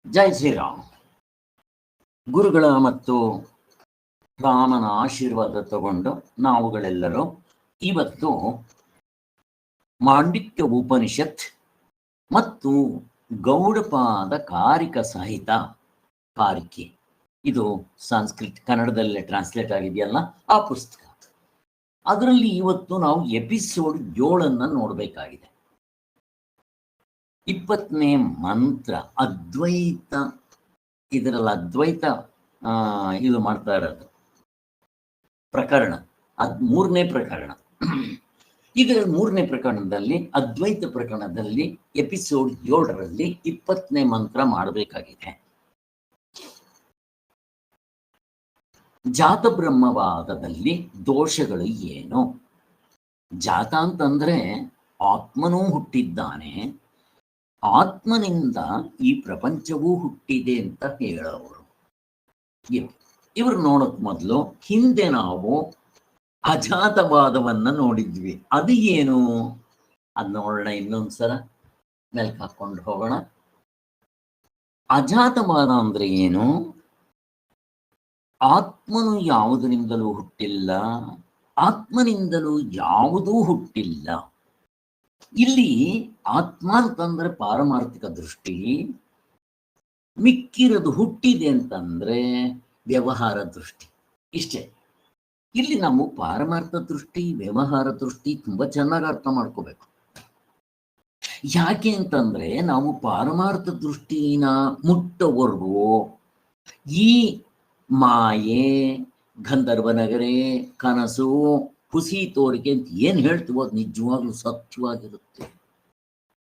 ಜೈ ಶ್ರೀರಾಮ್. ಗುರುಗಳ ಮತ್ತು ರಾಮನ ಆಶೀರ್ವಾದ ತಗೊಂಡು ನಾವುಗಳೆಲ್ಲರೂ ಇವತ್ತು ಮಾಂಡಿಕ್ಯ ಉಪನಿಷತ್ ಮತ್ತು ಗೌಡಪಾದ ಕಾರಿಕ ಸಹಿತ ಕಾರಿಕೆ, ಇದು ಸಂಸ್ಕೃತ್ ಕನ್ನಡದಲ್ಲೇ ಟ್ರಾನ್ಸ್ಲೇಟ್ ಆಗಿದೆಯಲ್ಲ ಆ ಪುಸ್ತಕ. ಅದರಲ್ಲಿ ಇವತ್ತು ನಾವು ಎಪಿಸೋಡ್ 7 ನೋಡಬೇಕಾಗಿದೆ. 20ನೇ ಮಂತ್ರ ಅದ್ವೈತ, ಇದರಲ್ಲಿ ಅದ್ವೈತ ಇದು ಮಾಡ್ತಾ ಇರೋದು ಪ್ರಕರಣ, 3ನೇ ಪ್ರಕರಣ. ಈಗ 3ನೇ ಪ್ರಕರಣದಲ್ಲಿ ಅದ್ವೈತ ಪ್ರಕರಣದಲ್ಲಿ ಎಪಿಸೋಡ್ 7ರಲ್ಲಿ 20ನೇ ಮಂತ್ರ ಮಾಡಬೇಕಾಗಿದೆ. ಜಾತ ಬ್ರಹ್ಮವಾದದಲ್ಲಿ ದೋಷಗಳು ಏನು? ಜಾತ ಅಂತಂದ್ರೆ ಆತ್ಮನೂ ಹುಟ್ಟಿದ್ದಾನೆ, ಆತ್ಮನಿಂದ ಈ ಪ್ರಪಂಚವೂ ಹುಟ್ಟಿದೆ ಅಂತ ಹೇಳೋರು ಇವರು. ನೋಡೋಕ್ ಮೊದಲು ಹಿಂದೆ ನಾವು ಅಜಾತವಾದವನ್ನ ನೋಡಿದ್ವಿ. ಅದು ಏನು ಅದ್ ನೋಡೋಣ, ಇನ್ನೊಂದ್ಸಲ ಮೆಲ್ಕ್ ಹಾಕೊಂಡು ಹೋಗೋಣ. ಅಜಾತವಾದ ಅಂದ್ರೆ ಏನು? ಆತ್ಮನು ಯಾವುದರಿಂದಲೂ ಹುಟ್ಟಿಲ್ಲ, ಆತ್ಮನಿಂದಲೂ ಯಾವುದೂ ಹುಟ್ಟಿಲ್ಲ. ಇಲ್ಲಿ ಆತ್ಮ ಅಂತಂದ್ರೆ ಪಾರಮಾರ್ಥಿಕ ದೃಷ್ಟಿ, ಮಿಕ್ಕಿರೋದು ಹುಟ್ಟಿದೆ ಅಂತಂದ್ರೆ ವ್ಯವಹಾರ ದೃಷ್ಟಿ. ಇಷ್ಟೇ. ಇಲ್ಲಿ ನಾವು ಪಾರಮಾರ್ಥ ದೃಷ್ಟಿ, ವ್ಯವಹಾರ ದೃಷ್ಟಿ ತುಂಬಾ ಚೆನ್ನಾಗಿ ಅರ್ಥ ಮಾಡ್ಕೋಬೇಕು. ಯಾಕೆ ಅಂತಂದ್ರೆ ನಾವು ಪಾರಮಾರ್ಥ ದೃಷ್ಟಿನ ಮುಟ್ಟವರೆಗೂ ಈ ಮಾಯೆ, ಗಂಧರ್ವನಗರೇ, ಕನಸು, ಹುಸಿ ತೋರಿಕೆ ಅಂತ ಏನ್ ಹೇಳ್ತೀವೋ ಅದು ನಿಜವಾಗ್ಲೂ ಸತ್ಯವಾಗಿರುತ್ತೆ.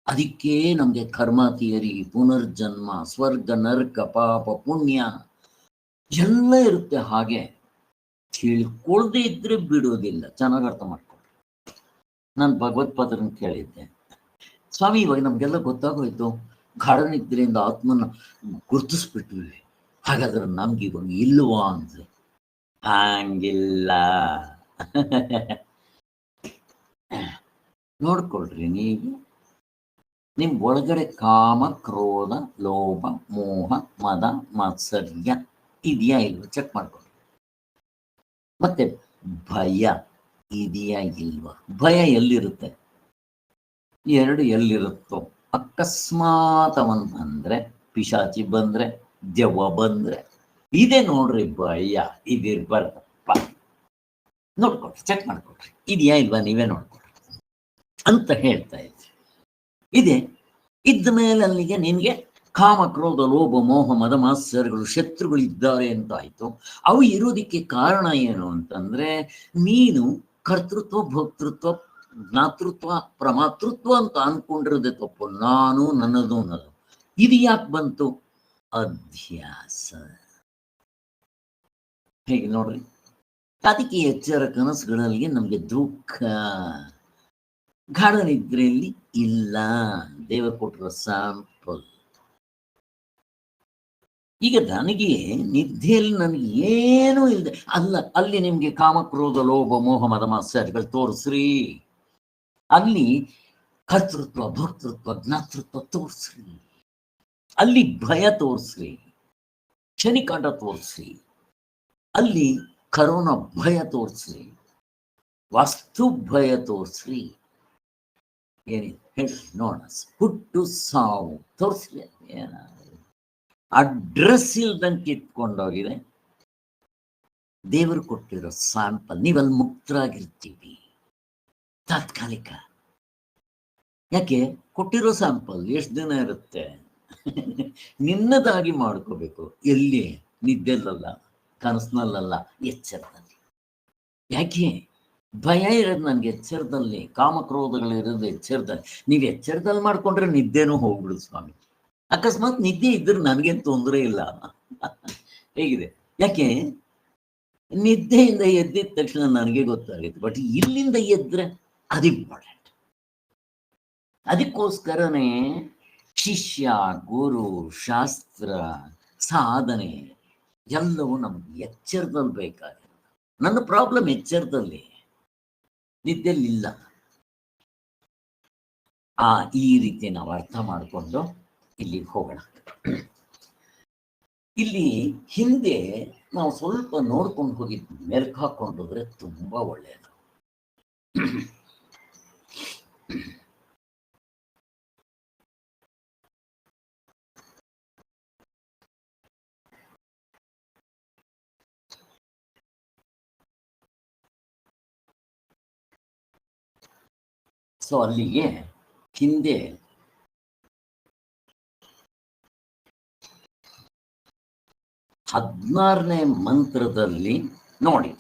ಅದಕ್ಕೆ ನಮ್ಗೆ ಕರ್ಮ ಥಿಯರಿ, ಪುನರ್ಜನ್ಮ, ಸ್ವರ್ಗ, ನರ್ಕ, ಪಾಪ, ಪುಣ್ಯ ಎಲ್ಲ ಇರುತ್ತೆ. ಹಾಗೆ ತಿಳ್ಕೊಳ್ದೇ ಇದ್ರೆ ಬಿಡೋದಿಲ್ಲ. ಚೆನ್ನಾಗಿ ಅರ್ಥ ಮಾಡ್ಕೊಂಡ್ರೆ. ನಾನು ಭಗವತ್ಪಾದರನ್ನು ಕೇಳಿದ್ದೆ, ಸ್ವಾಮಿ ಇವಾಗ ನಮ್ಗೆಲ್ಲ ಗೊತ್ತಾಗೋಯ್ತು, ಗಾಢನಿದ್ರೆಯಿಂದ ಆತ್ಮನ ಗುರುತಿಸ್ಬಿಟ್ವಿ, ಹಾಗಾದ್ರೆ ನಮ್ಗೆ ಇವಾಗ ಇಲ್ವಾ ಅಂದ್ರೆ, ಹಂಗಿಲ್ಲ. ನೋಡ್ಕೊಳ್ರಿ, ನೀವು ನಿಮ್ ಒಳಗಡೆ ಕಾಮ, ಕ್ರೋಧ, ಲೋಭ, ಮೋಹ, ಮದ, ಮಾತ್ಸರ್ಯ ಇದೆಯಾ ಇಲ್ವಾ ಚೆಕ್ ಮಾಡ್ಕೊಳ್ರಿ. ಮತ್ತೆ ಭಯ ಇದೆಯಾ ಇಲ್ವಾ? ಭಯ ಎಲ್ಲಿರುತ್ತೆ? 2 ಎಲ್ಲಿರುತ್ತೋ, ಅಕಸ್ಮಾತ್ ಅವನ್ ಬಂದ್ರೆ, ಪಿಶಾಚಿ ಬಂದ್ರೆ, ದೆವ್ವ ಬಂದ್ರೆ, ಇದೆ ನೋಡ್ರಿ ಭಯ. ಇದಿರ್ಬಾರ್ದಪ್ಪ. ನೋಡ್ಕೊಳ್ರಿ, ಚೆಕ್ ಮಾಡ್ಕೊಳ್ರಿ, ಇದೆಯಾ ಇಲ್ವಾ ನೀವೇ ನೋಡ್ಕೊಳ್ರಿ ಅಂತ ಹೇಳ್ತಾ ಇದ್ರಿ. ಇದೆ. ಇದ್ದ ಮೇಲೆ ಅಲ್ಲಿಗೆ ನಿನ್ಗೆ ಕಾಮ, ಕ್ರೋಧ, ಲೋಭ, ಮೋಹ, ಮದ, ಮಾತ್ಸರ್ಯಗಳು ಶತ್ರುಗಳು ಇದ್ದಾರೆ ಅಂತ ಆಯ್ತು. ಅವು ಇರೋದಿಕ್ಕೆ ಕಾರಣ ಏನು ಅಂತಂದ್ರೆ, ನೀನು ಕರ್ತೃತ್ವ, ಭೋಕ್ತೃತ್ವ, ಜ್ಞಾತೃತ್ವ, ಪ್ರಮಾತೃತ್ವ ಅಂತ ಅನ್ಕೊಂಡಿರೋದೇ ತಪ್ಪು. ನಾನು, ನನ್ನದು, ನನ್ನದು. ಇದು ಯಾಕೆ ಬಂತು? ಅಧ್ಯಾಸ. ಹೇಗೆ ನೋಡ್ರಿ, ಅದಕ್ಕೆ ಎಚ್ಚರ ಕನಸುಗಳಲ್ಲಿ ನಮ್ಗೆ ದುಃಖ, ಗಾಢ ನಿದ್ರೆಯಲ್ಲಿ ಇಲ್ಲ. ದೇವರು ಕೊಟ್ಟಿರೋ ಸ್ಯಾಂಪಲ್. ಈಗ ನನಗೆ ನಿದ್ದೆಯಲ್ಲಿ ನನಗೆ ಏನೂ ಇಲ್ಲದೆ ಅಲ್ಲ, ಅಲ್ಲಿ ನಿಮ್ಗೆ ಕಾಮ, ಕ್ರೋಧ, ಲೋಭ, ಮೋಹ, ಮದ, ಮಾತ್ಸರ್ಯಗಳು ತೋರಿಸ್ರಿ. ಅಲ್ಲಿ ಕರ್ತೃತ್ವ, ಭೋಕ್ತೃತ್ವ, ಜ್ಞಾತೃತ್ವ ತೋರಿಸ್ರಿ. ಅಲ್ಲಿ ಭಯ ತೋರಿಸ್ರಿ, ಶನಿಕಾಂಡ ತೋರಿಸ್ರಿ. ಅಲ್ಲಿ ಕರೋನಾ ಭಯ ತೋರಿಸ್ರಿ, ವಾಸ್ತು ಭಯ ತೋರಿಸ್ರಿ. ಏನಿದೆ ಹೇಳಿ ನೋಡ, ಹುಟ್ಟು ಸಾವು ತೋರಿಸ್ರಿ. ಅಡ್ರೆಸ್ ಇಲ್ದಂಗೆ ಇಟ್ಕೊಂಡೋಗಿದೆ. ದೇವರು ಕೊಟ್ಟಿರೋ ಸ್ಯಾಂಪಲ್. ನೀವಲ್ಲಿ ಮುಕ್ತರಾಗಿರ್ತೀವಿ ತಾತ್ಕಾಲಿಕ. ಯಾಕೆ? ಕೊಟ್ಟಿರೋ ಸ್ಯಾಂಪಲ್ ಎಷ್ಟು ದಿನ ಇರುತ್ತೆ? ನಿನ್ನದಾಗಿ ಮಾಡ್ಕೋಬೇಕು. ಎಲ್ಲಿ? ನಿದ್ದೆಲ್ಲಲ್ಲ, ಕನಸಿನಲ್ಲ, ಎಚ್ಚರದಲ್ಲಿ. ಯಾಕೆ? ಭಯ ಇರೋದು ನನಗೆ ಎಚ್ಚರದಲ್ಲಿ, ಕಾಮಕ್ರೋಧಗಳಿರೋದು ಎಚ್ಚರದಲ್ಲಿ. ನೀವು ಎಚ್ಚರದಲ್ಲಿ ಮಾಡ್ಕೊಂಡ್ರೆ ನಿದ್ದೆನೂ ಹೋಗ್ಬಿಡುದು ಸ್ವಾಮಿ. ಅಕಸ್ಮಾತ್ ನಿದ್ದೆ ಇದ್ರೆ ನನಗೇನು ತೊಂದರೆ ಇಲ್ಲ. ಹೇಗಿದೆ? ಯಾಕೆ? ನಿದ್ದೆಯಿಂದ ಎದ್ದಿದ ತಕ್ಷಣ ನನಗೆ ಗೊತ್ತಾಗುತ್ತೆ, ಬಟ್ ಇಲ್ಲಿಂದ ಎದ್ರೆ ಅದು ಇಂಪಾರ್ಟೆಂಟ್. ಅದಕ್ಕೋಸ್ಕರನೇ ಶಿಷ್ಯ, ಗುರು, ಶಾಸ್ತ್ರ, ಸಾಧನೆ ಎಲ್ಲವೂ ನಮ್ಗೆ ಎಚ್ಚರದಲ್ಲಿ ಬೇಕಾಗಿರೋದು. ನನ್ನ ಪ್ರಾಬ್ಲಮ್ ಎಚ್ಚರದಲ್ಲಿ, ನಿದ್ದೆಲಿಲ್ಲ. ಈ ರೀತಿ ನಾವು ಅರ್ಥ ಮಾಡಿಕೊಂಡು ಇಲ್ಲಿಗೆ ಹೋಗೋಣ. ಇಲ್ಲಿ ಹಿಂದೆ ನಾವು ಸ್ವಲ್ಪ ನೋಡ್ಕೊಂಡು ಹೋಗಿ ಮೆಲ್ಕು ಹಾಕೊಂಡು ಹೋದ್ರೆ ತುಂಬಾ ಒಳ್ಳೆಯದು. ಸೊ ಅಲ್ಲಿಗೆ ಹಿಂದೆ 16ನೇ ಮಂತ್ರದಲ್ಲಿ ನೋಡಿ,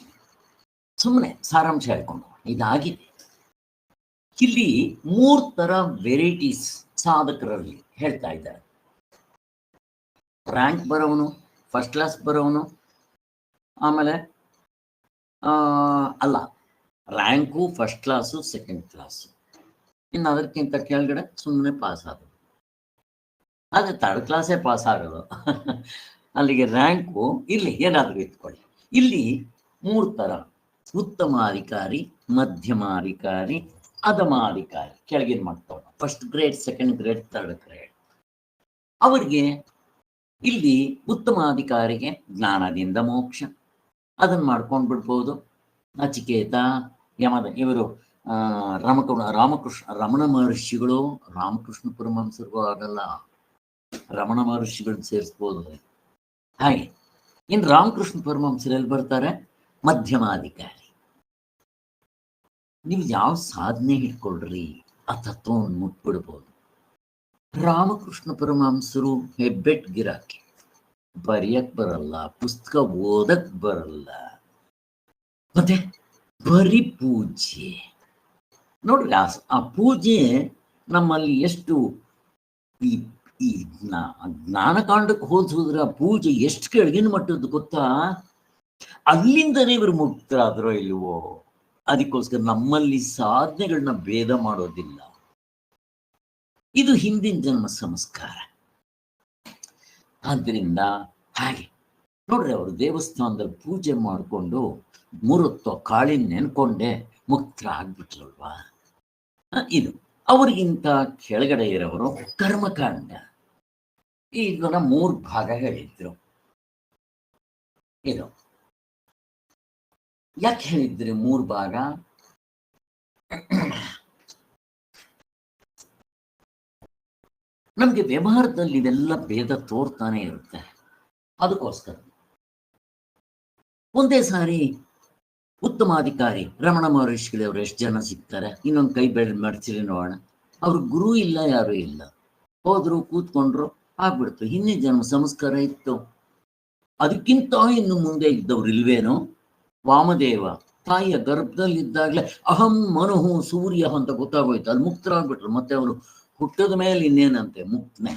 ಸುಮ್ಮನೆ ಸಾರಾಂಶ ಹೇಳ್ಕೊಂಡು ಇದಾಗಿದೆ. ಇಲ್ಲಿ 3 ತರ ವೆರೈಟೀಸ್ ಸಾಧಕರಲ್ಲಿ ಹೇಳ್ತಾ ಇದ್ದಾರೆ. ರ್ಯಾಂಕ್ ಬರೋವನು, ಫಸ್ಟ್ ಕ್ಲಾಸ್ ಬರೋವನು, ಆಮೇಲೆ ಅಲ್ಲ rank, first class, second class, ಇನ್ನು ಅದಕ್ಕಿಂತ ಕೆಳಗಡೆ ಸುಮ್ಮನೆ ಪಾಸ್ ಆಗೋದು. ಆದರೆ ಥರ್ಡ್ ಕ್ಲಾಸೇ ಪಾಸ್ ಆಗೋದು. ಅಲ್ಲಿಗೆ ರ್ಯಾಂಕು ಇಲ್ಲಿ ಏನಾದರೂ ಇಟ್ಕೊಳ್ಳಿ. ಇಲ್ಲಿ 3 ತರ: ಉತ್ತಮಾಧಿಕಾರಿ, ಮಧ್ಯಮಾಧಿಕಾರಿ, ಅಧಮಾಧಿಕಾರಿ. ಕೆಳಗಿನ ಮಾಡ್ತಾವ first grade, second grade, third grade. ಅವರಿಗೆ ಇಲ್ಲಿ ಉತ್ತಮಾಧಿಕಾರಿಗೆ ಜ್ಞಾನದಿಂದ ಮೋಕ್ಷ, ಅದನ್ನ ಮಾಡ್ಕೊಂಡು ಬಿಡ್ಬೋದು. ನಚಿಕೇತ, ಯಮದ ಇವರು ರಾಮಕೃಷ್ಣ ರಮಣ ಮಹರ್ಷಿಗಳು, ರಾಮಕೃಷ್ಣ ಪರಮಹಂಸರಿಗೂ ಆಗಲ್ಲ, ರಮಣ ಮಹರ್ಷಿಗಳನ್ನ ಸೇರಿಸ್ಬೋದು. ಹಾಗೆ ಇನ್ನು ರಾಮಕೃಷ್ಣ ಪರಮಹಂಸರು ಎಲ್ಲಿ ಬರ್ತಾರೆ? ಮಧ್ಯಮಾಧಿಕಾರಿ. ನೀವು ಯಾವ ಸಾಧನೆ ಹಿಡ್ಕೊಳ್ರಿ, ಆ ತತ್ವವನ್ನು ಮುಟ್ಬಿಡ್ಬೋದು. ರಾಮಕೃಷ್ಣ ಪರಮಹಂಸರು ಹೆಬ್ಬೆಟ್ ಗಿರಾಕಿ, ಬರೆಯಕ್ ಬರಲ್ಲ, ಪುಸ್ತಕ ಓದಕ್ ಬರಲ್ಲ, ಮತ್ತೆ ಬರೀ ಪೂಜೆ. ನೋಡ್ರಿ, ಆ ಪೂಜೆ ನಮ್ಮಲ್ಲಿ ಎಷ್ಟು ಈ ಜ್ಞಾನಕಾಂಡಕ್ಕೆ ಹೋಲಿಸಿದ್ರೆ ಆ ಪೂಜೆ ಎಷ್ಟು ಕೆಳಗಿನ ಮಟ್ಟದ್ದು ಗೊತ್ತಾ? ಅಲ್ಲಿಂದನೇ ಇವರು ಮುಕ್ತರಾದ್ರೋ ಇಲ್ವೋ? ಅದಕ್ಕೋಸ್ಕರ ನಮ್ಮಲ್ಲಿ ಸಾಧನೆಗಳನ್ನ ಭೇದ ಮಾಡೋದಿಲ್ಲ. ಇದು ಹಿಂದಿನ ಜನ್ಮ ಸಂಸ್ಕಾರ. ಆದ್ದರಿಂದ ಹಾಗೆ ನೋಡ್ರಿ, ಅವರು ದೇವಸ್ಥಾನದಲ್ಲಿ ಪೂಜೆ ಮಾಡಿಕೊಂಡು 3 ಹೊತ್ತು ಕಾಳಿನ ನೆನ್ಕೊಂಡೆ ಮುಕ್ತರ ಆಗ್ಬಿಟ್ರಲ್ವಾ. ಇದು ಅವ್ರಿಗಿಂತ ಕೆಳಗಡೆ ಇರೋರು ಕರ್ಮಕಾಂಡ. ಇದನ್ನ 3 ಭಾಗ ಹೇಳಿದ್ರು. ಇದು ಯಾಕೆ ಹೇಳಿದ್ರಿ 3 ಭಾಗ? ನಮ್ಗೆ ವ್ಯವಹಾರದಲ್ಲಿ ಇದೆಲ್ಲ ಭೇದ ತೋರ್ತಾನೆ ಇರುತ್ತೆ. ಅದಕ್ಕೋಸ್ಕರ ಒಂದೇ ಸಾರಿ ಉತ್ತಮಾಧಿಕಾರಿ ರಮಣ ಮಹರ್ಷಿಗಳವರು ಎಷ್ಟು ಜನ ಸಿಗ್ತಾರೆ? ಇನ್ನೊಂದು ಕೈ ಮಡ್ಚಿರಿ ನೋಡೋಣ. ಅವ್ರ ಗುರು ಇಲ್ಲ, ಯಾರು ಇಲ್ಲ, ಹೋದ್ರು ಕೂತ್ಕೊಂಡ್ರು ಆಗ್ಬಿಡ್ತು. ಹಿಂದಿನ ಜನ್ಮ ಸಂಸ್ಕಾರ ಇತ್ತು. ಅದಕ್ಕಿಂತ ಇನ್ನು ಮುಂದೆ ಇದ್ದವ್ರು ಇಲ್ವೇನೋ? ವಾಮದೇವ ತಾಯಿಯ ಗರ್ಭದಲ್ಲಿದ್ದಾಗಲೇ ಅಹಂ ಮನುಹು ಸೂರ್ಯ ಅಂತ ಗೊತ್ತಾಗೋಯ್ತು, ಅಲ್ಲಿ ಮುಕ್ತರಾಗ್ಬಿಟ್ರು. ಮತ್ತೆ ಅವರು ಹುಟ್ಟದ ಮೇಲೆ ಇನ್ನೇನಂತೆ ಮುಕ್ತನೆ.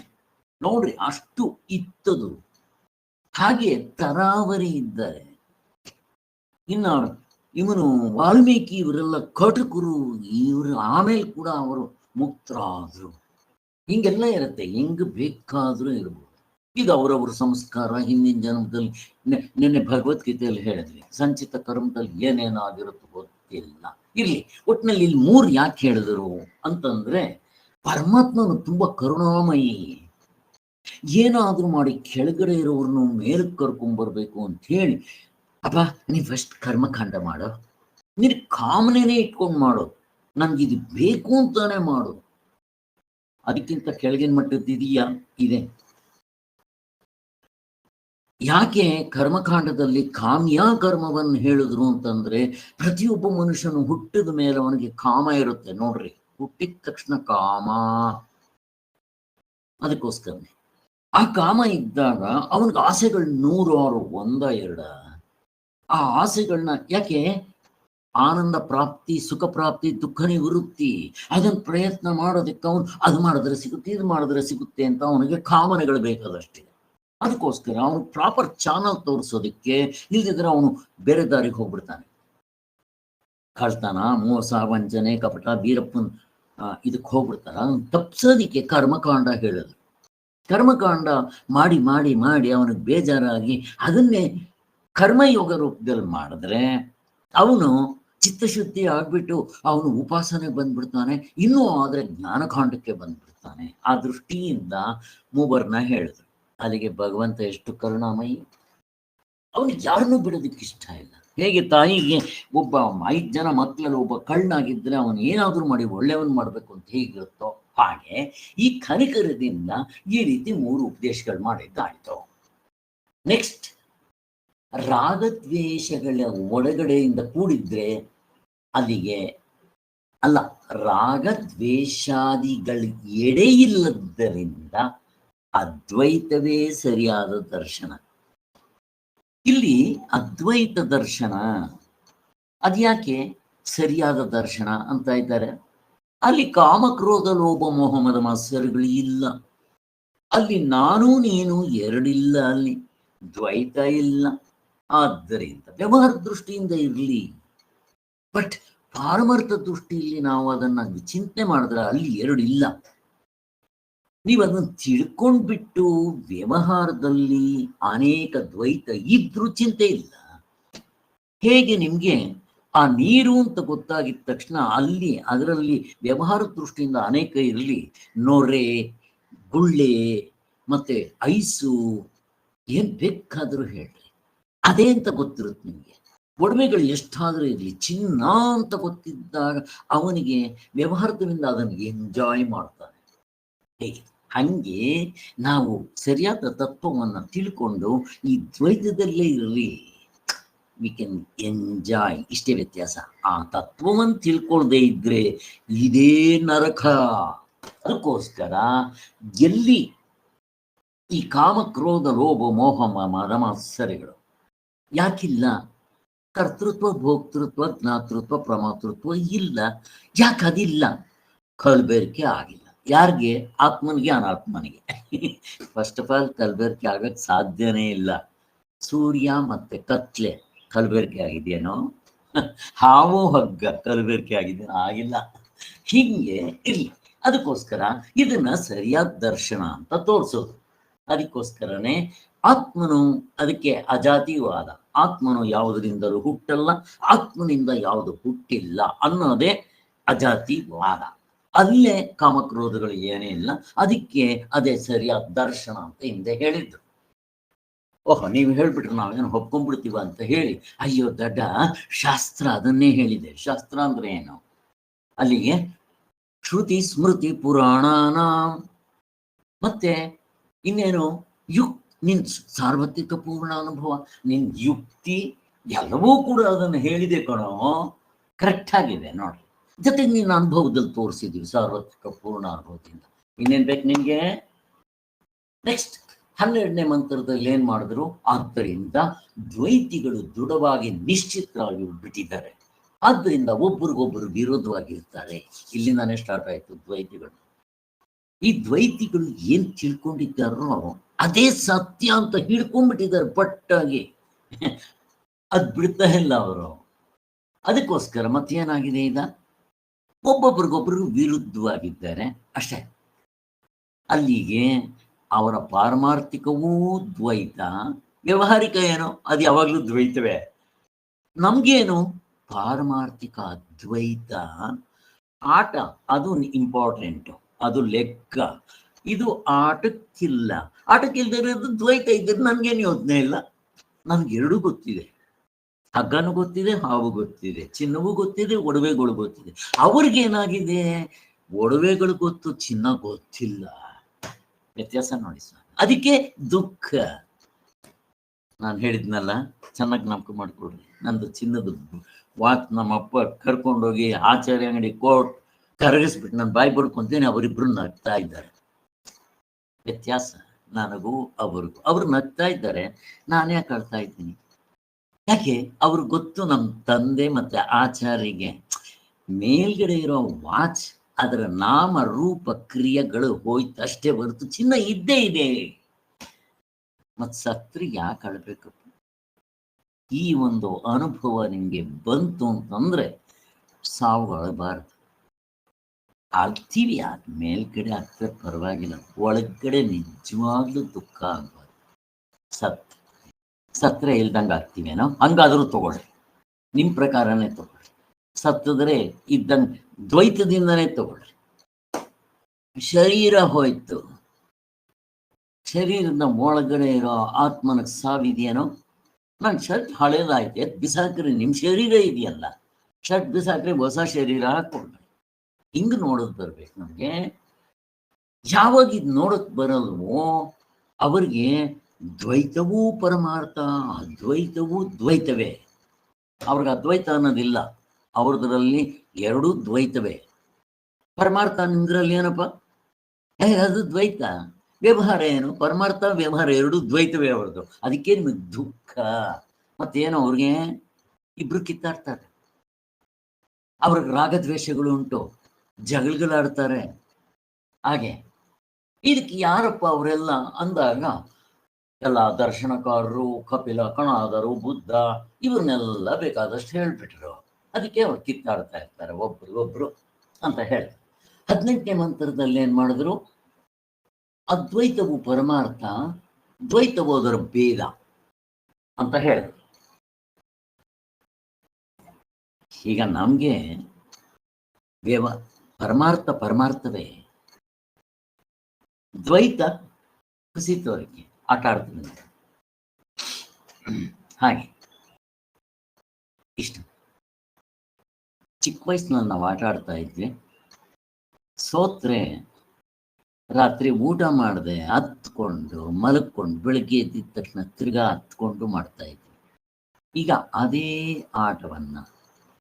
ನೋಡ್ರಿ, ಅಷ್ಟು ಇತ್ತದು. ಹಾಗೆ ತರಾವರಿ ಇದ್ದಾರೆ. ಇನ್ನು ಇವನು ವಾಲ್ಮೀಕಿ, ಇವರೆಲ್ಲ ಕಟಕರು, ಇವರು ಆಮೇಲೆ ಕೂಡ ಅವರು ಮುಕ್ತರಾದ್ರು. ಹಿಂಗೆಲ್ಲ ಇರುತ್ತೆ, ಹೆಂಗ್ ಬೇಕಾದ್ರೂ ಇರ್ಬೋದು. ಇದು ಅವರವ್ರ ಸಂಸ್ಕಾರ. ಹಿಂದಿನ ಜನ್ಮದಲ್ಲಿ ನಿನ್ನೆ ಭಗವದ್ಗೀತೆಯಲ್ಲಿ ಹೇಳಿದ್ವಿ, ಸಂಚಿತ ಕರ್ಮದಲ್ಲಿ ಏನೇನಾಗಿರುತ್ತೋ ಗೊತ್ತಿಲ್ಲ. ಇರ್ಲಿ, ಒಟ್ಟಿನಲ್ಲಿ ಇಲ್ಲಿ 3 ಯಾಕೆ ಹೇಳಿದ್ರು ಅಂತಂದ್ರೆ, ಪರಮಾತ್ಮನು ತುಂಬಾ ಕರುಣಾಮಯಿ. ಏನಾದ್ರೂ ಮಾಡಿ ಕೆಳಗಡೆ ಇರೋರ್ನು ಮೇಲಕ್ಕೆ ಕರ್ಕೊಂಡ್ಬರ್ಬೇಕು ಅಂತ ಹೇಳಿ, ಅಪ್ಪ ನೀ ಫಸ್ಟ್ ಕರ್ಮಕಾಂಡ ಮಾಡೋ, ನೀನು ಕಾಮನೇನೆ ಇಟ್ಕೊಂಡು ಮಾಡೋ, ನನ್ಗಿದು ಬೇಕು ಅಂತಾನೆ ಮಾಡು. ಅದಕ್ಕಿಂತ ಕೆಳಗಿನ ಮಟ್ಟದ್ದು ಇದೆಯಾ? ಇದೆ. ಯಾಕೆ ಕರ್ಮಕಾಂಡದಲ್ಲಿ ಕಾಮ್ಯ ಕರ್ಮವನ್ನು ಹೇಳಿದ್ರು ಅಂತಂದ್ರೆ, ಪ್ರತಿಯೊಬ್ಬ ಮನುಷ್ಯನು ಹುಟ್ಟಿದ ಮೇಲೆ ಅವನಿಗೆ ಕಾಮ ಇರುತ್ತೆ. ನೋಡ್ರಿ, ಹುಟ್ಟಿದ ತಕ್ಷಣ ಕಾಮ. ಅದಕ್ಕೋಸ್ಕರನೇ ಆ ಕಾಮ ಇದ್ದಾಗ ಅವನಿಗೆ ಆಸೆಗಳು 106, 1, 2. ಆ ಆಸೆಗಳನ್ನ ಯಾಕೆ? ಆನಂದ ಪ್ರಾಪ್ತಿ, ಸುಖ ಪ್ರಾಪ್ತಿ, ದುಃಖ ನಿವೃತ್ತಿ, ಅದನ್ನ ಪ್ರಯತ್ನ ಮಾಡೋದಕ್ಕೆ ಅವನು ಅದು ಮಾಡಿದ್ರೆ ಸಿಗುತ್ತೆ, ಇದು ಮಾಡಿದ್ರೆ ಸಿಗುತ್ತೆ ಅಂತ ಅವನಿಗೆ ಕಾಮನೆಗಳು ಬೇಕಾದಷ್ಟೇ. ಅದಕ್ಕೋಸ್ಕರ ಅವನು ಪ್ರಾಪರ್ ಚಾನಲ್ ತೋರಿಸೋದಕ್ಕೆ, ಇಲ್ದಿದ್ರೆ ಅವನು ಬೇರೆ ದಾರಿಗೆ ಹೋಗ್ಬಿಡ್ತಾನೆ. ಕಳ್ತನ, ಮೋಸ, ವಂಚನೆ, ಕಪಟ, ವೀರಪ್ಪನ್ ಇದಕ್ಕೆ ಹೋಗ್ಬಿಡ್ತಾನೆ. ಅದನ್ನು ತಪ್ಪಿಸೋದಿಕ್ಕೆ ಕರ್ಮಕಾಂಡ ಹೇಳಿದ್ರು. ಕರ್ಮಕಾಂಡ ಮಾಡಿ ಮಾಡಿ ಮಾಡಿ ಅವನಿಗೆ ಬೇಜಾರಾಗಿ ಅದನ್ನೇ ಕರ್ಮಯೋಗ ರೂಪದಲ್ಲಿ ಮಾಡಿದ್ರೆ ಅವನು ಚಿತ್ತಶುದ್ಧಿ ಆಗ್ಬಿಟ್ಟು ಅವನು ಉಪಾಸನೆ ಬಂದ್ಬಿಡ್ತಾನೆ. ಇನ್ನೂ ಆದ್ರೆ ಜ್ಞಾನಕಾಂಡಕ್ಕೆ ಬಂದ್ಬಿಡ್ತಾನೆ. ಆ ದೃಷ್ಟಿಯಿಂದ 3 ಹೇಳಿದ್ರು. ಅಲ್ಲಿಗೆ ಭಗವಂತ ಎಷ್ಟು ಕರುಣಾಮಯಿ, ಅವನಿಗೆ ಯಾರನ್ನೂ ಬಿಡೋದಕ್ಕೆ ಇಷ್ಟ ಇಲ್ಲ. ಹೇಗೆ ತಾಯಿಗೆ ಒಬ್ಬ 5 ಜನ ಮಕ್ಕಳಲ್ಲಿ ಒಬ್ಬ ಕಳ್ಳನಾಗಿದ್ರೆ ಅವನು ಏನಾದರೂ ಮಾಡಿ ಒಳ್ಳೆಯವನ್ ಮಾಡ್ಬೇಕು ಅಂತ ಹೇಗಿರುತ್ತೋ ಹಾಗೆ ಈ ಕನಿಕರದಿಂದ ಈ ರೀತಿ 3 ಉಪದೇಶಗಳು ಮಾಡಿದ್ದಾಯ್ತು. ನೆಕ್ಸ್ಟ್, ರಾಗದ್ವೇಷಗಳ ಒಳಗಡೆಯಿಂದ ಕೂಡಿದ್ರೆ ಅಲ್ಲಿಗೆ ಅಲ್ಲ, ರಾಗದ್ವೇಷಾದಿಗಳ ಎಡೆಯಿಲ್ಲದ್ದರಿಂದ ಅದ್ವೈತವೇ ಸರಿಯಾದ ದರ್ಶನ. ಇಲ್ಲಿ ಅದ್ವೈತ ದರ್ಶನ ಅದ್ಯಾಕೆ ಸರಿಯಾದ ದರ್ಶನ ಅಂತ ಇದ್ದಾರೆ? ಅಲ್ಲಿ ಕಾಮಕ್ರೋಧ ಲೋಭ ಮೋಹ ಮದ ಮಾತ್ಸರ್ಯಗಳು ಇಲ್ಲ, ಅಲ್ಲಿ ನಾನು ನೀನು ಎರಡಿಲ್ಲ, ಅಲ್ಲಿ ದ್ವೈತ ಇಲ್ಲ. ಆದ್ದರಿಂದ ವ್ಯವಹಾರ ದೃಷ್ಟಿಯಿಂದ ಇರಲಿ, ಬಟ್ ಪಾರಮಾರ್ಥ ದೃಷ್ಟಿಯಲ್ಲಿ ನಾವು ಅದನ್ನ ಚಿಂತನೆ ಮಾಡಿದ್ರೆ ಅಲ್ಲಿ ಎರಡಿಲ್ಲ. ನೀವು ಅದನ್ನು ತಿಳ್ಕೊಂಡ್ಬಿಟ್ಟು ವ್ಯವಹಾರದಲ್ಲಿ ಅನೇಕ ದ್ವೈತ ಇದ್ರೂ ಚಿಂತೆ ಇಲ್ಲ. ಹೇಗೆ ನಿಮ್ಗೆ ಆ ನೀರು ಅಂತ ಗೊತ್ತಾಗಿದ ತಕ್ಷಣ ಅಲ್ಲಿ ಅದರಲ್ಲಿ ವ್ಯವಹಾರ ದೃಷ್ಟಿಯಿಂದ ಅನೇಕ ಇರಲಿ, ನೊರೆ, ಗುಳ್ಳೆ, ಮತ್ತೆ ಐಸು, ಏನ್ ಬೇಕಾದರೂ ಹೇಳ್ರಿ, ಅದೇ ಅಂತ ಗೊತ್ತಿರುತ್ತೆ ನಿಮ್ಗೆ. ಒಡವೆಗಳು ಎಷ್ಟಾದರೂ ಇರಲಿ, ಚಿನ್ನ ಅಂತ ಗೊತ್ತಿದ್ದಾಗ ಅವನಿಗೆ ವ್ಯವಹಾರದಿಂದ ಅದನ್ನು ಎಂಜಾಯ್ ಮಾಡ್ತಾನೆ. ಹೇಗೆ ಹಂಗೆ ನಾವು ಸರಿಯಾದ ತತ್ವವನ್ನು ತಿಳ್ಕೊಂಡು ಈ ದ್ವೈತದಲ್ಲೇ ಇರಲಿ, ವಿ ಕ್ಯಾನ್ ಎಂಜಾಯ್. ಇಷ್ಟೇ ವ್ಯತ್ಯಾಸ. ಆ ತತ್ವವನ್ನು ತಿಳ್ಕೊಳ್ಳದೆ ಇದ್ರೆ ಇದೇ ನರಕ. ಅದಕ್ಕೋಸ್ಕರ ಎಲ್ಲಿ ಈ ಕಾಮಕ್ರೋಧ ಲೋಭ ಮೋಹ ಮದ ಮಾತ್ಸರ್ಯಗಳು ಯಾಕಿಲ್ಲ? ಕರ್ತೃತ್ವ, ಭೋಕ್ತೃತ್ವ, ಜ್ಞಾತೃತ್ವ, ಪ್ರಮಾತೃತ್ವ ಇಲ್ಲ. ಯಾಕೆ ಅದಿಲ್ಲ? ಕಲಬೆರಕೆ ಆಗಿಲ್ಲ. ಯಾರಿಗೆ? ಆತ್ಮನಿಗೆ, ಅನಾತ್ಮನಿಗೆ. ಫಸ್ಟ್ ಆಫ್ ಆಲ್ ಕಲಬೆರಕೆ ಆಗಕ್ಕೆ ಸಾಧ್ಯನೇ ಇಲ್ಲ. ಸೂರ್ಯ ಮತ್ತೆ ಕತ್ಲೆ ಕಲಬೆರಕೆ ಆಗಿದೆಯೇನೋ? ಹಾವು ಹಗ್ಗ ಕಲಬೆರಕೆ ಆಗಿದೆಯೋ? ಆಗಿಲ್ಲ. ಹಿಂಗೆ ಇರ್ಲಿ. ಅದಕ್ಕೋಸ್ಕರ ಇದನ್ನ ಸರಿಯಾದ ದರ್ಶನ ಅಂತ ತೋರಿಸೋದು. ಅದಕ್ಕೋಸ್ಕರನೇ ಆತ್ಮನು, ಅದಕ್ಕೆ ಅಜಾತಿವಾದ, ಆತ್ಮನು ಯಾವುದರಿಂದಲೂ ಹುಟ್ಟಲ್ಲ, ಆತ್ಮನಿಂದ ಯಾವುದು ಹುಟ್ಟಿಲ್ಲ ಅನ್ನೋದೇ ಅಜಾತಿವಾದ. ಅಲ್ಲೇ ಕಾಮಕ್ರೋಧಗಳು ಏನೇ ಇಲ್ಲ, ಅದಕ್ಕೆ ಅದೇ ಸರಿಯಾದ ದರ್ಶನ ಅಂತ ಹಿಂದೆ ಹೇಳಿದ್ರು. ಓಹೋ, ನೀವು ಹೇಳ್ಬಿಟ್ರೆ ನಾವೇನು ಒಪ್ಕೊಂಡ್ಬಿಡ್ತೀವ ಅಂತ ಹೇಳಿ, ಅಯ್ಯೋ ದಡ್ಡ, ಶಾಸ್ತ್ರ ಅದನ್ನೇ ಹೇಳಿದೆ. ಶಾಸ್ತ್ರ ಅಂದ್ರೆ ಏನು? ಅಲ್ಲಿಗೆ ಶ್ರುತಿ ಸ್ಮೃತಿ ಪುರಾಣನ, ಮತ್ತೆ ಇನ್ನೇನು ನಿನ್ ಸಾರ್ವತ್ರಿಕ ಪೂರ್ಣ ಅನುಭವ, ನಿನ್ ಯುಕ್ತಿ ಎಲ್ಲವೂ ಕೂಡ ಅದನ್ನು ಹೇಳಿದೆ ಕಣೋ. ಕರೆಕ್ಟ್ ಆಗಿದೆ ನೋಡ್ರಿ. ಜೊತೆಗೆ ನಿನ್ನ ಅನುಭವದಲ್ಲಿ ತೋರಿಸಿದೀವಿ ಸಾರ್ವತ್ರಿಕ ಪೂರ್ಣ ಅನುಭವದಿಂದ. ಇನ್ನೇನ್ ಬೇಕು ನಿನ್ಗೆ? ನೆಕ್ಸ್ಟ್ 12ನೇ ಮಂತ್ರದಲ್ಲಿ ಏನ್ ಮಾಡಿದ್ರು? ಆದ್ದರಿಂದ ದ್ವೈತಿಗಳು ದೃಢವಾಗಿ ನಿಶ್ಚಿತರಾಗಿ ಬಿಟ್ಟಿದ್ದಾರೆ. ಆದ್ದರಿಂದ ಒಬ್ಬರಿಗೊಬ್ಬರು ವಿರೋಧವಾಗಿರ್ತಾರೆ. ಇಲ್ಲಿಂದಾನೇ ಸ್ಟಾರ್ಟ್ ಆಯ್ತು ದ್ವೈತಿಗಳು. ಈ ದ್ವೈತಿಗಳು ಏನ್ ತಿಳ್ಕೊಂಡಿದ್ದಾರೋ ಅದೇ ಸತ್ಯ ಅಂತ ಹಿಡ್ಕೊಂಡ್ಬಿಟ್ಟಿದ್ದಾರೆ ಪಟ್ಟಾಗಿ. ಅದ್ ಬಿಡ್ತಾ ಇಲ್ಲ ಅವರು. ಅದಕ್ಕೋಸ್ಕರ ಮತ್ತೇನಾಗಿದೆ? ಈಗ ಒಬ್ಬೊಬ್ರಿಗೊಬ್ರು ವಿರುದ್ಧವಾಗಿದ್ದಾರೆ ಅಷ್ಟೇ. ಅಲ್ಲಿಗೆ ಅವರ ಪಾರಮಾರ್ಥಿಕವೂ ದ್ವೈತ, ವ್ಯವಹಾರಿಕ ಏನೋ ಅದು ಯಾವಾಗ್ಲೂ ದ್ವೈತವೇ. ನಮ್ಗೇನು? ಪಾರಮಾರ್ಥಿಕ ಅದ್ವೈತ. ಆಟ ಅದು ಇಂಪಾರ್ಟೆಂಟ್, ಅದು ಲೆಕ್ಕ. ಇದು ಆಟಕ್ಕಿಲ್ಲ. ಆಟಕ್ಕಿಲ್ದಿರೋದು ದ್ವೈತ ಇದ್ರೆ ನನ್ಗೇನು ಯೋಚನೆ ಇಲ್ಲ. ನನ್ಗೆರಡು ಗೊತ್ತಿದೆ. ಹಗ್ಗನೂ ಗೊತ್ತಿದೆ, ಹಾವು ಗೊತ್ತಿದೆ, ಚಿನ್ನವೂ ಗೊತ್ತಿದೆ, ಒಡವೆಗಳು ಗೊತ್ತಿದೆ. ಅವ್ರಿಗೇನಾಗಿದೆ? ಒಡವೆಗಳು ಗೊತ್ತು, ಚಿನ್ನ ಗೊತ್ತಿಲ್ಲ. ವ್ಯತ್ಯಾಸ ನೋಡಿ ಸರ್. ಅದಕ್ಕೆ ದುಃಖ. ನಾನು ಹೇಳಿದ್ನಲ್ಲ, ಚೆನ್ನಾಗಿ ನಂಬಿಕೆ ಮಾಡ್ಕೊಡ್ರಿ. ನಂದು ಚಿನ್ನದ ವಾಚ್ ನಮ್ಮಪ್ಪ ಕರ್ಕೊಂಡೋಗಿ ಆಚಾರ್ಯ ಅಂಗಡಿ ಕೋಟ್ ಕರಗಿಸ್ಬಿಟ್ಟು ನಾನು ಬಾಯಿ ಬಡ್ಕೊಂತೀನಿ. ಅವರಿಬ್ರು ನಗ್ತಾ ಇದ್ದಾರೆ. ವ್ಯತ್ಯಾಸ ನನಗೂ ಅವ್ರಿಗೂ. ಅವ್ರು ನಗ್ತಾ ಇದ್ದಾರೆ, ನಾನು ಯಾಕೆ ಅಳ್ತಾ ಇದ್ದೀನಿ? ಯಾಕೆ? ಅವ್ರಿಗೆ ಗೊತ್ತು ನಮ್ಮ ತಂದೆ ಮತ್ತೆ ಆಚಾರ್ಯಗೆ ಮೇಲ್ಗಡೆ ಇರೋ ವಾಚ್ ಅದರ ನಾಮ ರೂಪ ಕ್ರಿಯೆಗಳು ಹೋಯ್ತಷ್ಟೇ ಹೊರತು ಚಿನ್ನ ಇದ್ದೇ ಇದೆ. ಮತ್ ಸತ್ರಿ ಯಾಕೆ ಅಳ್ಬೇಕಪ್ಪ? ಈ ಒಂದು ಅನುಭವ ನಿಮ್ಗೆ ಬಂತು ಅಂತಂದ್ರೆ ಸಾವು ಅಳಬಾರ್ದು. ಆಗ್ತೀವಿ, ಯಾಕೆ ಮೇಲ್ಗಡೆ ಆಗ್ತದೆ ಪರವಾಗಿಲ್ಲ, ಒಳಗಡೆ ನಿಜವಾಗ್ಲೂ ದುಃಖ ಆಗ್ಬಾರ್ದು. ಸತ್ರೆ ಇಲ್ದಂಗೆ ಆಗ್ತೀವೇನೋ, ಹಂಗಾದ್ರೂ ತಗೊಳ್ರಿ, ನಿಮ್ ಪ್ರಕಾರನೇ ತಗೊಳ್ರಿ. ಸತ್ತಿದ್ರೆ ಇದ್ದಂಗೆ ದ್ವೈತದಿಂದನೇ ತಗೊಳ್ರಿ. ಶರೀರ ಹೋಯ್ತು, ಶರೀರದ ಒಳಗಡೆ ಇರೋ ಆತ್ಮನಿಗೆ ಸಾವಿದೆಯೇನೋ. ನನ್ನ ಶರ್ಟ್ ಹಳೇದಾಯ್ತು, ಬಿಸಾಕ್ರಿ, ನಿಮ್ಮ ಶರೀರ ಇದೆಯಲ್ಲ, ಶರ್ಟ್ ಬಿಸಾಕ್ರಿ, ಹೊಸ ಶರೀರ ಹಾಕೊಂಡ್ರಿ. ಹಿಂಗೆ ನೋಡೋದು ಬರ್ಬೇಕು ನಮಗೆ. ಯಾವಾಗ ಇದು ನೋಡಕ್ ಬರಲ್ವೋ ಅವ್ರಿಗೆ ದ್ವೈತವೂ ಪರಮಾರ್ಥ, ಅದ್ವೈತವೂ ದ್ವೈತವೇ. ಅವ್ರಿಗೆ ಅದ್ವೈತ ಅನ್ನೋದಿಲ್ಲ, ಅವ್ರದ್ರಲ್ಲಿ ಎರಡೂ ದ್ವೈತವೇ. ಪರಮಾರ್ಥ ನಿಮ್ದ್ರಲ್ಲಿ ಏನಪ್ಪ, ಅದು ದ್ವೈತ. ವ್ಯವಹಾರ ಏನು, ಪರಮಾರ್ಥ ವ್ಯವಹಾರ ಎರಡೂ ದ್ವೈತವೇ ಅವ್ರದ್ದು. ಅದಕ್ಕೆ ನಿಮಗೆ ದುಃಖ. ಮತ್ತೇನು, ಅವ್ರಿಗೆ ಇಬ್ರು ಕಿತ್ತಾಡ್ತಾರೆ, ಅವ್ರಿಗೆ ರಾಗದ್ವೇಷಗಳು ಉಂಟು, ಜಗಳಗಳಾಡ್ತಾರೆ. ಹಾಗೆ ಇದಕ್ಕೆ ಯಾರಪ್ಪ ಅವರೆಲ್ಲ ಅಂದಾಗ ಎಲ್ಲ ದರ್ಶನಕಾರರು, ಕಪಿಲ, ಕಣಾದರು, ಬುದ್ಧ ಇವ್ರನ್ನೆಲ್ಲ ಬೇಕಾದಷ್ಟು ಹೇಳ್ಬಿಟ್ರು. ಅದಕ್ಕೆ ಅವ್ರು ಕಿತ್ತಾಡ್ತಾ ಇರ್ತಾರೆ ಒಬ್ರು ಅಂತ ಹೇಳಿ 18ನೇ ಮಂತ್ರದಲ್ಲಿ ಏನ್ ಮಾಡಿದ್ರು, ಅದ್ವೈತವು ಪರಮಾರ್ಥ, ದ್ವೈತವು ಅದರ ಭೇದ ಅಂತ ಹೇಳಿದ್ರು. ಈಗ ನಮ್ಗೆ ಪರಮಾರ್ಥವೇ, ದ್ವೈತ ಕುಸಿತವರಿಗೆ ಆಟ ಆಡ್ತೀನಿ. ಹಾಗೆ ಇಷ್ಟು ಚಿಕ್ಕ ವಯಸ್ಸಿನಲ್ಲಿ ನಾವು ಆಟ ಆಡ್ತಾ ಇದ್ವಿ. ಸೋತ್ರೆ ರಾತ್ರಿ ಊಟ ಮಾಡದೆ ಹತ್ಕೊಂಡು ಮಲಕ್ಕೊಂಡು ಬೆಳಗ್ಗೆ ಎದ್ದಿದ ತಕ್ಷಣ ತಿರ್ಗಾ ಹತ್ಕೊಂಡು ಮಾಡ್ತಾ ಇದ್ವಿ. ಈಗ ಅದೇ ಆಟವನ್ನ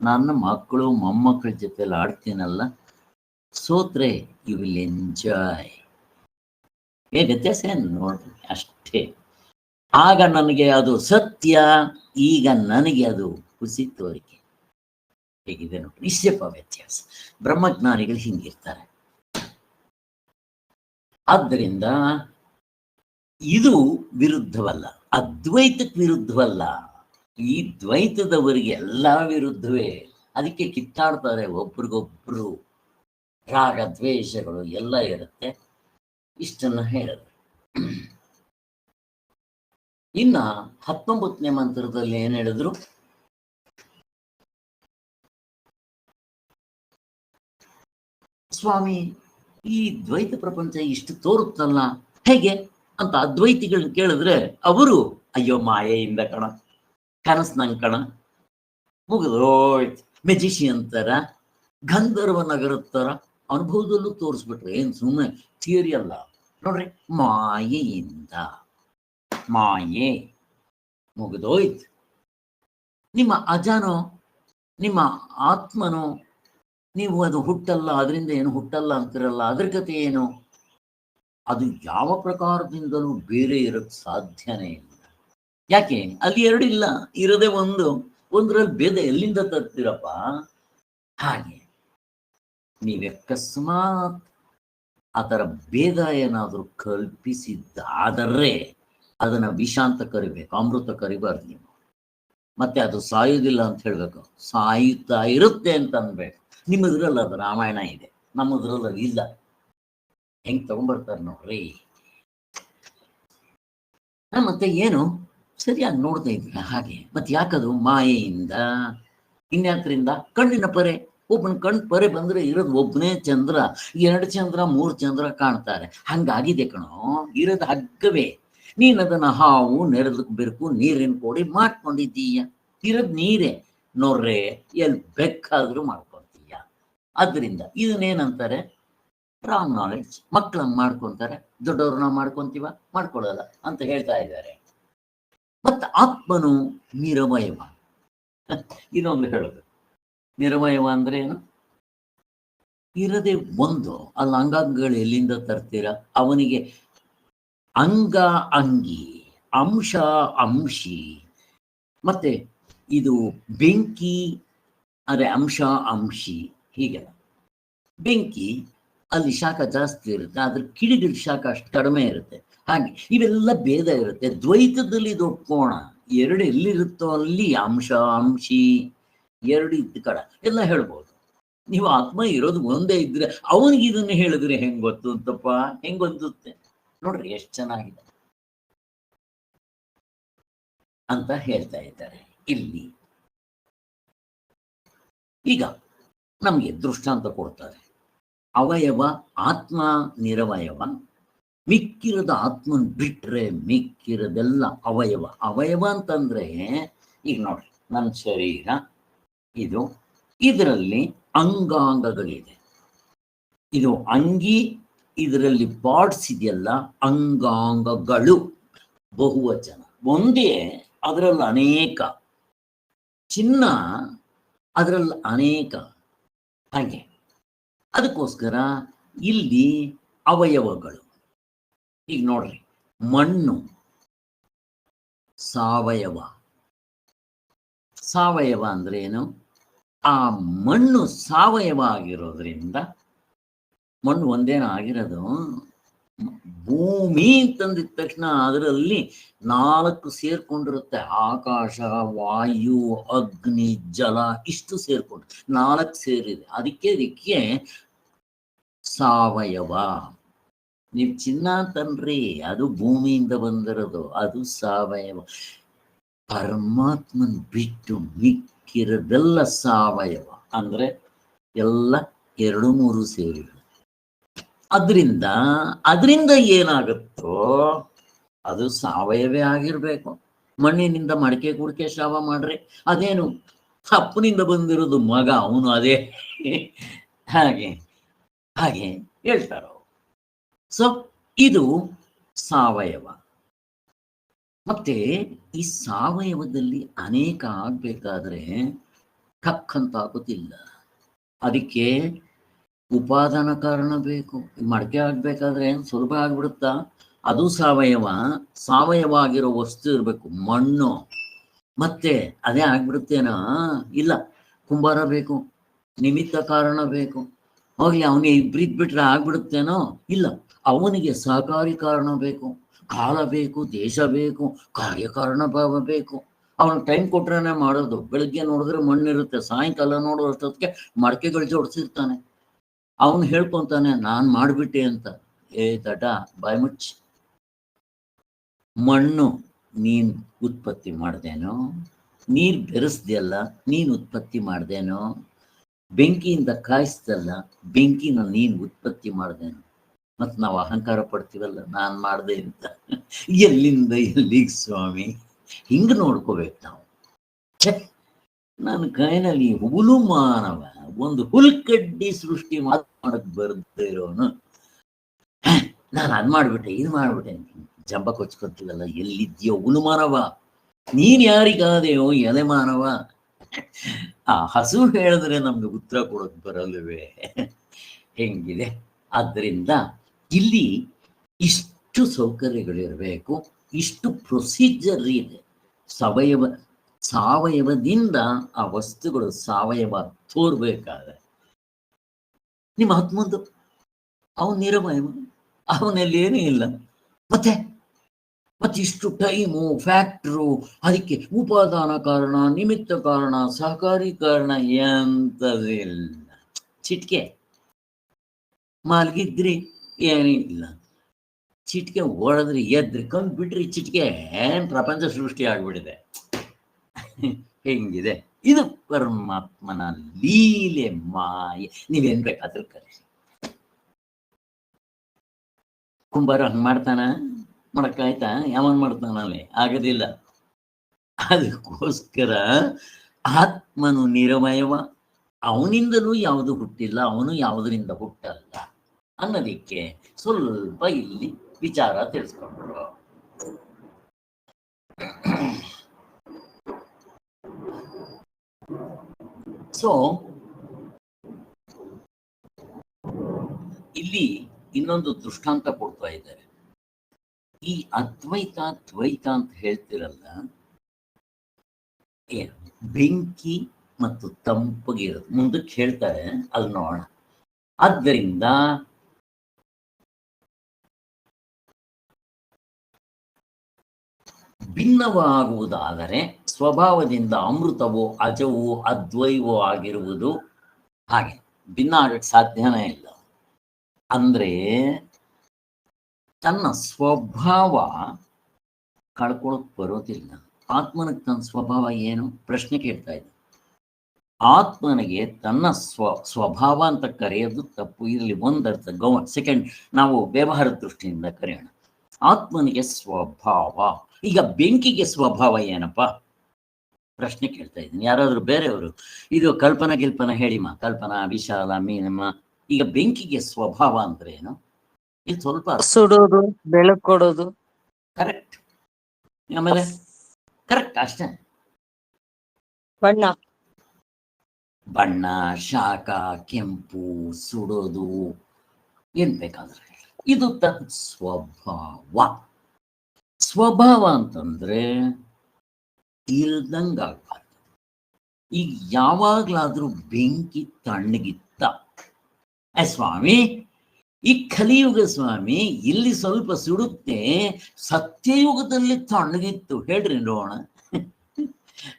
ನನ್ನ ಮಕ್ಕಳು ಮೊಮ್ಮಕ್ಕಳ ಜೊತೆಲಿ ಆಡ್ತೀನಲ್ಲ, ಸೋತ್ರೆ ಯು ವಿಲ್ ಎಂಜಾಯ್. ವ್ಯತ್ಯಾಸ ಏನು ನೋಡ್ರಿ, ಅಷ್ಟೇ. ಆಗ ನನಗೆ ಅದು ಸತ್ಯ, ಈಗ ನನಗೆ ಅದು ಹುಸಿ ತೋರಿಕೆ. ಹೇಗಿದೆ ನೋಡಿ, ನಿಶ್ಚಯಪ ವ್ಯತ್ಯಾಸ. ಬ್ರಹ್ಮಜ್ಞಾನಿಗಳು ಹಿಂಗಿರ್ತಾರೆ. ಆದ್ದರಿಂದ ಇದು ವಿರುದ್ಧವಲ್ಲ, ಅದ್ವೈತಕ್ಕೆ ವಿರುದ್ಧವಲ್ಲ. ಈ ದ್ವೈತದವರಿಗೆ ಎಲ್ಲ ವಿರುದ್ಧವೇ. ಅದಕ್ಕೆ ಕಿತ್ತಾಡ್ತಾರೆ ಒಬ್ರಿಗೊಬ್ರು, ರಾಗ ದ್ವೇಷಗಳು ಎಲ್ಲ ಇರುತ್ತೆ. ಇಷ್ಟನ್ನ ಹೇಳಿದ್ರು. ಇನ್ನ 19ನೇ ಮಂತ್ರದಲ್ಲಿ ಏನ್ ಹೇಳಿದ್ರು, ಸ್ವಾಮಿ ಈ ದ್ವೈತ ಪ್ರಪಂಚ ಇಷ್ಟು ತೋರುತ್ತಲ್ಲ ಹೇಗೆ ಅಂತ ಅದ್ವೈತಿಗಳನ್ನ ಕೇಳಿದ್ರೆ ಅವರು, ಅಯ್ಯೋ ಮಾಯೆಯಿಂದ ಕಣ, ಕನಸ್ನಂಗ್ ಕಣ, ಮುಗಿದೋಯ್ತು, ಮೆಜಿಷಿಯನ್ ತರ, ಗಂಧರ್ವ ನಗರದ ತರ ಅನುಭವದಲ್ಲೂ ತೋರಿಸ್ಬಿಟ್ರೆ. ಏನ್ ಸುಮ್ಮನೆ ಥಿಯರಿ ಅಲ್ಲ ನೋಡ್ರಿ, ಮಾಯೆಯಿಂದ, ಮಾಯೆ ಮುಗಿದೋಯ್ತು. ನಿಮ್ಮ ಅಜನೋ, ನಿಮ್ಮ ಆತ್ಮನೋ, ನೀವು ಅದು ಹುಟ್ಟಲ್ಲ, ಅದರಿಂದ ಏನು ಹುಟ್ಟಲ್ಲ ಅಂತಿರಲ್ಲ, ಅದ್ರ ಕತೆ ಏನು? ಅದು ಯಾವ ಪ್ರಕಾರದಿಂದಲೂ ಬೇರೆ ಇರಕ್ ಸಾಧ್ಯನೇ ಇಲ್ಲ. ಯಾಕೆ? ಅಲ್ಲಿ ಎರಡು ಇಲ್ಲ, ಇರದೆ ಒಂದರಲ್ಲಿ ಭೇದ ಎಲ್ಲಿಂದ ತರ್ತೀರಪ್ಪ? ಹಾಗೆ ನೀವೆಕ್ಕಸ್ಮಾತ್ ಆ ಥರ ಭೇದ ಏನಾದರೂ ಕಲ್ಪಿಸಿದ್ದಾದರೆ ಅದನ್ನ ವಿಷ ಅಂತ ಕರಿಬೇಕು, ಅಮೃತ ಕರಿಬಾರ್ದು ನೀವು. ಮತ್ತೆ ಅದು ಸಾಯುವುದಿಲ್ಲ ಅಂತ ಹೇಳ್ಬೇಕು, ಸಾಯುತ್ತಾ ಇರುತ್ತೆ ಅಂತ ಅನ್ಬೇಕು. ನಿಮ್ಮದ್ರಲ್ಲಿ ಅದು ರಾಮಾಯಣ ಇದೆ, ನಮ್ಮದ್ರಲ್ಲಿ ಅದು ಇಲ್ಲ. ಹೆಂಗ್ ತಗೊಂಡ್ಬರ್ತಾರೆ ನೋಡ್ರಿ. ಮತ್ತೆ ಏನು ಸರಿಯಾಗಿ ನೋಡ್ತಾ ಇದ್ವಿ ಹಾಗೆ. ಮತ್ತೆ ಯಾಕದು ಮಾಯೆಯಿಂದ, ಇನ್ಯಾತ್ರಿಂದ? ಕಣ್ಣಿನ ಪರೆ. ಒಬ್ಬನ ಕಣ್ ಪರೆ ಬಂದ್ರೆ ಇರೋದು ಒಬ್ಬನೇ ಚಂದ್ರ, 2 ಚಂದ್ರ 3 ಚಂದ್ರ ಕಾಣ್ತಾರೆ. ಹಂಗಾಗಿದೆ ಕಣೋ, ಇರೋದು ಹಗ್ಗವೇ. ನೀನ್ ಅದನ್ನ ಹಾವು, ನೆರದಕ್ಕೆ ಬೆರಕು, ನೀರಿನ ಕೋಡಿ ಮಾಡ್ಕೊಂಡಿದ್ದೀಯ. ಇರೋದು ನೀರೇ ನೋಡ್ರೆ, ಎಲ್ಲಿ ಬೇಕಾದ್ರೂ ಮಾಡ್ಕೊತೀಯ. ಆದ್ರಿಂದ ಇದನ್ನೇನಂತಾರೆ? Wrong knowledge. ಮಕ್ಕಳನ್ನ ಮಾಡ್ಕೊಂತಾರೆ, ದೊಡ್ಡವ್ರನ್ನ ಮಾಡ್ಕೊಂತೀವ, ಮಾಡ್ಕೊಳ್ಳಲ್ಲ ಅಂತ ಹೇಳ್ತಾ ಇದ್ದಾರೆ. ಮತ್ತ ಆತ್ಮನು ನಿರವಯವ. ಇನ್ನೊಂದು ಹೇಳೋದು, ನಿರವಯವ ಅಂದ್ರೆ ಏನು? ಇರದೆ ಒಂದು. ಅಲ್ಲಿ ಅಂಗಾಂಗಗಳು ಎಲ್ಲಿಂದ ತರ್ತೀರ? ಅವನಿಗೆ ಅಂಗ ಅಂಗಿ, ಅಂಶ ಅಂಶಿ. ಮತ್ತೆ ಇದು ಬೆಂಕಿ ಅದೇ ಅಂಶ ಅಂಶಿ. ಹೀಗೆ ಬೆಂಕಿ ಅಲ್ಲಿ ಶಾಖ ಜಾಸ್ತಿ ಇರುತ್ತೆ, ಆದ್ರೆ ಕಿಡಿಗಳ ಶಾಖ ಅಷ್ಟು ಕಡಿಮೆ ಇರುತ್ತೆ. ಹಾಗೆ ಇವೆಲ್ಲ ಭೇದ ಇರುತ್ತೆ. ದ್ವೈತದಲ್ಲಿ ಇದು ಒಪ್ಕೋಣ, ಎರಡು ಎಲ್ಲಿರುತ್ತೋ ಅಲ್ಲಿ ಅಂಶ ಅಂಶಿ ಎರಡು ಇದ್ದ ಕಡ ಎಲ್ಲ ಹೇಳ್ಬೋದು. ನೀವು ಆತ್ಮ ಇರೋದು ಒಂದೇ ಇದ್ರೆ ಅವನಿಗೆ ಇದನ್ನು ಹೇಳಿದ್ರೆ ಹೆಂಗ್ ಗೊತ್ತುಂತಪ್ಪ? ಹೆಂಗ್ ಗೊತ್ತುತ್ತೆ ನೋಡ್ರಿ, ಎಷ್ಟು ಚೆನ್ನಾಗಿದೆ ಅಂತ ಹೇಳ್ತಾ ಇದ್ದಾರೆ ಇಲ್ಲಿ. ಈಗ ನಮ್ಗೆ ದೃಷ್ಟಾಂತ ಕೊಡ್ತಾರೆ. ಅವಯವ, ಆತ್ಮ ನಿರವಯವ, ಮಿಕ್ಕಿರದ ಆತ್ಮನ್ ಬಿಟ್ರೆ ಮಿಕ್ಕಿರದೆಲ್ಲ ಅವಯವ. ಅವಯವ ಅಂತಂದ್ರೆ ಈಗ ನೋಡ್ರಿ, ನನ್ನ ಶರೀರ ಇದು, ಇದರಲ್ಲಿ ಅಂಗಾಂಗಗಳಿದೆ. ಇದು ಅಂಗಿ, ಇದರಲ್ಲಿ ಪಾರ್ಟ್ಸ್ ಇದೆಯಲ್ಲ, ಅಂಗಾಂಗಗಳು ಬಹುವಚನ. ಒಂದೇ, ಅದರಲ್ಲಿ ಅನೇಕ. ಚಿನ್ನ, ಅದರಲ್ಲಿ ಅನೇಕ. ಹಾಗೆ ಅದಕ್ಕೋಸ್ಕರ ಇಲ್ಲಿ ಅವಯವಗಳು. ಈಗ ನೋಡ್ರಿ, ಮಣ್ಣು ಸಾವಯವ. ಸಾವಯವ ಅಂದ್ರೆ ಏನು? ಆ ಮಣ್ಣು ಸಾವಯವ ಆಗಿರೋದ್ರಿಂದ, ಮಣ್ಣು ಒಂದೇನ ಆಗಿರೋದು, ಭೂಮಿ ಅಂತಂದಿದ ತಕ್ಷಣ ಅದರಲ್ಲಿ 4 ಸೇರ್ಕೊಂಡಿರುತ್ತೆ. ಆಕಾಶ, ವಾಯು, ಅಗ್ನಿ, ಜಲ, ಇಷ್ಟು ಸೇರ್ಕೊಂಡು 4 ಸೇರಿದೆ. ಅದಕ್ಕೆ ಸಾವಯವ. ನೀವು ಚಿನ್ನ ಅಂತನ್ರಿ, ಅದು ಭೂಮಿಯಿಂದ ಬಂದಿರೋದು, ಅದು ಸಾವಯವ. ಪರಮಾತ್ಮನ್ ಬಿಟ್ಟು ಮಿಕ್ಕಿರೋದೆಲ್ಲ ಸಾವಯವ. ಅಂದ್ರೆ ಎಲ್ಲ 2-3 ಸೇರಿದೆ. ಅದರಿಂದ ಏನಾಗುತ್ತೋ ಅದು ಸಾವಯವೇ ಆಗಿರ್ಬೇಕು. ಮಣ್ಣಿನಿಂದ ಮಡಿಕೆ ಕುಡಿಕೆ ಶ್ರಾವ ಮಾಡ್ರಿ, ಅದೇನು ಅಪ್ಪನಿಂದ ಬಂದಿರೋದು ಮಗ, ಅವನು ಅದೇ. ಹಾಗೆ ಹಾಗೆ ಹೇಳ್ತಾರ. ಸೊ ಇದು ಸಾವಯವ. ಮತ್ತೆ ಈ ಸಾವಯವದಲ್ಲಿ ಅನೇಕ ಆಗ್ಬೇಕಾದ್ರೆ ಟಕ್ಕಂತ ಆಗೋದಿಲ್ಲ. ಅದಕ್ಕೆ ಉಪಾದಾನ ಕಾರಣ ಬೇಕು. ಮಡಿಕೆ ಆಗ್ಬೇಕಾದ್ರೆ ಸುಲಭ ಆಗ್ಬಿಡುತ್ತಾ? ಅದು ಸಾವಯವ. ಸಾವಯವ ಆಗಿರೋ ವಸ್ತು ಇರಬೇಕು, ಮಣ್ಣು. ಮತ್ತೆ ಅದೇ ಆಗ್ಬಿಡುತ್ತೇನೋ? ಇಲ್ಲ, ಕುಂಬಾರ ಬೇಕು, ನಿಮಿತ್ತ ಕಾರಣ ಬೇಕು. ಹೋಗ್ಲಿ, ಅವನಿಗೆ ಇಬ್ರಿದ್ಬಿಟ್ರೆ ಆಗ್ಬಿಡುತ್ತೇನೋ? ಇಲ್ಲ, ಅವನಿಗೆ ಸಹಕಾರಿ ಕಾರಣ ಬೇಕು, ಕಾಲ ಬೇಕು, ದೇಶ ಬೇಕು, ಕಾರ್ಯಕಾರಣ ಭಾವ ಬೇಕು. ಅವನು ಟೈಮ್ ಕೊಟ್ರೇನೆ ಮಾಡೋದು. ಬೆಳಿಗ್ಗೆ ನೋಡಿದ್ರೆ ಮಣ್ಣಿರುತ್ತೆ, ಸಾಯಂಕಾಲ ನೋಡೋ ಅಷ್ಟೊತ್ತಿಗೆ ಮಡಕೆಗಳು ಜೋಡಿಸಿರ್ತಾನೆ. ಅವನು ಹೇಳ್ಕೊಂತಾನೆ, ನಾನು ಮಾಡಿಬಿಟ್ಟೆ ಅಂತ. ದಟ, ಬಾಯ್ ಮುಚ್ಚಿ. ಮಣ್ಣು ನೀನ್ ಉತ್ಪತ್ತಿ ಮಾಡ್ದೇನೋ? ನೀರು ಬೆರೆಸ್ದೆಯಲ್ಲ, ನೀನು ಉತ್ಪತ್ತಿ ಮಾಡ್ದೇನೋ? ಬೆಂಕಿಯಿಂದ ಕಾಯಿಸ್ದಲ್ಲ, ಬೆಂಕಿನ ನೀನು ಉತ್ಪತ್ತಿ ಮಾಡ್ದೇನೋ? ಮತ್ತು ನಾವು ಅಹಂಕಾರ ಪಡ್ತೀವಲ್ಲ, ನಾನು ಮಾಡಿದೆ ಅಂತ. ಎಲ್ಲಿಂದ ಎಲ್ಲಿಗೆ ಸ್ವಾಮಿ? ಹಿಂಗೆ ನೋಡ್ಕೋಬೇಕು ನಾವು. ನನ್ನ ಕೈನಲ್ಲಿ ಹುಲು ಮಾನವ, ಒಂದು ಹುಲ್ಕಡ್ಡಿ ಸೃಷ್ಟಿ ಮಾಡಕ್ ಬರ್ದೇ ಇರೋನು, ನಾನು ಅದ್ ಮಾಡ್ಬಿಟ್ಟೆ, ಇದು ಮಾಡ್ಬಿಟ್ಟೆ ಜಂಬ ಕೊಚ್ಕೊತೀವಲ್ಲ. ಎಲ್ಲಿದ್ಯೋ ಹುಲು ಮಾನವ? ನೀನ್ ಯಾರಿಗಾದೆಯೋ ಎಲೆ ಮಾನವ? ಆ ಹಸು ಹೇಳಿದ್ರೆ ನಮ್ಗೆ ಉತ್ತರ ಕೊಡೋಕ್ ಬರಲ್ವೇ? ಹೆಂಗಿದೆ? ಆದ್ದರಿಂದ ಇಲ್ಲಿ ಇಷ್ಟು ಸೌಕರ್ಯಗಳಿರಬೇಕು, ಇಷ್ಟು ಪ್ರೊಸೀಜರ್ ಇದೆ. ಸಾವಯವದಿಂದ ಆ ವಸ್ತುಗಳು ಸಾವಯವ ತೋರ್ಬೇಕಾದ್ರೆ ನಿಮ್ಮ ಆತ್ಮಂದು ಅವನು ನಿರವಯವ, ಅವನಲ್ಲಿ ಏನೂ ಇಲ್ಲ. ಮತ್ತೆ ಇಷ್ಟು ಟೈಮು, ಫ್ಯಾಕ್ಟ್ರು, ಅದಕ್ಕೆ ಉಪಾದಾನ ಕಾರಣ, ನಿಮಿತ್ತ ಕಾರಣ, ಸಹಕಾರಿ ಕಾರಣ ಎಂತದಿಲ್ಲ. ಚಿಟ್ಕೆ ಮಲಗಿದ್ರಿ ಏನಿಲ್ಲ, ಚಿಟ್ಕೆ ಹೊಡೆದ್ರಿ ಎದ್ರಿ, ಕಂಡು ಬಿಟ್ರಿ, ಚಿಟ್ಕೆ ಪ್ರಪಂಚ ಸೃಷ್ಟಿ ಆಗ್ಬಿಟ್ಟಿದೆ. ಹೆಂಗಿದೆ ಇದು? ಪರಮಾತ್ಮನ ಲೀಲೆ, ಮಾಯೆ. ನೀವೇನ್ ಬೇಕಾದ್ರೂ ಕರೆಸಿ. ಕುಂಬಾರ ಹಂಗ್ ಮಾಡ್ತಾನ? ಮಾಡಕ್ಕಾಯ್ತಾ? ಯಾವನ್ ಮಾಡ್ತಾನಲ್ಲಿ? ಆಗೋದಿಲ್ಲ. ಅದಕ್ಕೋಸ್ಕರ ಆತ್ಮನು ನಿರವಯವ, ಅವನಿಂದಲೂ ಯಾವುದು ಹುಟ್ಟಿಲ್ಲ, ಅವನು ಯಾವುದರಿಂದ ಹುಟ್ಟಲ್ಲ ಅನ್ನೋದಿಕ್ಕೆ ಸ್ವಲ್ಪ ಇಲ್ಲಿ ವಿಚಾರ ತಿಳಿಸ್ಕೊಂಡ್ರು. ಸೊ ಇಲ್ಲಿ ಇನ್ನೊಂದು ದೃಷ್ಟಾಂತ ಕೊಡ್ತಾ ಇದ್ದಾರೆ. ಈ ಅದ್ವೈತ ದ್ವೈತ ಅಂತ ಹೇಳ್ತಿರಲ್ಲ, ಬೆಂಕಿ ಮತ್ತು ತಂಪಗಿರೋದು ಮುಂದಕ್ಕೆ ಹೇಳ್ತಾರೆ, ಅಲ್ಲಿ ನೋಡೋಣ. ಆದ್ದರಿಂದ ಭಿನ್ನವಾಗುವುದಾದರೆ ಸ್ವಭಾವದಿಂದ ಅಮೃತವೋ ಅಜವೋ ಅದ್ವೈವೋ ಆಗಿರುವುದು. ಹಾಗೆ ಭಿನ್ನ ಆಗಕ್ಕೆ ಸಾಧ್ಯನೇ ಇಲ್ಲ. ಅಂದ್ರೆ ತನ್ನ ಸ್ವಭಾವ ಕಳ್ಕೊಳಕ್ ಬರೋದಿಲ್ಲ. ಆತ್ಮನಿಗೆ ತನ್ನ ಸ್ವಭಾವ ಏನು? ಪ್ರಶ್ನೆ ಕೇಳ್ತಾ ಇದೆ. ಆತ್ಮನಿಗೆ ತನ್ನ ಸ್ವಭಾವ ಅಂತ ಕರೆಯೋದು ತಪ್ಪು. ಇಲ್ಲಿ ಒಂದರ್ಥ ಸೆಕೆಂಡ್ ನಾವು ವ್ಯವಹಾರ ದೃಷ್ಟಿಯಿಂದ ಕರೆಯೋಣ. ಆತ್ಮನಿಗೆ ಸ್ವಭಾವ. ಈಗ ಬೆಂಕಿಗೆ ಸ್ವಭಾವ ಏನಪ್ಪ ಪ್ರಶ್ನೆ ಕೇಳ್ತಾ ಇದ್ದೀನಿ. ಯಾರಾದ್ರೂ ಬೇರೆಯವರು ಇದು ಕಲ್ಪನಾ ಹೇಳಿಮ್ಮ, ಕಲ್ಪನಾ, ವಿಶಾಲ, ಮೀನಮ್ಮ. ಈಗ ಬೆಂಕಿಗೆ ಸ್ವಭಾವ ಅಂದ್ರೆ ಏನು? ಇದು ಸ್ವಲ್ಪ ಸುಡೋದು, ಬೆಳಕು ಕೊಡೋದು. ಕರೆಕ್ಟ್. ಆಮೇಲೆ ಕರೆಕ್ಟ್ ಅಷ್ಟೇ. ಬಣ್ಣ, ಶಾಖ, ಕೆಂಪು, ಸುಡೋದು, ಏನ್ ಬೇಕಾದ್ರೆ ಇದು ಸ್ವಭಾವ. ಸ್ವಭಾವ ಅಂತಂದ್ರೆ ಇಲ್ದಂಗಾಗ್ಬಾರ್ದು. ಈಗ ಯಾವಾಗ್ಲಾದ್ರೂ ಬೆಂಕಿ ತಣ್ಣಗಿತ್ತ ಸ್ವಾಮಿ, ಈ ಕಲಿಯುಗ ಸ್ವಾಮಿ ಇಲ್ಲಿ ಸ್ವಲ್ಪ ಸುಡುತ್ತೆ, ಸತ್ಯಯುಗದಲ್ಲಿ ತಣ್ಣಗಿತ್ತು ಹೇಳ್ರಿ ನೋಡೋಣ.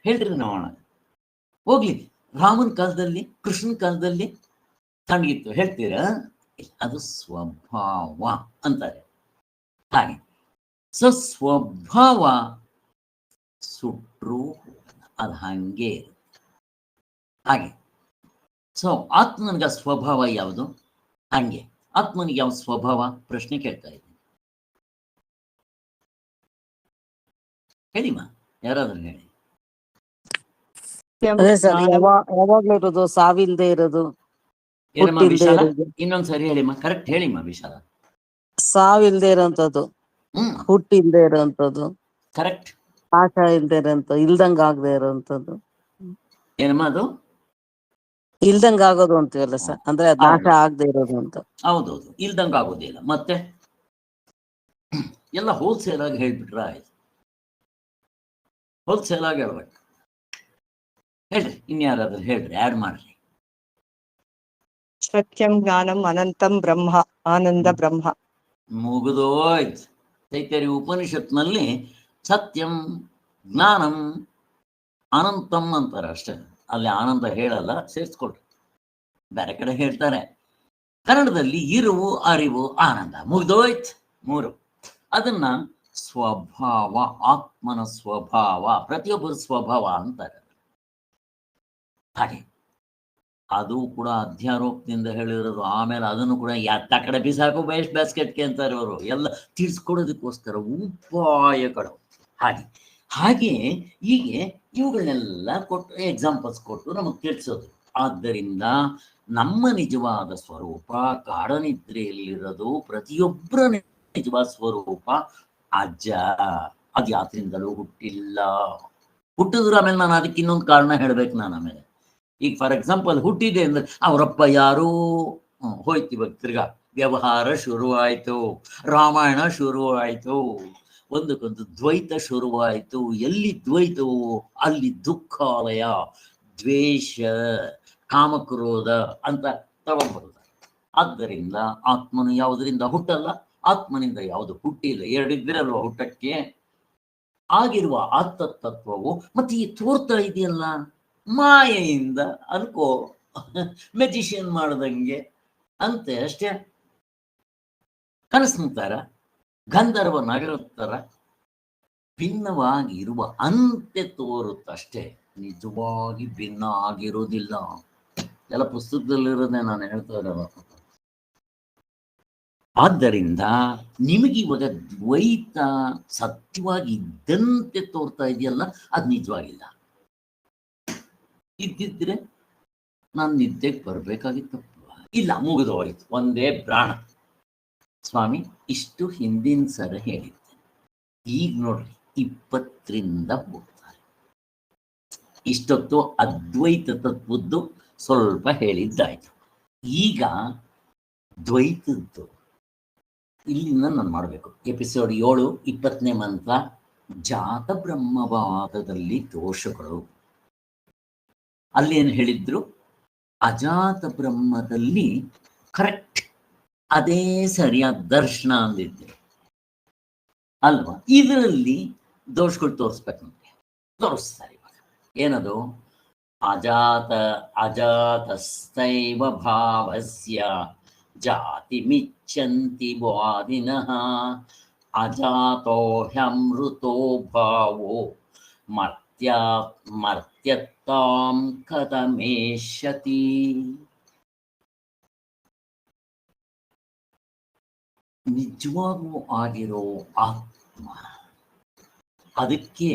ಹೇಳ್ರಿ ನೋಡೋಣ. ಹೋಗ್ಲಿ, ರಾಮನ ಕಾಲದಲ್ಲಿ, ಕೃಷ್ಣನ ಕಾಲದಲ್ಲಿ ತಣ್ಣಗಿತ್ತು ಹೇಳ್ತೀರಾ? ಅದು ಸ್ವಭಾವ ಅಂತಾರೆ. ಹಾಗೆ ಸ್ವಭಾವ ಸುಟ್ರು ಅದು ಹಂಗೆ ಹಾಗೆ. ಆತ್ಮನಿಗೆ ಸ್ವಭಾವ ಯಾವುದು? ಹಂಗೆ. ಆತ್ಮನಿಗೆ ಯಾವ ಸ್ವಭಾವ? ಪ್ರಶ್ನೆ ಕೇಳ್ತಾ ಇದ್ದೀನಿ. ಹೇಳಿಮ್ಮ, ಯಾರಾದ್ರೂ ಹೇಳಿ. ಯಾವಾಗ್ಲೂ ಇರೋದು, ಸಾವಿಲ್ದೆ ಇರೋದು. ಇನ್ನೊಂದ್ಸರಿ ಹೇಳಿಮ್ಮ, ಕರೆಕ್ಟ್ ಹೇಳಿಮ್ಮ ವಿಶಾಲ. ಸಾವಿಲ್ದೆ ಇರೋಂಥದ್ದು, ಹುಟ್ಟಿಲ್ದೆ ಇರೋಂಥದ್ದು, ಕರೆಕ್ಟ್. ಆಟ ಇಲ್ದೆ ಇರೋಂಥ, ಇಲ್ದಂಗ ಆಗದೆ ಇರೋಂಥದ್ದು. ಏನಮ್ಮ ಅದು? ಇಲ್ದಂಗ ಆಗೋದು ಅಂತೀವಲ್ಲ ಸರ್, ಅಂದ್ರೆ ನಾಶ ಆಗದೆ ಇರೋದು ಅಂತ. ಹೌದೌದು, ಇಲ್ದಂಗ ಆಗೋದಿಲ್ಲ. ಮತ್ತೆ ಎಲ್ಲ ಹೋಲ್ಸೇಲ್ ಆಗಿ ಹೇಳ್ಬಿಟ್ರ ಆಯ್ತು. ಹೋಲ್ಸೇಲ್ ಆಗಿ ಹೇಳ್ಬೇಕು. ಹೇಳ್ರಿ, ಇನ್ಯಾರಾದ್ರೂ ಹೇಳ್ರಿ, ಆಡ್ ಮಾಡ್ರಿ. ಸತ್ಯಂ ಜ್ಞಾನಂ ಅನಂತಂ ಬ್ರಹ್ಮ, ಆನಂದ ಬ್ರಹ್ಮ. ಮುಗಿದೋಯ್ತು. ತೈತರಿ ಉಪನಿಷತ್ನಲ್ಲಿ ಸತ್ಯಂ, ಜ್ಞಾನಂ, ಅನಂತಂ ಅಂತಾರೆ ಅಷ್ಟೇ. ಅಲ್ಲಿ ಆನಂದ ಹೇಳಲ್ಲ, ಸೇರಿಸ್ಕೊಳ್ರಿ. ಬೇರೆ ಕಡೆ ಹೇಳ್ತಾರೆ. ಕನ್ನಡದಲ್ಲಿ ಇರುವು, ಅರಿವು, ಆನಂದ. ಮುಗಿದೋಯ್ತು ಮೂರು. ಅದನ್ನ ಸ್ವಭಾವ, ಆತ್ಮನ ಸ್ವಭಾವ, ಪ್ರತಿಯೊಬ್ಬರ ಸ್ವಭಾವ ಅಂತಾರೆ. ಹಾಗೆ ಅದು ಕೂಡ ಅಧ್ಯಾರೋಪದಿಂದ ಹೇಳಿರೋದು. ಆಮೇಲೆ ಅದನ್ನು ಕೂಡ ಯಾತ್ತ ಕಡೆ ಬಿಸಾಕು ವೇಸ್ಟ್ ಬ್ಯಾಸ್ಕೆಟ್ಗೆ ಅಂತಾರೆ ಅವರು. ಎಲ್ಲ ತಿಳಿಸ್ಕೊಡೋದಕ್ಕೋಸ್ಕರ ಉಪಾಯಗಳು. ಹಾಗೆ ಹೀಗೆ ಇವುಗಳನ್ನೆಲ್ಲ ಕೊಟ್ಟು, ಎಕ್ಸಾಂಪಲ್ಸ್ ಕೊಟ್ಟು ನಮಗೆ ತಿಳಿಸೋದು. ಆದ್ದರಿಂದ ನಮ್ಮ ನಿಜವಾದ ಸ್ವರೂಪ ಗಾಢನಿದ್ರೆಯಲ್ಲಿರೋದು. ಪ್ರತಿಯೊಬ್ಬರ ನಿಜವಾದ ಸ್ವರೂಪ ಅಜ್ಜ. ಅದು ಯಾತ್ರಿಂದಲೂ ಹುಟ್ಟಿಲ್ಲ. ಹುಟ್ಟಿದ್ರು ಆಮೇಲೆ ನಾನು ಅದಕ್ಕೆ ಇನ್ನೊಂದು ಕಾರಣ ಹೇಳ್ಬೇಕು. ನಾನು ಆಮೇಲೆ ಈಗ ಫಾರ್ ಎಕ್ಸಾಂಪಲ್ ಹುಟ್ಟಿದೆ ಅಂದ್ರೆ ಅವರಪ್ಪ ಯಾರು ಹೋಯ್ತು. ಇವಾಗ ತಿರ್ಗಾ ವ್ಯವಹಾರ ಶುರುವಾಯಿತು, ರಾಮಾಯಣ ಶುರುವಾಯಿತು, ಒಂದಕ್ಕೊಂದು ದ್ವೈತ ಶುರುವಾಯಿತು. ಎಲ್ಲಿ ದ್ವೈತವು ಅಲ್ಲಿ ದುಃಖಾಲಯ, ದ್ವೇಷ, ಕಾಮಕ್ರೋಧ ಅಂತ ತಗೊಂಡ್ಬರುತ್ತಾರೆ. ಆದ್ದರಿಂದ ಆತ್ಮನು ಯಾವುದರಿಂದ ಹುಟ್ಟಲ್ಲ, ಆತ್ಮನಿಂದ ಯಾವುದು ಹುಟ್ಟಿಲ್ಲ. ಎರಡಿದ್ದಿರಲ್ವ ಹುಟ್ಟಕ್ಕೆ. ಆಗಿರುವ ಆತ್ಮತತ್ವವು ಮತ್ತೆ ಈ ತೋರ್ತಾ ಇದೆಯಲ್ಲ ಮಾಯೆಯಿಂದ ಅನ್ಕೋ, ಮೆಜಿಷಿಯನ್ ಮಾಡ್ದಂಗೆ ಅಂತೆ ಅಷ್ಟೇ. ಕನಸ್ನಂತಾರ, ಗಂಧರ್ವ ನಗರತ್ತರ ಭಿನ್ನವಾಗಿ ಇರುವ ಅಂತೆ ತೋರುತ್ತಷ್ಟೇ, ನಿಜವಾಗಿ ಭಿನ್ನ ಆಗಿರೋದಿಲ್ಲ. ಎಲ್ಲ ಪುಸ್ತಕದಲ್ಲಿರೋದೇ ನಾನು ಹೇಳ್ತಾ ಇರೋದು. ಆದ್ದರಿಂದ ನಿಮಗಿವಾಗ ದ್ವೈತ ಸತ್ಯವಾಗಿ ಇದ್ದಂತೆ ತೋರ್ತಾ ಇದೆಯಲ್ಲ, ಅದು ನಿಜವಾಗಿಲ್ಲ. ಇದ್ದಿದ್ರೆ ನಾನು ನಿದ್ದೆಗೆ ಬರ್ಬೇಕಾಗಿತ್ತು. ಇಲ್ಲ, ಮುಗಿದೋಯ್ತು, ಒಂದೇ ಪ್ರಾಣ. ಸ್ವಾಮಿ ಇಷ್ಟು ಹಿಂದಿನ ಸರ ಹೇಳಿದ್ದೆ. ಈಗ ನೋಡ್ರಿ 20ರಿಂದ ಹೋಗ್ತಾರೆ. ಇಷ್ಟೊತ್ತು ಅದ್ವೈತ ತತ್ವದ್ದು ಸ್ವಲ್ಪ ಹೇಳಿದ್ದಾಯ್ತು. ಈಗ ದ್ವೈತದ್ದು ಇಲ್ಲಿಂದ ನಾನು ಮಾಡಬೇಕು. ಎಪಿಸೋಡ್ 7, 20ನೇ ಮಂತ್ರ, ಜಾತ ಬ್ರಹ್ಮವಾದದಲ್ಲಿ ದೋಷಗಳು. ಅಲ್ಲೇನು ಹೇಳಿದ್ರು? ಅಜಾತ ಬ್ರಹ್ಮದಲ್ಲಿ ಕರೆಕ್ಟ್ ಅದೇ ಸರಿಯಾದ ದರ್ಶನ ಅಂದಿದ್ದೆ ಅಲ್ವಾ? ಇದರಲ್ಲಿ ದೋಷಗಳು ತೋರಿಸ್ಬೇಕು. ನಮಗೆ ತೋರಿಸ್ತಾರೆ ಇವಾಗ. ಏನದು? ಅಜಾತಸ್ಥೈವ ಭಾವಸ್ಯ ಜಾತಿ ಮಿಚ್ಚಂತಿ ವಾದಿನಃ ಅಜಾತೋ ಹ್ಯಮೃತೋ ಭಾವೋ ಮರ್ತ್ಯತ್ತಾಂ ಕಥಮೇಷ್ಯತಿ. ನಿಜವಾಗೂ ಆಗಿರೋ ಆತ್ಮ, ಅದಕ್ಕೆ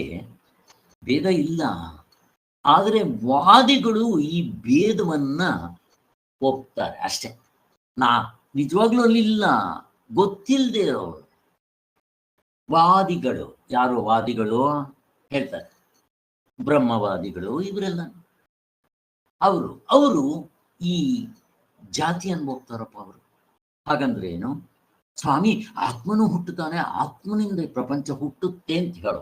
ಭೇದ ಇಲ್ಲ. ಆದರೆ ವಾದಿಗಳು ಈ ಭೇದವನ್ನ ಒಪ್ತಾರೆ ಅಷ್ಟೆ. ನಿಜವಾಗ್ಲೂ ಅಲ್ಲಿಲ್ಲ, ಗೊತ್ತಿಲ್ಲದೆ ಇರೋರು ವಾದಿಗಳು. ಯಾರು ವಾದಿಗಳು ಹೇಳ್ತಾರೆ? ಬ್ರಹ್ಮವಾದಿಗಳು, ಇವರೆಲ್ಲ ಅವರು ಈ ಜಾತಿಯನ್ನು ಹೋಗ್ತಾರಪ್ಪ. ಅವರು ಹಾಗಂದ್ರೆ ಏನು? ಸ್ವಾಮಿ ಆತ್ಮನೂ ಹುಟ್ಟುತ್ತಾನೆ, ಆತ್ಮನಿಂದ ಈ ಪ್ರಪಂಚ ಹುಟ್ಟುತ್ತೆ ಅಂತ ಹೇಳೋ.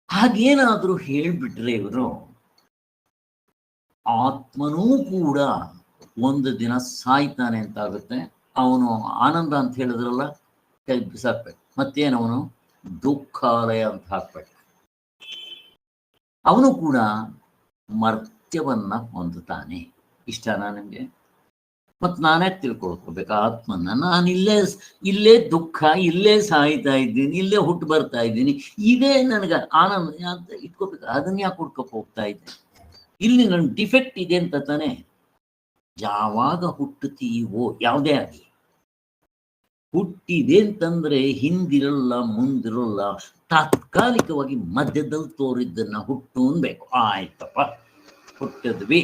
ಹಾಗೇನಾದ್ರೂ ಹೇಳ್ಬಿಟ್ರೆ ಇವರು, ಆತ್ಮನೂ ಕೂಡ ಒಂದು ದಿನ ಸಾಯ್ತಾನೆ ಅಂತ ಆಗುತ್ತೆ. ಅವನು ಆನಂದ ಅಂತ ಹೇಳಿದ್ರಲ್ಲ, ಕೈ ಬಿಸಾಕ್ಬೇಕು. ಮತ್ತೇನವನು ದುಃಖಾಲಯ ಅಂತ ಹಾಕ್ಬೇಕು. ಅವನು ಕೂಡ ಮರ್ತ್ಯವನ್ನ ಹೊಂದುತ್ತಾನೆ. ಇಷ್ಟನಾ ನಿಮ್ಗೆ? ಮತ್ ನಾನೇ ತಿಳ್ಕೊಳ್ಕೋಬೇಕು ಆತ್ಮನ್ನ. ನಾನು ಇಲ್ಲೇ ದುಃಖ, ಇಲ್ಲೇ ಸಾಯ್ತಾ ಇದ್ದೀನಿ, ಇಲ್ಲೇ ಹುಟ್ಟು ಬರ್ತಾ ಇದ್ದೀನಿ, ಇದೇ ನನಗೆ ಆನಂದ ಅಂತ ಇಟ್ಕೋಬೇಕು. ಅದನ್ನ ಯಾಕೆ ಹುಡ್ಕಪ್ಪ ಹೋಗ್ತಾ ಇದ್ದೆ? ಇಲ್ಲಿ ನನ್ನ ಡಿಫೆಕ್ಟ್ ಇದೆ ಅಂತ ತಾನೆ. ಯಾವಾಗ ಹುಟ್ಟುತ್ತೀವೋ, ಯಾವುದೇ ಆಗಲಿ, ಹುಟ್ಟಿದೆ ಅಂತಂದ್ರೆ ಹಿಂದಿರಲ್ಲ ಮುಂದಿರಲ್ಲ, ತಾತ್ಕಾಲಿಕವಾಗಿ ಮಧ್ಯದಲ್ಲಿ ತೋರಿದ್ದನ್ನ ಹುಟ್ಟು ಅನ್ಬೇಕು. ಆಯ್ತಪ್ಪ, ಹುಟ್ಟಿದ್ವಿ,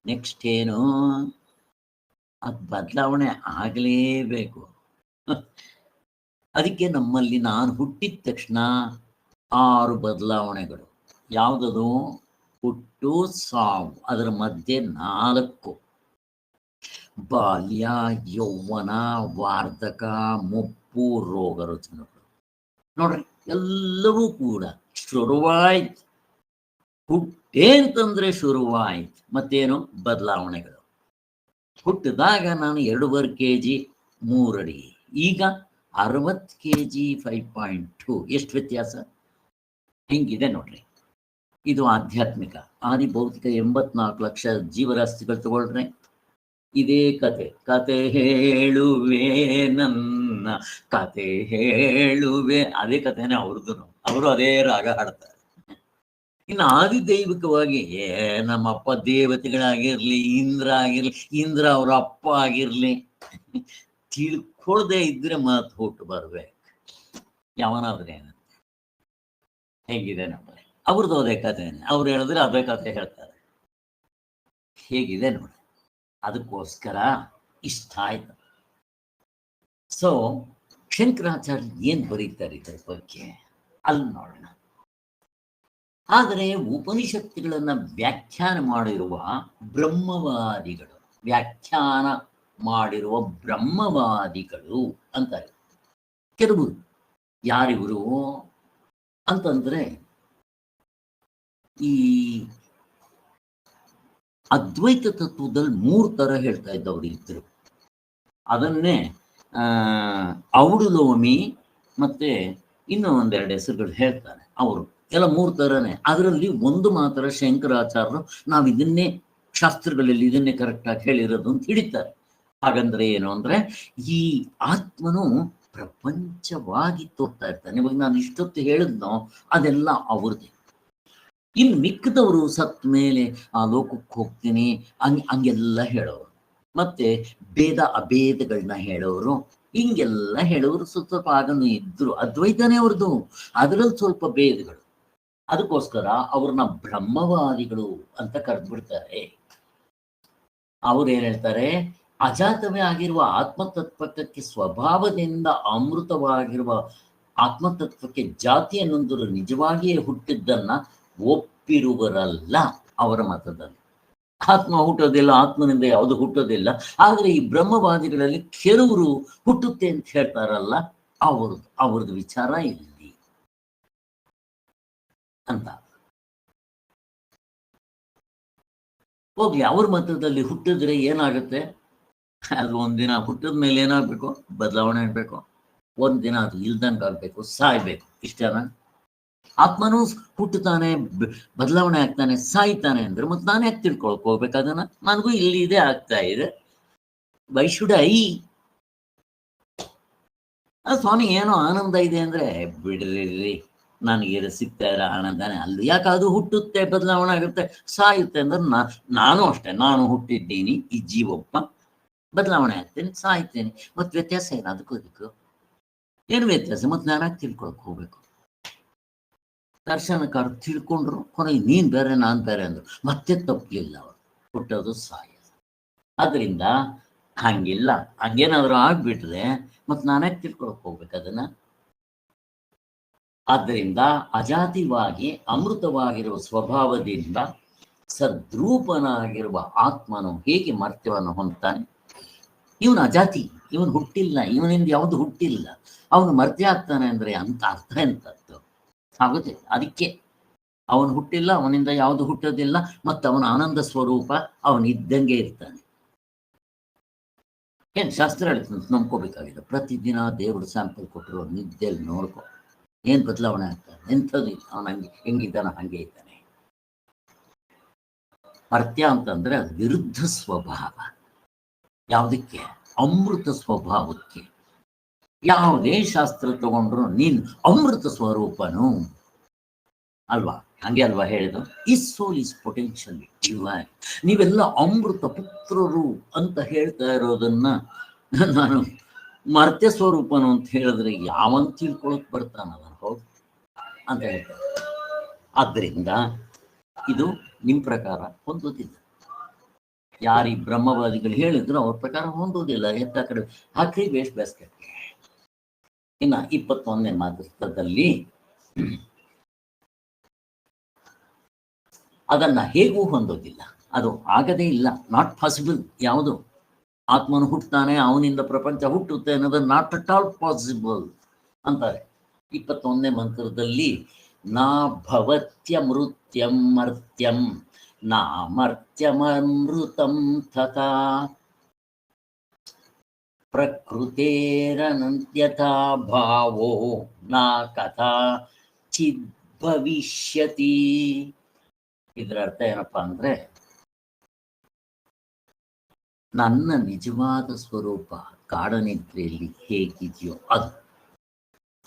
ನೆಕ್ಸ್ಟ್ ಏನು? ಅದು ಬದಲಾವಣೆ ಆಗಲೇಬೇಕು. ಅದಕ್ಕೆ ನಮ್ಮಲ್ಲಿ ನಾನು ಹುಟ್ಟಿದ ತಕ್ಷಣ 6 ಬದಲಾವಣೆಗಳು. ಯಾವುದದು? ಹುಟ್ಟು, ಸಾವು, ಅದರ ಮಧ್ಯೆ 4: ಬಾಲ್ಯ, ಯೌವನ, ವಾರ್ಧಕ, ಮುಪ್ಪು, ರೋಗ ರುಜಿನಗಳು. ನೋಡ್ರಿ, ಎಲ್ಲವೂ ಕೂಡ ಶುರುವಾಯ್ತು. ಹುಟ್ಟೆ ಅಂತಂದ್ರೆ ಶುರುವಾಯ್ತು. ಮತ್ತೇನು? ಬದಲಾವಣೆಗಳು. ಹುಟ್ಟಿದಾಗ ನಾನು 2.5 kg 3 ಅಡಿ, ಈಗ 60 kg 5.2. ಎಷ್ಟು ವ್ಯತ್ಯಾಸ? ಹಿಂಗಿದೆ ನೋಡ್ರಿ. ಇದು ಆಧ್ಯಾತ್ಮಿಕ. ಆದಿ ಭೌತಿಕ 84 ಲಕ್ಷ ಜೀವರಾಶಿಗಳು ತಗೊಳ್ರೆ ಇದೇ ಕತೆ ಹೇಳುವೆ ನನ್ನ ಕತೆ ಹೇಳುವೆ, ಅದೇ ಕಥೆನೇ ಅವ್ರದ್ದು. ಅವರು ಅದೇ ರಾಗ ಹಾಡ್ತಾರೆ. ಇನ್ನು ಆದಿದೈವಿಕವಾಗಿ ನಮ್ಮಪ್ಪ ದೇವತೆಗಳಾಗಿರ್ಲಿ, ಇಂದ್ರ ಆಗಿರ್ಲಿ, ಇಂದ್ರ ಅವ್ರ ಅಪ್ಪ ಆಗಿರ್ಲಿ, ತಿಳ್ಕೊಳ್ದೆ ಇದ್ರೆ ಮಾತು ಹುಟ್ಟು ಬರ್ಬೇಕು. ಯಾವನಾದ್ರೆ ಏನಂತೆ? ಹೇಗಿದೆ ನೋಡ್ರಿ, ಅವ್ರದ್ದು ಅದೇ ಕಥೆನೆ. ಅವ್ರು ಹೇಳಿದ್ರೆ ಅದೇ ಕಥೆ ಹೇಳ್ತಾರೆ. ಹೇಗಿದೆ ನೋಡಿ. ಅದಕ್ಕೋಸ್ಕರ ಇಷ್ಟ ಆಯ್ತು. ಸೊ ಶಂಕರಾಚಾರ್ಯ ಏನ್ ಬರೀತಾರೆ ಇದ್ರ ಬಗ್ಗೆ ಅಲ್ಲಿ ನೋಡೋಣ. ಆದರೆ ಉಪನಿಷತ್ತುಗಳನ್ನ ವ್ಯಾಖ್ಯಾನ ಮಾಡಿರುವ ಬ್ರಹ್ಮವಾದಿಗಳು ಅಂತಾರೆ. ಕೆಲವರು ಯಾರಿವರು ಅಂತಂದ್ರೆ, ಈ ಅದ್ವೈತ ತತ್ವದಲ್ಲಿ 3 ತರ ಹೇಳ್ತಾ ಇದ್ದವ್ರು ಇದ್ರು. ಅದನ್ನೇ ಔಡುಲೋಮಿ ಮತ್ತೆ ಇನ್ನೂ 1-2 ಹೆಸರುಗಳು ಹೇಳ್ತಾರೆ. ಅವರು ಎಲ್ಲ 3 ತರನೇ. ಅದರಲ್ಲಿ ಒಂದು ಮಾತ್ರ ಶಂಕರಾಚಾರ್ಯರು ನಾವು ಇದನ್ನೇ ಶಾಸ್ತ್ರಗಳಲ್ಲಿ ಇದನ್ನೇ ಕರೆಕ್ಟಾಗಿ ಹೇಳಿರೋದು ಅಂತ ಹಿಡಿತಾರೆ. ಹಾಗಂದ್ರೆ ಏನು ಅಂದ್ರೆ, ಈ ಆತ್ಮನು ಪ್ರಪಂಚವಾಗಿ ತೋರ್ತಾ ಇರ್ತಾನೆ. ಇವಾಗ ನಾನು ಇಷ್ಟೊತ್ತು ಹೇಳಿದ್ನೋ ಅದೆಲ್ಲ ಅವ್ರದ್ದೇ. ಇನ್ನು ಮಿಕ್ಕದವರು ಸತ್ ಮೇಲೆ ಆ ಲೋಕಕ್ಕೆ ಹೋಗ್ತೀನಿ ಹಂಗೆಲ್ಲ ಹೇಳೋರು, ಮತ್ತೆ ಭೇದ ಅಭೇದಗಳನ್ನ ಹೇಳೋರು, ಹಿಂಗೆಲ್ಲ ಹೇಳೋರು ಸ್ವಲ್ಪ ಆಗನು ಇದ್ರು. ಅದ್ವೈತನೇ ಅವ್ರದ್ದು, ಅದರಲ್ಲಿ ಸ್ವಲ್ಪ ಭೇದಗಳು. ಅದಕ್ಕೋಸ್ಕರ ಅವ್ರನ್ನ ಬ್ರಹ್ಮವಾದಿಗಳು ಅಂತ ಕರೆದ್ಬಿಡ್ತಾರೆ. ಅವ್ರು ಏನ್ ಹೇಳ್ತಾರೆ? ಅಜಾತವೇ ಆಗಿರುವ ಆತ್ಮತತ್ವಕ್ಕೆ ಸ್ವಭಾವದಿಂದ ಅಮೃತವಾಗಿರುವ ಆತ್ಮತತ್ವಕ್ಕೆ ಜಾತಿ ಅನ್ನೊಂದು ನಿಜವಾಗಿಯೇ ಹುಟ್ಟಿದ್ದನ್ನ ಒಪ್ಪಿರುವರಲ್ಲ ಅವರ ಮತದಲ್ಲಿ. ಆತ್ಮ ಹುಟ್ಟೋದಿಲ್ಲ, ಆತ್ಮನಿಂದ ಯಾವುದು ಹುಟ್ಟೋದಿಲ್ಲ. ಆದ್ರೆ ಈ ಬ್ರಹ್ಮವಾದಿಗಳಲ್ಲಿ ಕೆಲವರು ಹುಟ್ಟುತ್ತೆ ಅಂತ ಹೇಳ್ತಾರಲ್ಲ, ಅವ್ರದ್ದು ವಿಚಾರ ಇಲ್ಲಿ ಅಂತ. ಹೋಗ್ಲಿ, ಅವ್ರ ಮತದಲ್ಲಿ ಹುಟ್ಟಿದ್ರೆ ಏನಾಗುತ್ತೆ? ಅದು ಒಂದಿನ ಹುಟ್ಟಿದ ಮೇಲೆ ಏನಾಗ್ಬೇಕು? ಬದಲಾವಣೆ ಆಗ್ಬೇಕು. ಒಂದಿನ ಅದು ಇಲ್ದಂಗೆ ಆಗ್ಬೇಕು, ಸಾಯ್ಬೇಕು. ಇಷ್ಟೇನ? ಆತ್ಮನೂ ಹುಟ್ಟುತ್ತಾನೆ, ಬದಲಾವಣೆ ಆಗ್ತಾನೆ, ಸಾಯ್ತಾನೆ ಅಂದ್ರೆ ಮತ್ತೆ ನಾನು ಯಾಕೆ ತಿಳ್ಕೊಳ್ಕೋಬೇಕು ಅದನ್ನ? ನನಗೂ ಇಲ್ಲಿ ಇದೇ ಆಗ್ತಾ ಇದೆ, ವೈ ಶುಡ್ ಐ? ಸ್ವಾಮಿ ಏನೋ ಆನಂದ ಇದೆ ಅಂದ್ರೆ ಬಿಡ್ರಿ, ನನಗೆ ಸಿಗ್ತಾ ಇರೋ ಆನಂದನೇ ಅಲ್ಲಿ. ಯಾಕೆ ಅದು ಹುಟ್ಟುತ್ತೆ, ಬದಲಾವಣೆ ಆಗುತ್ತೆ, ಸಾಯುತ್ತೆ ಅಂದ್ರೆ ನಾನು ಅಷ್ಟೇ, ನಾನು ಹುಟ್ಟಿದ್ದೀನಿ ಈ ಜೀವಪ್ಪ, ಬದಲಾವಣೆ ಆಗ್ತೇನೆ, ಸಾಯ್ತೇನೆ. ಮತ್ತೆ ವ್ಯತ್ಯಾಸ ಏನು ಅದಕ್ಕೂ ಏನು ವ್ಯತ್ಯಾಸ? ಮತ್ತೆ ನಾನಾಗಿ ತಿಳ್ಕೊಳಕ್ ಹೋಗ್ಬೇಕು. ದರ್ಶನಕಾರ ತಿಳ್ಕೊಂಡ್ರು, ಕೊನೆಗೆ ನೀನ್ ಬೇರೆ ನಾನ್ ಬೇರೆ ಅಂದ್ರು, ಮತ್ತೆ ತಪ್ಪಲಿಲ್ಲ. ಅವರು ಹುಟ್ಟೋದು ಸಾಯೋದು. ಆದ್ರಿಂದ ಹಂಗಿಲ್ಲ. ಹಂಗೇನಾದ್ರು ಆಗ್ಬಿಟ್ರೆ ಮತ್ತೆ ನಾನಾಗಿ ತಿಳ್ಕೊಳಕ್ ಹೋಗ್ಬೇಕು ಅದನ್ನ. ಆದ್ದರಿಂದ ಅಜಾತಿವಾಗಿ ಅಮೃತವಾಗಿರುವ ಸ್ವಭಾವದಿಂದ ಸದ್ರೂಪನಾಗಿರುವ ಆತ್ಮನು ಹೇಗೆ ಮರ್ತ್ಯವನ್ನು ಹೊಂದ್ತಾನೆ? ಇವನು ಅಜಾತಿ, ಇವನು ಹುಟ್ಟಿಲ್ಲ, ಇವನಿಂದ ಯಾವುದು ಹುಟ್ಟಿಲ್ಲ, ಅವನು ಮರ್ತ್ಯ ಆಗ್ತಾನೆ ಅಂದ್ರೆ ಅಂತ ಅರ್ಥ ಎಂತದ್ದು ಆಗುತ್ತೆ? ಅದಕ್ಕೆ ಅವನು ಹುಟ್ಟಿಲ್ಲ, ಅವನಿಂದ ಯಾವುದು ಹುಟ್ಟೋದಿಲ್ಲ, ಮತ್ತು ಅವನ ಆನಂದ ಸ್ವರೂಪ ಅವನಿದ್ದಂಗೆ ಇರ್ತಾನೆ. ಏನ್ ಶಾಸ್ತ್ರ ಹೇಳ್ತಂತ ನಂಬ್ಕೋಬೇಕಾಗಿದೆ. ಪ್ರತಿದಿನ ದೇವರು ಸ್ಯಾಂಪಲ್ ಕೊಟ್ಟರು ನಿದ್ದೆಯಲ್ಲಿ ನೋಡ್ಕೊ, ಏನ್ ಬದಲಾವಣೆ ಆಗ್ತಾನೆ, ಎಂಥದ್ದು ಅವನ ಹೆಂಗಿದ್ದಾನ ಹಂಗೆ ಇದ್ದಾನೆ. ಮರ್ತ್ಯ ಅಂತಂದ್ರೆ ಅದು ವಿರುದ್ಧ ಸ್ವಭಾವ. ಯಾವುದಕ್ಕೆ? ಅಮೃತ ಸ್ವಭಾವಕ್ಕೆ. ಯಾವುದೇ ಶಾಸ್ತ್ರ ತಗೊಂಡ್ರು ನೀನ್ ಅಮೃತ ಸ್ವರೂಪನು ಅಲ್ವಾ? ಹಂಗೆ ಅಲ್ವಾ ಹೇಳಿದ್ರು, ಈ ಸೋಲ್ ಇಸ್ ಪೊಟೆನ್ಷಿಯಲಿ ಡಿವೈನ್. ನೀವೆಲ್ಲ ಅಮೃತ ಪುತ್ರರು ಅಂತ ಹೇಳ್ತಾ ಇರೋದನ್ನ ನಾನು ಮರ್ತ್ಯ ಸ್ವರೂಪನು ಅಂತ ಹೇಳಿದ್ರೆ ಯಾವಂತ ತಿಳ್ಕೊಳಕ್ ಬರ್ತಾನ? ಹೌದು ಅಂತ ಹೇಳ್ತಾರೆ. ಆದ್ದರಿಂದ ಇದು ನಿಮ್ ಪ್ರಕಾರ ಹೊಂದೋದಿಲ್ಲ. ಯಾರೀ ಬ್ರಹ್ಮವಾದಿಗಳು ಹೇಳಿದ್ರು ಅವ್ರ ಪ್ರಕಾರ ಹೊಂದೋದಿಲ್ಲ. ಎತ್ತ ಕಡೆ ಹಾಕ್ರಿ ವೇಸ್ಟ್ ಬ್ಯಾಸ್ಕೆಟ್. ಇನ್ನ 21ನೇ ಮಾತೃತ್ವದಲ್ಲಿ ಅದನ್ನ ಹೇಗೂ ಹೊಂದೋದಿಲ್ಲ, ಅದು ಆಗದೇ ಇಲ್ಲ, ನಾಟ್ ಪಾಸಿಬಲ್. ಯಾವುದು? ಆತ್ಮನು ಹುಟ್ಟುತ್ತಾನೆ, ಅವನಿಂದ ಪ್ರಪಂಚ ಹುಟ್ಟುತ್ತೆ ಅನ್ನೋದು ನಾಟ್ ಅಟ್ ಆಲ್ ಪಾಸಿಬಲ್ ಅಂತಾರೆ 21ನೇ ಮಂತ್ರದಲ್ಲಿ. ನಾ ಭವತ್ಯಮೃತ್ಯಂ ಮರ್ತ್ಯಂ ನಾ ಮರ್ತ್ಯಮೃತಂ ತಥಾ ಪ್ರಕೃತೇರನಂತ್ಯಥಾ ಭಾವೋ ನಾ ಕಥಾ ಚಿದ್ಭವಿಷ್ಯತಿ. ಇದರ ಅರ್ಥ ಏನಪ್ಪಾ ಅಂದ್ರೆ, ನನ್ನ ನಿಜವಾದ ಸ್ವರೂಪ ಗಾಢನಿದ್ರೆಯಲ್ಲಿ ಹೇಗಿದೆಯೋ ಅದು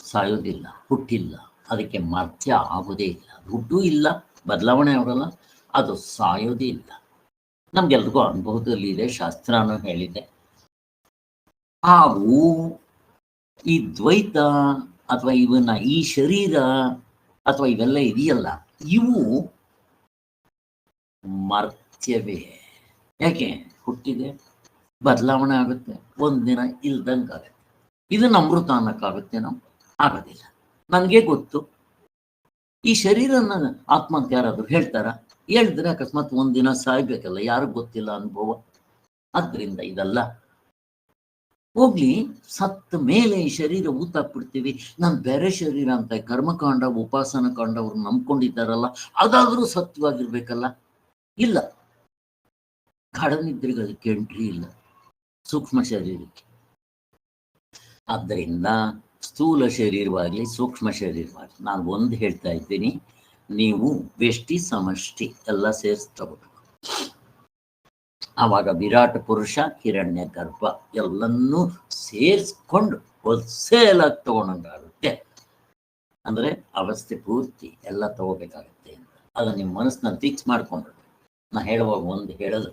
ಸಾಯೋದಿಲ್ಲ, ಹುಟ್ಟಿಲ್ಲ, ಅದಕ್ಕೆ ಮರ್ತ್ಯ ಆಗೋದೇ ಇಲ್ಲ. ಹುಟ್ಟೂ ಇಲ್ಲ, ಬದಲಾವಣೆ ಆಗೋಲ್ಲ, ಅದು ಸಾಯೋದೇ ಇಲ್ಲ. ನಮ್ಗೆಲ್ರಿಗೂ ಅನುಭವದಲ್ಲಿ ಇದೆ, ಶಾಸ್ತ್ರನೂ ಹೇಳಿದೆ. ಹಾಗೂ ಈ ದ್ವೈತ ಅಥವಾ ಇವನ್ನ ಈ ಶರೀರ ಅಥವಾ ಇವೆಲ್ಲ ಇದೆಯಲ್ಲ, ಇವು ಮರ್ತ್ಯವೇ. ಯಾಕೆ? ಹುಟ್ಟಿದೆ, ಬದಲಾವಣೆ ಆಗುತ್ತೆ, ಒಂದಿನ ಇಲ್ದಂಗೆ ಆಗುತ್ತೆ. ಇದನ್ನ ಅಮೃತ ಅನ್ನಕ್ಕಾಗುತ್ತೆ? ನಾವು ಆಗೋದಿಲ್ಲ. ನನಗೆ ಗೊತ್ತು, ಈ ಶರೀರನ ಆತ್ಮ ಅಂತ ಯಾರಾದ್ರು ಹೇಳ್ತಾರ? ಹೇಳಿದ್ರೆ ಅಕಸ್ಮಾತ್ ಒಂದಿನ ಸಾಯ್ಬೇಕಲ್ಲ, ಯಾರಿಗೂ ಗೊತ್ತಿಲ್ಲ ಅನುಭವ. ಆದ್ರಿಂದ ಇದೆಲ್ಲ ಹೋಗ್ಲಿ, ಸತ್ತ ಮೇಲೆ ಈ ಶರೀರ ಊತಾಕ್ಬಿಡ್ತೀವಿ. ನಾನು ಬೇರೆ ಶರೀರ ಅಂತ ಕರ್ಮಕಾಂಡ ಉಪಾಸನ ಕಾಂಡ ಅವ್ರು ನಂಬ್ಕೊಂಡಿದ್ದಾರಲ್ಲ, ಅದಾದ್ರೂ ಸತ್ಯವಾಗಿರ್ಬೇಕಲ್ಲ. ಇಲ್ಲ, ಗಾಢನಿದ್ರೆಗಳಿಗೆ ಎಂಟ್ರಿ ಇಲ್ಲ ಸೂಕ್ಷ್ಮ ಶರೀರಕ್ಕೆ. ಆದ್ದರಿಂದ ಸ್ಥೂಲ ಶರೀರವಾಗಲಿ ಸೂಕ್ಷ್ಮ ಶರೀರವಾಗಲಿ, ನಾನು ಒಂದು ಹೇಳ್ತಾ ಇದ್ದೀನಿ, ನೀವು ವ್ಯಷ್ಟಿ ಸಮಷ್ಟಿ ಎಲ್ಲ ಸೇರಿಸಿ ತಗೋಬೇಕು. ಆವಾಗ ವಿರಾಟ್ ಪುರುಷ ಹಿರಣ್ಯ ಗರ್ಭ ಎಲ್ಲನ್ನೂ ಸೇರಿಸ್ಕೊಂಡು ಹೊಲ್ಸೇಲಾಗಿ ತಗೊಂಡಂಗಾಗುತ್ತೆ. ಅಂದ್ರೆ ಅವಸ್ಥೆ ಪೂರ್ತಿ ಎಲ್ಲ ತಗೋಬೇಕಾಗುತ್ತೆ ಅಂತ ಅದು ನಿಮ್ಮ ಮನಸ್ಸಿನಲ್ಲಿ ಫಿಕ್ಸ್ ಮಾಡ್ಕೊಂಡ್ಬಿಡ್ಬೇಕು. ನಾ ಹೇಳುವಾಗ ಒಂದು ಹೇಳೋದು,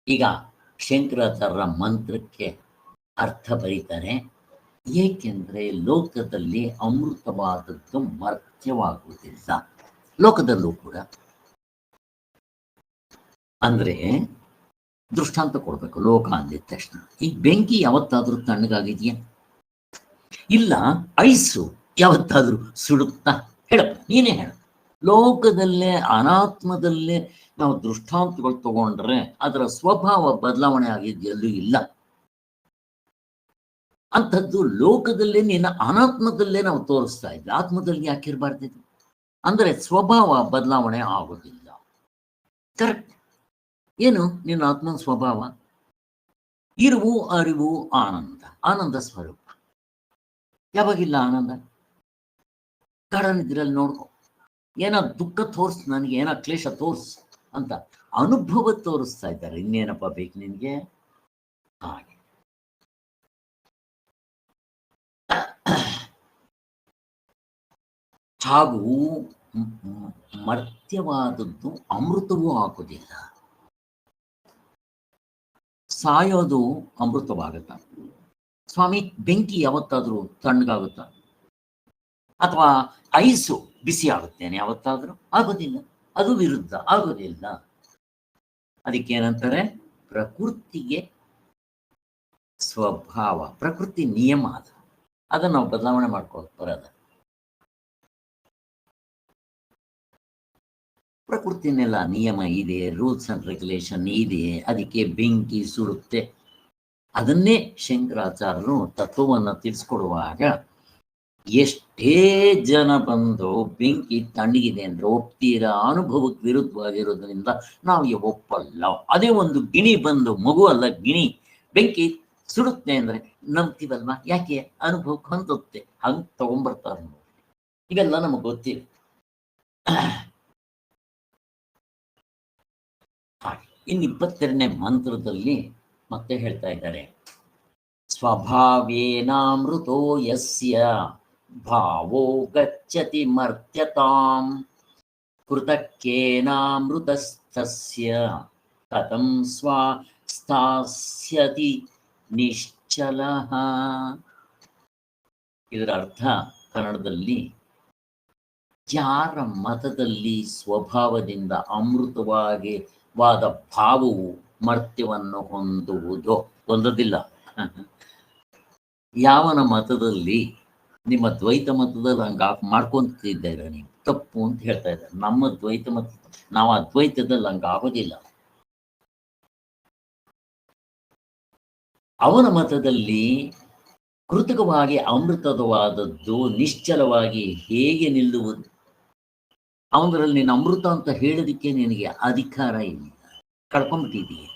ಈಗ ಶಂಕರಾಚಾರ್ಯರ ಮಂತ್ರಕ್ಕೆ ಅರ್ಥ ಬರೀತಾರೆ. ಏಕೆಂದ್ರೆ ಲೋಕದಲ್ಲಿ ಅಮೃತವಾದದ್ದು ಮರ್ತ್ಯವಾಗುವುದಿಲ್ಲ. ಲೋಕದಲ್ಲೂ ಕೂಡ ಅಂದ್ರೆ ದೃಷ್ಟಾಂತ ಕೊಡ್ಬೇಕು. ಲೋಕ ಅಂದಿದ ತಕ್ಷಣ ಈಗ ಬೆಂಕಿ ಯಾವತ್ತಾದ್ರೂ ತಣ್ಣಗಾಗಿದೆಯಾ? ಇಲ್ಲ. ಐಸು ಯಾವತ್ತಾದ್ರೂ ಸುಡುತ್ತಾ? ಹೇಳಪ್ಪ, ನೀನೇ ಹೇಳ. ಲೋಕದಲ್ಲೇ ಅನಾತ್ಮದಲ್ಲೇ ನಾವು ದೃಷ್ಟಾಂತಗಳು ತಗೊಂಡ್ರೆ ಅದರ ಸ್ವಭಾವ ಬದಲಾವಣೆ ಆಗಿದೆಯಲ್ಲೂ ಇಲ್ಲ. ಅಂಥದ್ದು ಲೋಕದಲ್ಲೇ ನಿನ್ನ ಅನಾತ್ಮದಲ್ಲೇ ನಾವು ತೋರಿಸ್ತಾ ಇದ್ವಿ, ಆತ್ಮದಲ್ಲಿ ಯಾಕಿರಬಾರ್ದಿದ್ದು? ಅಂದ್ರೆ ಸ್ವಭಾವ ಬದಲಾವಣೆ ಆಗೋದಿಲ್ಲ. ಕರೆಕ್ಟ್. ಏನು ನಿನ್ನ ಆತ್ಮನ ಸ್ವಭಾವ? ಇರುವು ಅರಿವು ಆನಂದ, ಆನಂದ ಸ್ವರೂಪ. ಯಾವಾಗಿಲ್ಲ ಆನಂದ? ಗಾಢನಿದ್ರೆಯಲ್ಲಿ ನೋಡ್ಕೊ. ಏನೋ ದುಃಖ ತೋರ್ಸ್, ನನಗೆ ಏನೋ ಕ್ಲೇಶ ತೋರ್ಸ್ ಅಂತ ಅನುಭವ ತೋರಿಸ್ತಾ ಇದ್ದಾರೆ. ಇನ್ನೇನಪ್ಪ ಬೇಕು ನಿನ್ಗೆ? ಹಾಗೆ ಹಾಗೂ ಮರ್ತ್ಯವಾದದ್ದು ಅಮೃತವೂ ಆಗುವುದಿಲ್ಲ. ಸಾಯೋದು ಅಮೃತವಾಗುತ್ತ. ಸ್ವಾಮಿ, ಬೆಂಕಿ ಯಾವತ್ತಾದ್ರೂ ತಣ್ಣಗಾಗುತ್ತ? ಅಥವಾ ಐಸು ಬಿಸಿ ಆಗುತ್ತೇನೆ ಯಾವತ್ತಾದ್ರೂ? ಆಗೋದಿಲ್ಲ. ಅದು ವಿರುದ್ಧ, ಆಗೋದಿಲ್ಲ. ಅದಕ್ಕೇನಂತಾರೆ? ಪ್ರಕೃತಿಗೆ ಸ್ವಭಾವ, ಪ್ರಕೃತಿ ನಿಯಮ ಅದು. ಅದನ್ನು ನಾವು ಬದಲಾವಣೆ ಮಾಡ್ಕೊಳ್ಳೋಕೆ ಬರೋದ. ಪ್ರಕೃತಿನೆಲ್ಲ ನಿಯಮ ಇದೆ, ರೂಲ್ಸ್ ಅಂಡ್ ರೆಗ್ಯುಲೇಷನ್ ಇದೆ. ಅದಕ್ಕೆ ಬೆಂಕಿ ಸುಡುತ್ತೆ. ಅದನ್ನೇ ಶಂಕರಾಚಾರ್ಯರು ತತ್ವವನ್ನು ತಿಳಿಸ್ಕೊಡುವಾಗ ಎಷ್ಟೇ ಜನ ಬಂದು ಬೆಂಕಿ ತಣ್ಣಗಿದೆ ಅಂದ್ರೆ ಒಪ್ತೀರಾ? ಅನುಭವಕ್ಕೆ ವಿರುದ್ಧವಾಗಿರೋದ್ರಿಂದ ನಾವು ಒಪ್ಪಲ್ಲ. ಅದೇ ಒಂದು ಗಿಣಿ ಬಂದು, ಮಗು ಅಲ್ಲ ಗಿಣಿ, ಬೆಂಕಿ ಸುಡುತ್ತೆ ಅಂದ್ರೆ ನಂಬ್ತೀವಲ್ವಾ? ಯಾಕೆ? ಅನುಭವಕ್ಕೆ ಹೊಂದುತ್ತೆ. ಹಂಗೆ ತಗೊಂಡ್ಬರ್ತಾರೆ. ಇವೆಲ್ಲ ನಮಗೆ ಗೊತ್ತಿದೆ. ಇನ್ನು 22ನೇ ಮಂತ್ರದಲ್ಲಿ ಮತ್ತೆ ಹೇಳ್ತಾ ಇದ್ದಾರೆ, ಸ್ವಭಾವೇನಾಮೃತೋ ಯಸ್ಯ ಭಾವೋ ಗಚ್ಚತಿ ಮರ್ತ್ಯತಾಂ ಕೃತಕ್ಕೇನಾಮೃತಸ್ತಸ್ಯ ಕಥಂ ಸ್ಥಾಸ್ಯತಿ ನಿಶ್ಚಲಃ. ಇದರ ಅರ್ಥ ಕನ್ನಡದಲ್ಲಿ, ಯಾರ ಮತದಲ್ಲಿ ಸ್ವಭಾವದಿಂದ ಅಮೃತವಾಗಿ ವಾದ ಭಾವವು ಮರ್ತ್ಯವನ್ನು ಹೊಂದುವುದಿಲ್ಲ. ಯಾವನ ಮತದಲ್ಲಿ, ನಿಮ್ಮ ದ್ವೈತ ಮತದಲ್ಲಿ ಹಂಗೆ ಮಾಡ್ಕೊಂತಿದ್ದೀರ ನೀವು, ತಪ್ಪು ಅಂತ ಹೇಳ್ತಾ ಇದ್ದಾರೆ. ನಮ್ಮ ದ್ವೈತ ಮತ, ನಾವು ಅದ್ವೈತದಲ್ಲಿ ಹಂಗೆ ಆಗೋದಿಲ್ಲ. ಅವನ ಮತದಲ್ಲಿ ಕೃತಕವಾಗಿ ಅಮೃತವಾದದ್ದು ನಿಶ್ಚಲವಾಗಿ ಹೇಗೆ ನಿಲ್ಲುವುದು? ಅವನರಲ್ಲಿ ನೀನು ಅಮೃತ ಅಂತ ಹೇಳೋದಕ್ಕೆ ನಿನಗೆ ಅಧಿಕಾರ ಇಲ್ಲ, ಕಳ್ಕೊಂಡ್ಬಿಟ್ಟಿದೀಯ.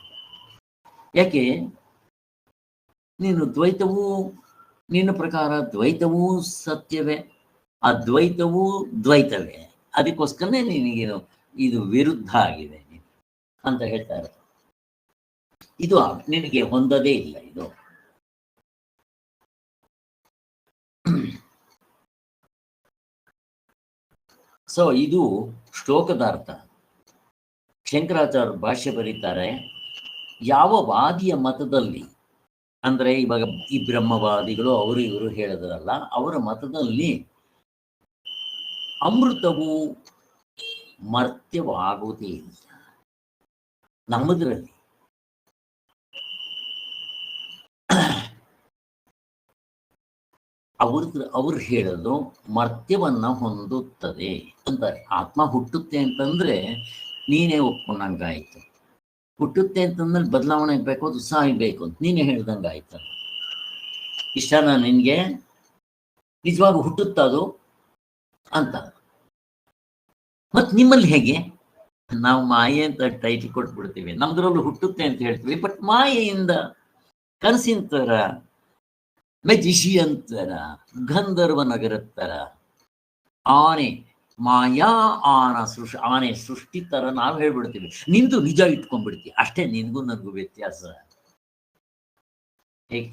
ಯಾಕೆ? ನೀನು ದ್ವೈತವೂ, ನಿನ್ನ ಪ್ರಕಾರ ದ್ವೈತವೂ ಸತ್ಯವೇ, ಅದ್ವೈತವೂ ದ್ವೈತವೇ. ಅದಕ್ಕೋಸ್ಕರನೇ ನಿನಗೆ ಇದು ವಿರುದ್ಧ ಆಗಿದೆ ಅಂತ ಹೇಳ್ತಾರೆ. ಇದು ನಿನಗೆ ಹೊಂದದೇ ಇಲ್ಲ. ಇದು ಸೊ ಇದು ಶ್ಲೋಕದ ಅರ್ಥ. ಶಂಕರಾಚಾರ್ಯ ಭಾಷ್ಯ ಬರೀತಾರೆ, ಯಾವ ವಾದಿಯ ಮತದಲ್ಲಿ, ಅಂದ್ರೆ ಇವಾಗ ಈ ಬ್ರಹ್ಮವಾದಿಗಳು ಅವರು ಇವರು ಹೇಳಿದ್ರಲ್ಲ, ಅವರ ಮತದಲ್ಲಿ ಅಮೃತವು ಮರ್ತ್ಯವಾಗುವುದೇ ಇಲ್ಲ. ನಮ್ಮದ್ರಲ್ಲಿ ಅವ್ರು ಹೇಳೋದು ಮರ್ತ್ಯವನ್ನ ಹೊಂದುತ್ತದೆ ಅಂತಾರೆ. ಆತ್ಮ ಹುಟ್ಟುತ್ತೆ ಅಂತಂದ್ರೆ ನೀನೇ ಒಪ್ಕೊಂಡಂಗಾಯ್ತು. ಹುಟ್ಟುತ್ತೆ ಅಂತಂದ್ರೆ ಬದಲಾವಣೆ ಬೇಕು, ಅದು ಸಾಯ್ಬೇಕು ಅಂತ ನೀನೇ ಹೇಳ್ದಂಗಾಯ್ತು. ಇಷ್ಟನ ನಿನ್ಗೆ? ನಿಜವಾಗ ಹುಟ್ಟುತ್ತದು ಅಂತ. ಮತ್ ನಿಮ್ಮಲ್ಲಿ ಹೇಗೆ? ನಾವು ಮಾಯೆ ಅಂತ ಟೈಟಲ್ ಕೊಟ್ಬಿಡ್ತೀವಿ, ನಮ್ದ್ರಲ್ಲೂ ಹುಟ್ಟುತ್ತೆ ಅಂತ ಹೇಳ್ತೀವಿ. ಬಟ್ ಮಾಯೆಯಿಂದ ಕನಸಿನ ತರ, ಮೆಜಿಷಿಯನ್ ತರ, ಗಂಧರ್ವ ನಗರದ ತರ, ಆನೆ ಮಾಯಾ ಆನೆ ಸೃಷ್ಟಿ ತರ ನಾವು ಹೇಳ್ಬಿಡ್ತೀವಿ. ನಿಂದು ನಿಜ ಇಟ್ಕೊಂಡ್ಬಿಡ್ತೀವಿ ಅಷ್ಟೇ. ನಿನ್ಗೂ ನನಗೂ ವ್ಯತ್ಯಾಸ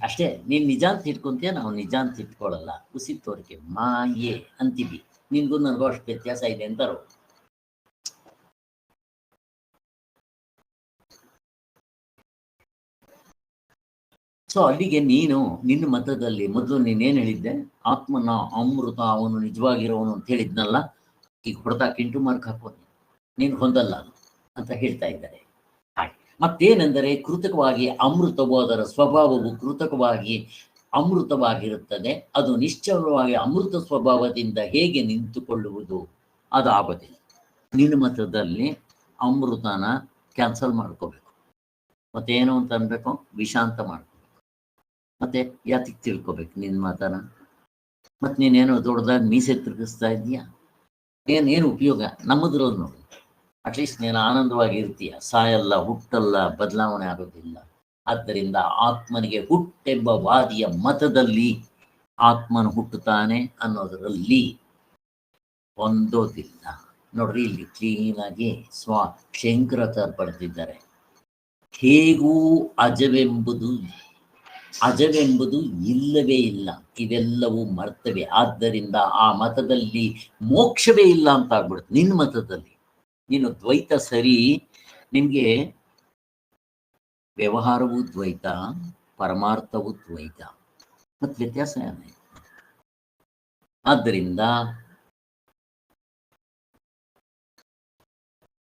ಅಷ್ಟೇ. ನೀನ್ ನಿಜ ಅಂತ ಇಟ್ಕೊಂತೀಯ, ನಾವು ನಿಜ ಅಂತ ಇಟ್ಕೊಳ್ಳಲ್ಲ. ಕುಸಿ ತೋರಿಕೆ ಮಾಯೆ ಅಂತೀವಿ. ನಿನ್ಗೂ ನನಗೂ ಅಷ್ಟು ವ್ಯತ್ಯಾಸ ಇದೆ ಅಂತಾರು. ಸೊ ಅಲ್ಲಿಗೆ ನೀನು ನಿನ್ನ ಮತದಲ್ಲಿ ಮೊದಲು ನೀನೇನು ಹೇಳಿದ್ದೆ? ಆತ್ಮನ ಅಮೃತ, ಅವನು ನಿಜವಾಗಿರೋವನು ಅಂತ ಹೇಳಿದ್ನಲ್ಲ. ಈಗ ಹೊಡೆದ ಕಿಂಟು ಮಾರ್ಕ್ ಹಾಕೋದು, ನೀನು ಹೊಂದಲ್ಲ ಅಂತ ಹೇಳ್ತಾ ಇದ್ದಾರೆ. ಮತ್ತೇನೆಂದರೆ, ಕೃತಕವಾಗಿ ಅಮೃತವು, ಅದರ ಸ್ವಭಾವವು ಕೃತಕವಾಗಿ ಅಮೃತವಾಗಿರುತ್ತದೆ. ಅದು ನಿಶ್ಚಲವಾಗಿ ಅಮೃತ ಸ್ವಭಾವದಿಂದ ಹೇಗೆ ನಿಂತುಕೊಳ್ಳುವುದು? ಅದಾಗೋದಿಲ್ಲ. ನಿನ್ನ ಮತದಲ್ಲಿ ಅಮೃತನ ಕ್ಯಾನ್ಸಲ್ ಮಾಡ್ಕೋಬೇಕು. ಮತ್ತೇನು ಅಂತ ಅನ್ಬೇಕು? ವಿಷ ಅಂತ ಮಾಡ್ಕೋಬೇಕು. ಮತ್ತೆ ಯಾತಿಗೆ ತಿಳ್ಕೊಬೇಕು ನಿನ್ನ ಮಾತನ? ಮತ್ತೆ ನೀನೇನು ದೊಡ್ಡದಾಗಿ ಮೀಸೆ ತಿರುಗಿಸ್ತಾ ಇದೀಯಾ? ಏನೇನು ಉಪಯೋಗ? ನಮ್ಮದ್ರಲ್ಲಿ ನೋಡಿ, ಅಟ್ಲೀಸ್ಟ್ ನೀನು ಆನಂದವಾಗಿ ಇರ್ತೀಯ, ಸಾಯಲ್ಲ, ಹುಟ್ಟಲ್ಲ, ಬದಲಾವಣೆ ಆಗೋದಿಲ್ಲ. ಆದ್ದರಿಂದ ಆತ್ಮನಿಗೆ ಹುಟ್ಟೆಂಬ ವಾದಿಯ ಮತದಲ್ಲಿ ಆತ್ಮನು ಹುಟ್ಟುತ್ತಾನೆ ಅನ್ನೋದರಲ್ಲಿ ಹೊಂದೋದಿಲ್ಲ. ನೋಡ್ರಿ, ಇಲ್ಲಿ ಕ್ಲೀನಾಗಿ ಶಂಕರಾಚಾರ್ಯ ಬರೆದಿದ್ದಾರೆ. ಹೇಗೂ ಅಜವೆಂಬುದು ಅಜವೆಂಬುದು ಇಲ್ಲವೇ ಇಲ್ಲ, ಇವೆಲ್ಲವೂ ಮರ್ತವೆ. ಆದ್ದರಿಂದ ಆ ಮತದಲ್ಲಿ ಮೋಕ್ಷವೇ ಇಲ್ಲ ಅಂತ ಆಗ್ಬಿಡುತ್ತೆ. ನಿನ್ನ ಮತದಲ್ಲಿ ನೀನು ದ್ವೈತ ಸರಿ, ನಿಮಗೆ ವ್ಯವಹಾರವೂ ದ್ವೈತ, ಪರಮಾರ್ಥವೂ ದ್ವೈತ, ಮತ್ತು ವ್ಯತ್ಯಾಸ ಏನೇ? ಆದ್ದರಿಂದ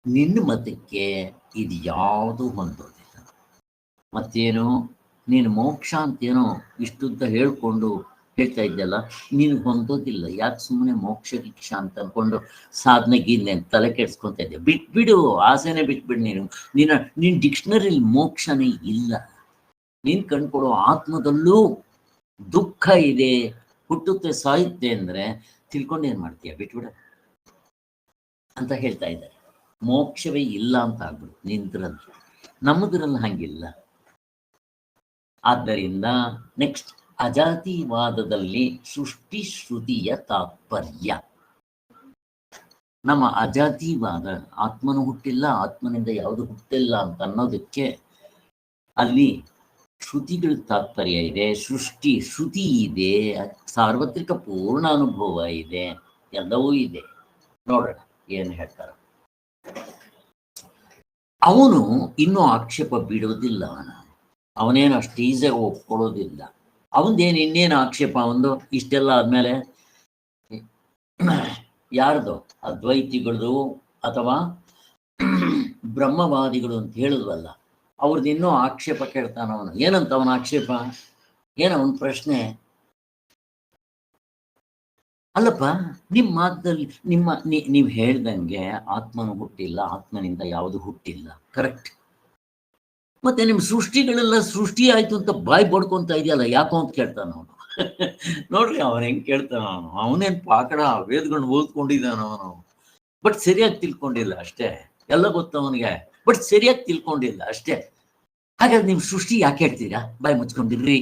ನಿನ್ನ ಮತಕ್ಕೆ ಇದು ಯಾವುದು ಹೊಂದೋದಿಲ್ಲ. ಮತ್ತೇನು ನೀನು ಮೋಕ್ಷ ಅಂತೇನೋ ಇಷ್ಟುದ್ದ ಹೇಳ್ಕೊಂಡು ಹೇಳ್ತಾ ಇದ್ದಲ್ಲ, ನೀನು ಹೊಂದೋದಿಲ್ಲ. ಯಾಕೆ ಸುಮ್ಮನೆ ಮೋಕ್ಷ ದೀಕ್ಷಾ ಅಂತ ಅಂದ್ಕೊಂಡು ಸಾಧನೆ ಗೀನೆ ತಲೆ ಕೆಡ್ಸ್ಕೊತ ಇದ್ದೆ? ಬಿಟ್ಬಿಡು, ಆಸೆನೇ ಬಿಟ್ಬಿಡು. ನಿನ್ನ ಡಿಕ್ಷನರಿಲಿ ಮೋಕ್ಷನೇ ಇಲ್ಲ. ನೀನು ಕಂಡುಕೊಡೋ ಆತ್ಮದಲ್ಲೂ ದುಃಖ ಇದೆ, ಹುಟ್ಟುತ್ತೆ ಸಾಯುತ್ತೆ ಅಂದರೆ ತಿಳ್ಕೊಂಡು ಏನು ಮಾಡ್ತೀಯ? ಬಿಟ್ಬಿಡ ಅಂತ ಹೇಳ್ತಾ ಇದ್ದಾರೆ. ಮೋಕ್ಷವೇ ಇಲ್ಲ ಅಂತ ಆಗ್ಬಿಡು ನಿಂದ್ರಲ್ಲಿ. ನಮ್ಮದ್ರಲ್ಲಿ ಹಂಗಿಲ್ಲ. ಆದ್ದರಿಂದ ನೆಕ್ಸ್ಟ್, ಅಜಾತಿವಾದದಲ್ಲಿ ಸೃಷ್ಟಿ ಶ್ರುತಿಯ ತಾತ್ಪರ್ಯ. ನಮ್ಮ ಅಜಾತಿವಾದ ಆತ್ಮನು ಹುಟ್ಟಿಲ್ಲ, ಆತ್ಮನಿಂದ ಯಾವುದು ಹುಟ್ಟಿಲ್ಲ ಅಂತ ಅನ್ನೋದಕ್ಕೆ ಅಲ್ಲಿ ಶ್ರುತಿಗಳ ತಾತ್ಪರ್ಯ ಇದೆ. ಶ್ರುತಿ ಇದೆ, ಸಾರ್ವತ್ರಿಕ ಪೂರ್ಣ ಅನುಭವ ಇದೆ, ಎಲ್ಲವೂ ಇದೆ. ನೋಡೋಣ ಏನು ಹೇಳ್ತಾರೆ. ಅವನು ಇನ್ನೂ ಆಕ್ಷೇಪ ಬಿಡೋದಿಲ್ಲ. ಅವನೇನು ಅಷ್ಟು ಈಸಿಯಾಗಿ ಒಪ್ಕೊಳ್ಳೋದಿಲ್ಲ. ಅವನದೇನು ಇನ್ನೇನು ಆಕ್ಷೇಪ? ಒಂದು ಇಷ್ಟೆಲ್ಲ ಆದ್ಮೇಲೆ ಯಾರ್ದು? ಅದ್ವೈತಿಗಳದು ಅಥವಾ ಬ್ರಹ್ಮವಾದಿಗಳು ಅಂತ ಹೇಳಿದ್ವಲ್ಲ, ಅವ್ರದ್ದು ಇನ್ನೂ ಆಕ್ಷೇಪ ಕೇಳ್ತಾನ ಅವನು. ಏನಂತ ಅವನ ಆಕ್ಷೇಪ? ಅವನ ಪ್ರಶ್ನೆ? ಅಲ್ಲಪ್ಪ, ನಿಮ್ಮ ಮಾತಲ್ಲಿ ನೀವು ಹೇಳ್ದಂಗೆ ಆತ್ಮನು ಹುಟ್ಟಿಲ್ಲ, ಆತ್ಮನಿಂದ ಯಾವುದು ಹುಟ್ಟಿಲ್ಲ, ಕರೆಕ್ಟ್. ಮತ್ತೆ ನಿಮ್ಮ ಸೃಷ್ಟಿಗಳೆಲ್ಲ ಸೃಷ್ಟಿ ಆಯ್ತು ಅಂತ ಬಾಯಿ ಬಡ್ಕೊಂತ ಇದೆಯಲ್ಲ, ಯಾಕೋ ಅಂತ ಕೇಳ್ತಾನ ಅವನು. ನೋಡ್ರಿ ಅವನು ಹೆಂಗ್ ಕೇಳ್ತಾನ ಅವನು. ಅವನೇನ್ ಪಾಕಡ ವೇದಗಳನ್ನ ಓದ್ಕೊಂಡಿದ್ದಾನ ಅವನು, ಬಟ್ ಸರಿಯಾಗಿ ತಿಳ್ಕೊಂಡಿಲ್ಲ ಅಷ್ಟೇ. ಎಲ್ಲ ಗೊತ್ತು ಅವನಿಗೆ, ಬಟ್ ಸರಿಯಾಗಿ ತಿಳ್ಕೊಂಡಿಲ್ಲ ಅಷ್ಟೇ. ಹಾಗಾದ್ರೆ ನೀವು ಸೃಷ್ಟಿ ಯಾಕೆ ಹೇಳ್ತೀರಾ? ಬಾಯಿ ಮುಚ್ಕೊಂಡಿರ್ರಿ.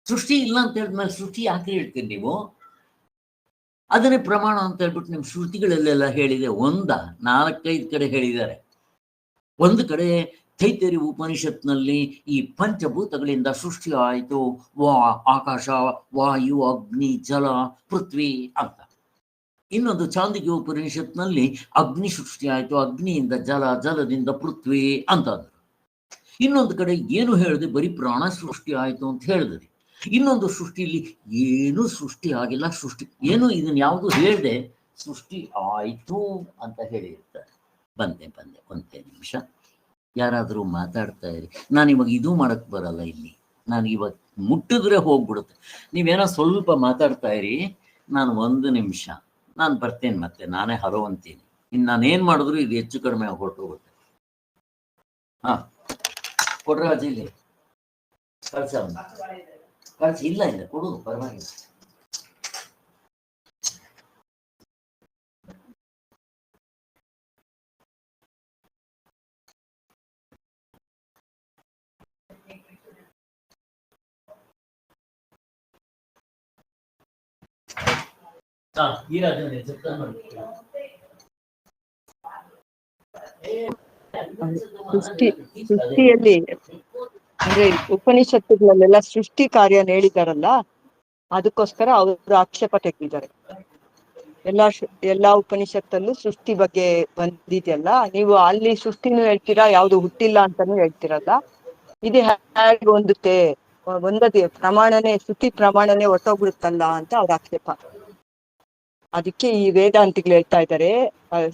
ಸೃಷ್ಟಿ ಇಲ್ಲ ಅಂತ ಹೇಳಿದ್ಮೇಲೆ ಸೃಷ್ಟಿ ಯಾಕೆ ಹೇಳ್ತೀರಿ ನೀವು? ಅದನ್ನೇ ಪ್ರಮಾಣ ಅಂತ ಹೇಳ್ಬಿಟ್ಟು ನಿಮ್ಮ ಶ್ರುತಿಗಳಲ್ಲೆಲ್ಲ ಹೇಳಿದೆ. 4-5 ಕಡೆ ಹೇಳಿದ್ದಾರೆ. ಒಂದು ಕಡೆ ತೈತರಿ ಉಪನಿಷತ್ನಲ್ಲಿ ಈ ಪಂಚಭೂತಗಳಿಂದ ಸೃಷ್ಟಿ ಆಯಿತು, ಆಕಾಶ, ವಾಯು, ಅಗ್ನಿ, ಜಲ, ಪೃಥ್ವಿ ಅಂತ. ಇನ್ನೊಂದು ಚಾಂದಿಕ್ಯ ಉಪನಿಷತ್ನಲ್ಲಿ ಅಗ್ನಿ ಸೃಷ್ಟಿ ಆಯಿತು, ಅಗ್ನಿಯಿಂದ ಜಲ, ಜಲದಿಂದ ಪೃಥ್ವಿ ಅಂತ ಅಂದರು. ಇನ್ನೊಂದು ಕಡೆ ಏನು ಹೇಳಿದೆ, ಬರೀ ಪ್ರಾಣ ಸೃಷ್ಟಿ ಆಯಿತು ಅಂತ ಹೇಳಿದ್ರಿ. ಇನ್ನೊಂದು ಸೃಷ್ಟಿಯಲ್ಲಿ ಏನೂ ಸೃಷ್ಟಿ ಆಗಿಲ್ಲ, ಏನು ಇದನ್ನ ಯಾವುದು ಹೇಳಿದೆ, ಸೃಷ್ಟಿ ಆಯಿತು ಅಂತ ಹೇಳಿರ್ತಾರೆ. ಬಂದೆ ಒಂದೇ ನಿಮಿಷ, ಯಾರಾದರೂ ಮಾತಾಡ್ತಾ ಇರಿ. ನಾನು ಇವಾಗ ಇದು ಮಾಡಕ್ ಬರಲ್ಲ ಇಲ್ಲಿ. ನಾನು ಇವಾಗ ಮುಟ್ಟಿದ್ರೆ ಹೋಗ್ಬಿಡುತ್ತೆ. ನೀವೇನೋ ಸ್ವಲ್ಪ ಮಾತಾಡ್ತಾ ಇರಿ, ನಾನು 1 ನಿಮಿಷ ನಾನು ಬರ್ತೇನೆ, ಮತ್ತೆ ನಾನೇ ಹರೋ ಅಂತೀನಿ. ಇನ್ನು ನಾನೇನು ಮಾಡಿದ್ರು ಇದು ಹೆಚ್ಚು ಕಡಿಮೆ ಹೊರಟೋಗುತ್ತೆ. ಕೊಡ್ರಾಜ್ ಇಲ್ಲಿ ಕಳ್ಸಿ. ಇಲ್ಲ ಕೊಡುದು ಪರವಾಗಿಲ್ಲ. ಸೃಷ್ಟಿಯಲ್ಲಿ ಅಂದ್ರೆ ಉಪನಿಷತ್ತುಗಳಲ್ಲೆಲ್ಲ ಸೃಷ್ಟಿ ಕಾರ್ಯ ಹೇಳಿದಾರಲ್ಲ, ಅದಕ್ಕೋಸ್ಕರ ಅವರು ಆಕ್ಷೇಪ ತೆಗೆದಿದ್ದಾರೆ. ಎಲ್ಲಾ ಉಪನಿಷತ್ತಲ್ಲೂ ಸೃಷ್ಟಿ ಬಗ್ಗೆ ಬಂದಿದೆಯಲ್ಲ, ನೀವು ಅಲ್ಲಿ ಸೃಷ್ಟಿನೂ ಹೇಳ್ತೀರಾ, ಯಾವ್ದು ಹುಟ್ಟಿಲ್ಲ ಅಂತಾನು ಹೇಳ್ತಿರಲ್ಲ. ಇದು ಹೇಗೆ ಹೊಂದುತ್ತೆ? ಒಂದದೇ ಪ್ರಮಾಣನೇ, ಶ್ರುತಿ ಪ್ರಮಾಣನೇ ಹೊಟ್ಟೋಗ್ಬಿಡುತ್ತಲ್ಲ ಅಂತ ಅವ್ರ ಆಕ್ಷೇಪ. ಅದಕ್ಕೆ ಈ ವೇದಾಂತಿಗಳು ಹೇಳ್ತಾ ಇದ್ದಾರೆ,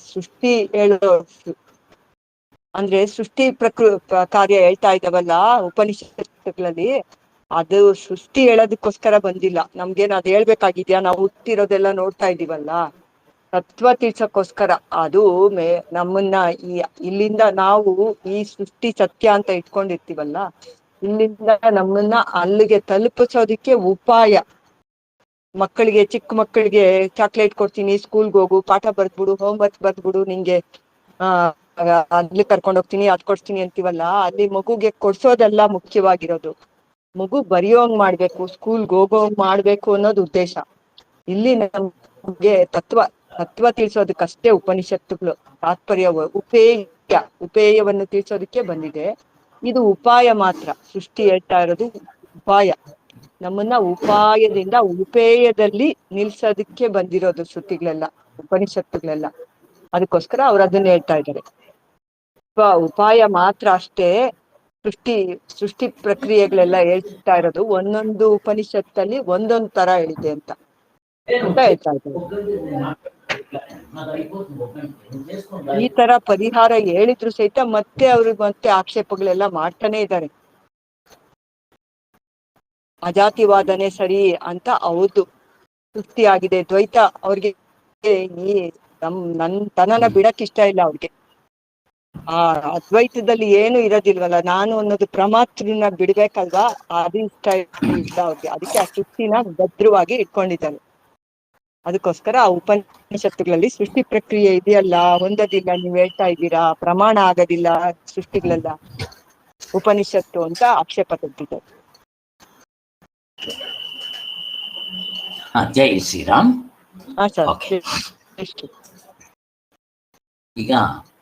ಸೃಷ್ಟಿ ಹೇಳೋ ಅಂದ್ರೆ ಸೃಷ್ಟಿ ಕಾರ್ಯ ಹೇಳ್ತಾ ಇದ್ದಾವಲ್ಲ ಉಪನಿಷತ್ತುಗಳಲ್ಲಿ, ಅದು ಸೃಷ್ಟಿ ಹೇಳೋದಕ್ಕೋಸ್ಕರ ಬಂದಿಲ್ಲ. ನಮ್ಗೇನು ಅದು ಹೇಳ್ಬೇಕಾಗಿದ್ಯಾ? ನಾವು ಹುಟ್ಟಿರೋದೆಲ್ಲ ನೋಡ್ತಾ ಇದೀವಲ್ಲ, ತತ್ವ ತೀರ್ಸಕ್ಕೋಸ್ಕರ. ಅದು ನಮ್ಮನ್ನ ಇಲ್ಲಿಂದ ನಾವು ಈ ಸೃಷ್ಟಿ ಸತ್ಯ ಅಂತ ಇಟ್ಕೊಂಡಿರ್ತೀವಲ್ಲ, ಇಲ್ಲಿಂದ ನಮ್ಮನ್ನ ಅಲ್ಲಿಗೆ ತಲುಪಿಸೋದಿಕ್ಕೆ ಉಪಾಯ. ಮಕ್ಕಳಿಗೆ, ಚಿಕ್ಕ ಮಕ್ಕಳಿಗೆ ಚಾಕ್ಲೇಟ್ ಕೊಡ್ತೀನಿ, ಸ್ಕೂಲ್ಗೆ ಹೋಗು, ಪಾಠ ಬರ್ದ್ಬಿಡು, ಹೋಮ್ವರ್ಕ್ ಬರ್ದ್ಬಿಡು, ನಿಂಗೆ ಅಲ್ಲಿ ಕರ್ಕೊಂಡು ಹೋಗ್ತೀನಿ, ಅದ್ ಕೊಡ್ತೀನಿ ಅಂತೀವಲ್ಲ, ಅಲ್ಲಿ ಮಗುಗೆ ಕೊಡ್ಸೋದೆಲ್ಲ ಮುಖ್ಯವಾಗಿರೋದು. ಮಗು ಬರೆಯೋಂಗ್ ಮಾಡ್ಬೇಕು, ಸ್ಕೂಲ್ಗೆ ಹೋಗೋಂಗ್ ಮಾಡ್ಬೇಕು ಅನ್ನೋದು ಉದ್ದೇಶ. ಇಲ್ಲಿ ನಮ್ಗೆ ತತ್ವ ತಿಳಿಸೋದಕ್ಕಷ್ಟೇ ಉಪನಿಷತ್ತುಗಳು ತಾತ್ಪರ್ಯ. ಉಪೇಯವನ್ನು ತಿಳಿಸೋದಕ್ಕೆ ಬಂದಿದೆ. ಇದು ಉಪಾಯ ಮಾತ್ರ. ಸೃಷ್ಟಿ ಹೇಳ್ತಾ ಇರೋದು ಉಪಾಯ, ನಮ್ಮನ್ನ ಉಪಾಯದಿಂದ ಉಪೇಯದಲ್ಲಿ ನಿಲ್ಸೋದಕ್ಕೆ ಬಂದಿರೋದು ಶ್ರುತಿಗಳೆಲ್ಲ, ಉಪನಿಷತ್ತುಗಳೆಲ್ಲ. ಅದಕ್ಕೋಸ್ಕರ ಅವ್ರು ಅದನ್ನ ಹೇಳ್ತಾ ಇದ್ದಾರೆ. ಉಪಾಯ ಮಾತ್ರ ಅಷ್ಟೇ, ಸೃಷ್ಟಿ ಪ್ರಕ್ರಿಯೆಗಳೆಲ್ಲ ಹೇಳ್ತಾ ಇರೋದು ಒಂದೊಂದು ಉಪನಿಷತ್ತಲ್ಲಿ ಒಂದೊಂದು ತರ ಹೇಳಿದೆ ಅಂತ ಹೇಳ್ತಾ ಇದ್ದಾರೆ. ಈ ತರ ಪರಿಹಾರ ಹೇಳಿದ್ರು ಸಹಿತ ಮತ್ತೆ ಮತ್ತೆ ಆಕ್ಷೇಪಗಳೆಲ್ಲ ಮಾಡ್ತಾನೆ ಇದ್ದಾರೆ. ಅಜಾತಿವಾದನೆ ಸರಿ ಅಂತ ಹೌದು, ಸೃಷ್ಟಿಯಾಗಿದೆ ದ್ವೈತ ಅವ್ರಿಗೆ, ತನನ ಬಿಡಕ್ ಇಷ್ಟ ಇಲ್ಲ ಅವ್ರಿಗೆ. ಆ ಅದ್ವೈತದಲ್ಲಿ ಏನು ಇರೋದಿಲ್ವಲ್ಲ, ನಾನು ಅನ್ನೋದು ಪ್ರಮಾತ್ರನ ಬಿಡ್ಬೇಕಲ್ವಾ, ಅದು ಇಷ್ಟ ಇಲ್ಲ ಅವ್ರಿಗೆ. ಅದಕ್ಕೆ ಆ ಸೃಷ್ಟಿನ ಭದ್ರವಾಗಿ ಇಟ್ಕೊಂಡಿದ್ದಾರೆ. ಅದಕ್ಕೋಸ್ಕರ ಆ ಉಪನಿಷತ್ತುಗಳಲ್ಲಿ ಸೃಷ್ಟಿ ಪ್ರಕ್ರಿಯೆ ಇದೆಯಲ್ಲ, ಹೊಂದೋದಿಲ್ಲ, ನೀವ್ ಹೇಳ್ತಾ ಇದ್ದೀರಾ, ಪ್ರಮಾಣ ಆಗೋದಿಲ್ಲ ಸೃಷ್ಟಿಗಳೆಲ್ಲ ಉಪನಿಷತ್ತು ಅಂತ ಆಕ್ಷೇಪ ತೆಗೆದಿದ್ದಾರೆ. ಜೈ ಶ್ರೀರಾಮ್. ಈಗ